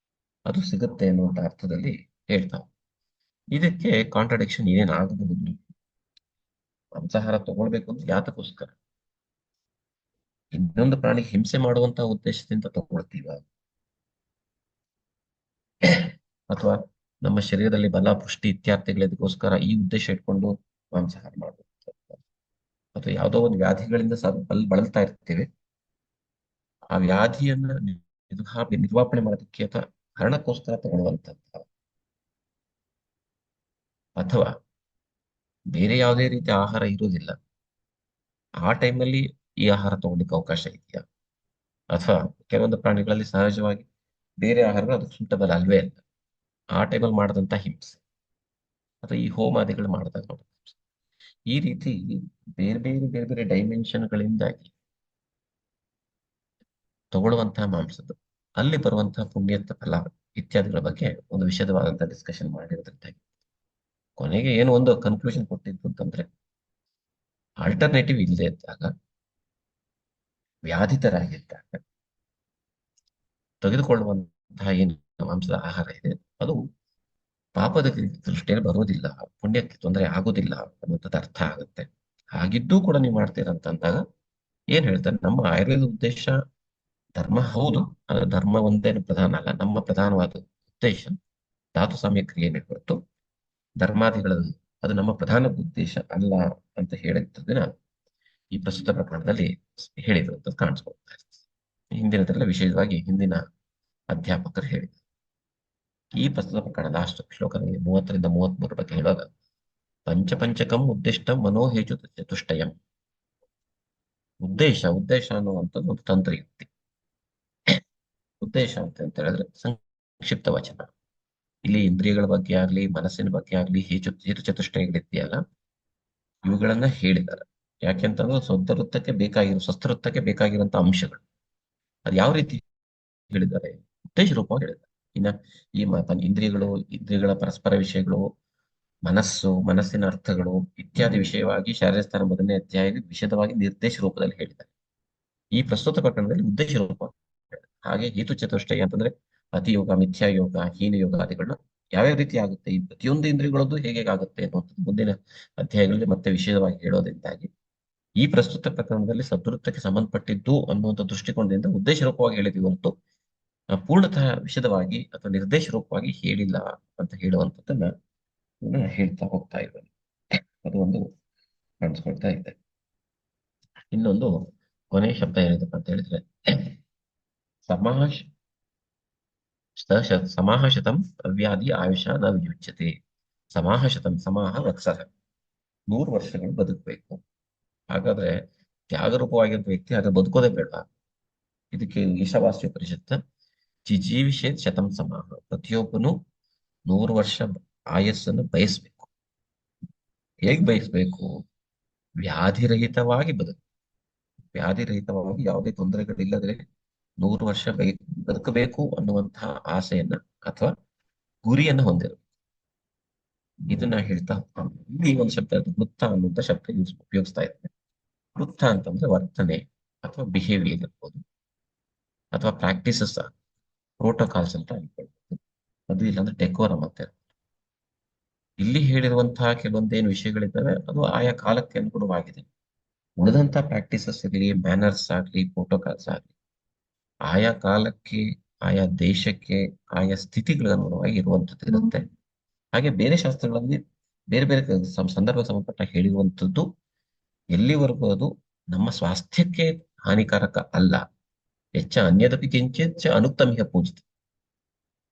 ಅದು ಸಿಗುತ್ತೆ ಅನ್ನುವಂತ ಅರ್ಥದಲ್ಲಿ ಹೇಳ್ತಾವೆ. ಇದಕ್ಕೆ ಕಾಂಟ್ರಡಿಕ್ಷನ್ ಏನೇನು ಆಗಬಹುದು? ಮಾಂಸಾಹಾರ ತಗೊಳ್ಬೇಕು ಅಂದ್ರೆ ಯಾತಕ್ಕೋಸ್ಕರ? ಇನ್ನೊಂದು ಪ್ರಾಣಿಗೆ ಹಿಂಸೆ ಮಾಡುವಂತಹ ಉದ್ದೇಶದಿಂದ ತಗೊಳ್ತೀವ, ಅಥವಾ ನಮ್ಮ ಶರೀರದಲ್ಲಿ ಬಲ ಪುಷ್ಟಿ ಇತ್ಯಾರ್ಥಿಗಳಿಗೋಸ್ಕರ ಈ ಉದ್ದೇಶ ಇಟ್ಕೊಂಡು ಮಾಂಸಾಹಾರ ಮಾಡಬೇಕು, ಅಥವಾ ಯಾವುದೋ ಒಂದು ವ್ಯಾಧಿಗಳಿಂದ ಬಳಲ್ತಾ ಇರ್ತೇವೆ, ಆ ವ್ಯಾಧಿಯನ್ನ ನಿರ್ವಾಪಣೆ ಮಾಡೋದಕ್ಕೆ ಅಥವಾ ಕಾರಣಕ್ಕೋಸ್ಕರ ತಗೊಳ್ಳುವಂಥದ್ದು, ಅಥವಾ ಬೇರೆ ಯಾವುದೇ ರೀತಿಯ ಆಹಾರ ಇರುವುದಿಲ್ಲ ಆ ಟೈಮಲ್ಲಿ ಈ ಆಹಾರ ತಗೊಳ್ಳಿಕ್ಕೆ ಅವಕಾಶ ಇದೆಯಾ? ಅಥವಾ ಕೆಲವೊಂದು ಪ್ರಾಣಿಗಳಲ್ಲಿ ಸಹಜವಾಗಿ ಬೇರೆ ಆಹಾರಗಳು ಅದಕ್ಕೆ ಸೂಟಬಲ್ ಅಲ್ವೇ ಅಲ್ಲ, ಆ ಟೈಮಲ್ಲಿ ಮಾಡಿದಂತ ಹಿಂಸೆ, ಅಥವಾ ಈ ಹೋಮಾದಿಗಳು ಮಾಡಿದಾಗ ನೋಡುತ್ತೆ. ಈ ರೀತಿ ಬೇರೆ ಬೇರೆ ಬೇರೆ ಬೇರೆ ಡೈಮೆನ್ಷನ್ಗಳಿಂದಾಗಿ ತಗೊಳ್ಳುವಂತಹ ಮಾಂಸದ್ದು ಅಲ್ಲಿ ಬರುವಂತಹ ಪುಣ್ಯದ ಫಲ ಇತ್ಯಾದಿಗಳ ಬಗ್ಗೆ ಒಂದು ವಿಶದವಾದಂತಹ ಡಿಸ್ಕಷನ್ ಮಾಡಿರೋದ್ರಿಂದ ಕೊನೆಗೆ ಏನು ಒಂದು ಕನ್ಕ್ಲೂಷನ್ ಕೊಟ್ಟಿದ್ದು ಅಂತಂದ್ರೆ, ಆಲ್ಟರ್ನೇಟಿವ್ ಇಲ್ಲದೆ ಇದ್ದಾಗ, ವ್ಯಾಧಿತರಾಗಿದ್ದಾಗ ತೆಗೆದುಕೊಳ್ಳುವಂತಹ ಏನು ಮಾಂಸದ ಆಹಾರ ಇದೆ ಅದು ಪಾಪದ ದೃಷ್ಟಿಯಲ್ಲಿ ಬರೋದಿಲ್ಲ, ಪುಣ್ಯಕ್ಕೆ ತೊಂದರೆ ಆಗೋದಿಲ್ಲ ಅನ್ನುವಂಥದ್ದು ಅರ್ಥ ಆಗುತ್ತೆ. ಹಾಗಿದ್ದೂ ಕೂಡ ನೀವು ಮಾಡ್ತೀರಂತಂದಾಗ ಏನ್ ಹೇಳ್ತಾರೆ, ನಮ್ಮ ಆಯುರ್ವೇದ ಉದ್ದೇಶ ಧರ್ಮ ಹೌದು, ಅದು ಧರ್ಮ ಒಂದೇನು ಪ್ರಧಾನ ಅಲ್ಲ. ನಮ್ಮ ಪ್ರಧಾನವಾದ ಉದ್ದೇಶ ಧಾತು ಸಾಮ್ಯ ಕ್ರಿಯೆನೇ ಹೊರತು ಧರ್ಮಾದಿಗಳ ಅದು ನಮ್ಮ ಪ್ರಧಾನ ಉದ್ದೇಶ ಅಲ್ಲ ಅಂತ ಹೇಳಿದ್ದನ್ನ ಈ ಪ್ರಸ್ತುತ ಪ್ರಕರಣದಲ್ಲಿ ಹೇಳಿರುವಂಥದ್ದು ಕಾಣಿಸ್ಕೊಳ್ತಾ ಇರ್ತದೆ. ಹಿಂದಿನದೆಲ್ಲ ವಿಶೇಷವಾಗಿ ಹಿಂದಿನ ಅಧ್ಯಾಪಕರು ಹೇಳಿದರು. ಈ ಪ್ರಸ್ತುತ ಪ್ರಕರಣ ಲಾಸ್ಟ್ ಶ್ಲೋಕದಲ್ಲಿ 30ರಿಂದ 33 ಬಗ್ಗೆ ಹೇಳುವಾಗ, ಪಂಚಪಂಚಕಂ ಉದ್ದಿಷ್ಟಂ ಮನೋಹೇಜು ಚತುಷ್ಟಯಂ. ಉದ್ದೇಶ ಅನ್ನುವಂಥದ್ದು ಒಂದು ತಂತ್ರಯುಕ್ತಿ. ಉದ್ದೇಶ ಅಂತ ಹೇಳಿದ್ರೆ ಸಂಕ್ಷಿಪ್ತ ವಚನ. ಇಲ್ಲಿ ಇಂದ್ರಿಯಗಳ ಬಗ್ಗೆ ಆಗ್ಲಿ, ಮನಸ್ಸಿನ ಬಗ್ಗೆ ಆಗ್ಲಿ, ಹೇತು ಚತುಷ್ಟಯಗಳಿದೆಯಲ್ಲ, ಇವುಗಳನ್ನ ಹೇಳಿದ್ದಾರೆ. ಯಾಕೆಂತಂದ್ರೆ ಸ್ವಸ್ಥವೃತ್ತಕ್ಕೆ ಬೇಕಾಗಿರುವಂತ ಅಂಶಗಳು ಅದು ಯಾವ ರೀತಿ ಹೇಳಿದ್ದಾರೆ, ಉದ್ದೇಶ ರೂಪವಾಗಿ ಹೇಳಿದ್ದಾರೆ. ಇನ್ನ ಈ ಇಂದ್ರಿಯಗಳ ಪರಸ್ಪರ ವಿಷಯಗಳು, ಮನಸ್ಸಿನ ಅರ್ಥಗಳು ಇತ್ಯಾದಿ ವಿಷಯವಾಗಿ ಶಾರೀರ ಸ್ಥಾನ 1ನೇ ಅಧ್ಯಾಯದಲ್ಲಿ ವಿಶದವಾಗಿ ನಿರ್ದೇಶ ರೂಪದಲ್ಲಿ ಹೇಳಿದ್ದಾರೆ. ಈ ಪ್ರಸ್ತುತ ಪ್ರಕರಣದಲ್ಲಿ ಉದ್ದೇಶ ರೂಪ. ಹಾಗೆ ಹೇತು ಚತುಷ್ಟಯ ಅಂತಂದ್ರೆ ಅತಿಯೋಗ, ಮಿಥ್ಯಾಯೋಗ, ಹೀನಯೋಗ ಆದಿಗಳನ್ನ ಯಾವ್ಯಾವ ರೀತಿ ಆಗುತ್ತೆ, ಈ ಪ್ರತಿಯೊಂದು ಇಂದ್ರಿಯಗಳದ್ದು ಹೇಗೆ ಆಗುತ್ತೆ ಅನ್ನುವಂಥದ್ದು ಮುಂದಿನ ಅಧ್ಯಾಯಗಳಲ್ಲಿ ಮತ್ತೆ ವಿಶೇಷವಾಗಿ ಹೇಳೋದ್ರಿಂದಾಗಿ ಈ ಪ್ರಸ್ತುತ ಪ್ರಕರಣದಲ್ಲಿ ಸದ್ವೃತ್ತಕ್ಕೆ ಸಂಬಂಧಪಟ್ಟಿದ್ದು ಅನ್ನುವಂಥ ದೃಷ್ಟಿಕೋನದಿಂದ ಉದ್ದೇಶ ರೂಪವಾಗಿ ಹೇಳಿದೀವಿ ಹೊರತು ಪೂರ್ಣತಃ ವಿಶದವಾಗಿ ಅಥವಾ ನಿರ್ದೇಶ ರೂಪವಾಗಿ ಹೇಳಿಲ್ಲ ಅಂತ ಹೇಳುವಂಥದ್ದನ್ನ ಹೇಳ್ತಾ ಹೋಗ್ತಾ ಇದ್ದೇನೆ. ಅದು ಒಂದು ಕಾಣಿಸ್ಕೊಳ್ತಾ ಇದೆ. ಇನ್ನೊಂದು ಕೊನೆಯ ಶಬ್ದ ಏನಿದೆಪ್ಪ ಅಂತ ಹೇಳಿದ್ರೆ, ಸಮಾಹಶತಂ ಅವ್ಯಾಧಿ ಆಯುಷ ನ ವಿಯುಜ್ಯತೆ. ಸಮಾಹಶತಂ, ಸಮಾಹ ವತ್ಸರ, 100 ವರ್ಷಗಳು ಬದುಕಬೇಕು. ಹಾಗಾದ್ರೆ ತ್ಯಾಗರೂಪವಾಗಿರುವ ವ್ಯಕ್ತಿ ಹಾಗೆ ಬದುಕೋದೇ ಬೇಡ. ಇದಕ್ಕೆ ಈಶಾವಾಸ್ಯ ಪರಿಷತ್ ಜಿಜೀವಿಷೇತ್ ಶತಂ ಸಮಾಹ, ಪ್ರತಿಯೊಬ್ಬನು 100 ವರ್ಷ ಆಯಸ್ಸನ್ನು ಬಯಸ್ಬೇಕು. ಹೇಗ್ ಬಯಸ್ಬೇಕು? ವ್ಯಾಧಿರಹಿತವಾಗಿ ವ್ಯಾಧಿರಹಿತವಾಗಿ ಯಾವುದೇ ತೊಂದರೆಗಳಿಲ್ಲದೆ 100 ವರ್ಷ ಬದುಕಬೇಕು ಅನ್ನುವಂತಹ ಆಸೆಯನ್ನ ಅಥವಾ ಗುರಿಯನ್ನ ಹೊಂದಿರು. ಇದನ್ನ ಹೇಳ್ತಾ ಇಲ್ಲಿ ಒಂದು ಶಬ್ದ ವೃತ್ತ ಅನ್ನುವಂಥ ಶಬ್ದ ಉಪಯೋಗಿಸ್ತಾ ಇದ್ದಾರೆ. ವೃತ್ತ ಅಂತಂದ್ರೆ ವರ್ತನೆ ಅಥವಾ ಬಿಹೇವಿಯರ್ ಇರ್ಬೋದು, ಅಥವಾ ಪ್ರಾಕ್ಟೀಸಸ್, ಪ್ರೋಟೋಕಾಲ್ಸ್ ಅಂತ ಅನ್ಕೊಳ್ಬೋದು. ಅದು ಇಲ್ಲಾಂದ್ರೆ ಡೆಕೋರಮ್ ಅಂತ. ಇಲ್ಲಿ ಹೇಳಿರುವಂತಹ ಕೆಲವೊಂದೇನು ವಿಷಯಗಳಿದ್ದಾವೆ ಅದು ಆಯಾ ಕಾಲಕ್ಕೆ ಅನುಗುಣವಾಗಿದೆ. ಉಳಿದಂತ ಪ್ರಾಕ್ಟೀಸಸ್ ಇರಲಿ, ಮ್ಯಾನರ್ಸ್ ಆಗ್ಲಿ, ಪ್ರೋಟೋಕಾಲ್ಸ್ ಆಗ್ಲಿ, ಆಯಾ ಕಾಲಕ್ಕೆ, ಆಯಾ ದೇಶಕ್ಕೆ, ಆಯಾ ಸ್ಥಿತಿಗಳ ಅನುಗುಣವಾಗಿ ಇರುವಂತದ್ದು ಇರುತ್ತೆ. ಹಾಗೆ ಬೇರೆ ಶಾಸ್ತ್ರಗಳಲ್ಲಿ ಬೇರೆ ಬೇರೆ ಸಂದರ್ಭ ಸಂಬಂಧಪಟ್ಟ ಹೇಳಿರುವಂಥದ್ದು ಎಲ್ಲಿವರೆಗೂ ಅದು ನಮ್ಮ ಸ್ವಾಸ್ಥ್ಯಕ್ಕೆ ಹಾನಿಕಾರಕ ಅಲ್ಲ. ಹೆಚ್ಚ ಅನ್ಯದಪಿ ಕಿಂಚಿತ್ ಅನುಕ್ತಮಿಹ ಪೂಜಿತ.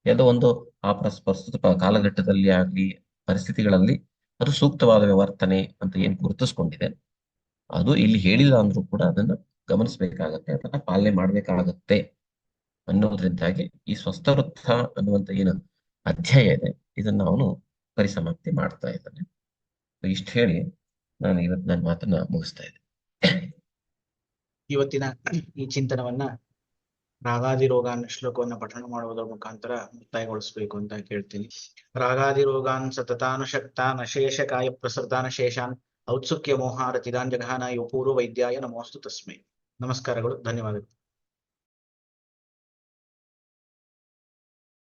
ಎಲ್ಲೋ ಒಂದು ಆ ಪ್ರಸ್ತುತ ಕಾಲಘಟ್ಟದಲ್ಲಿ ಆಗ್ಲಿ, ಪರಿಸ್ಥಿತಿಗಳಲ್ಲಿ ಅದು ಸೂಕ್ತವಾದ ವರ್ತನೆ ಅಂತ ಏನ್ ಗುರುತಿಸ್ಕೊಂಡಿದೆ ಅದು ಇಲ್ಲಿ ಹೇಳಿಲ್ಲ ಅಂದ್ರೂ ಕೂಡ ಅದನ್ನ ಗಮನಿಸಬೇಕಾಗತ್ತೆ, ಅದನ್ನ ಪಾಲನೆ ಮಾಡ್ಬೇಕಾಗತ್ತೆ ಅನ್ನೋದ್ರಿಂದಾಗಿ ಈ ಸ್ವಸ್ಥವೃತ್ತ ಅನ್ನುವಂತ ಏನು ಅಧ್ಯಾಯ ಇದೆ ಇದನ್ನ ಅವನು ಪರಿಸಮಾಪ್ತಿ ಮಾಡ್ತಾ ಇದ್ದಾನೆ. ಇಷ್ಟು ಹೇಳಿ ನಾನು ಇವತ್ತು ನನ್ನ ಮಾತನ್ನ ಮುಗಿಸ್ತಾ ಇದ್ದೆ. ಇವತ್ತಿನ ಈ ಚಿಂತನವನ್ನ ರಾಗಾದಿರೋಗಾನ್ ಶ್ಲೋಕವನ್ನ ಪಠಣ ಮಾಡುವುದರ ಮುಖಾಂತರ ಮುಕ್ತಾಯಗೊಳಿಸಬೇಕು ಅಂತ ಕೇಳ್ತೀನಿ. ರಾಗಾದಿರೋಗಾನ್ ಸತತಾನುಶಕ್ತಾನ್ ಅಶೇಷ ಕಾಯ ಪ್ರಸೃತಾನ್ ಶೇಷಾನ್ ಔತ್ಸುಕ್ಯ ಮೋಹಾರ ಚಿದಾಂಜಘಾನ ಯೋ ಪೂರ್ವ ವೈದ್ಯಾಯ ನಮೋಸ್ತು ತಸ್ಮೈ. ನಮಸ್ಕಾರಗಳು, ಧನ್ಯವಾದಗಳು.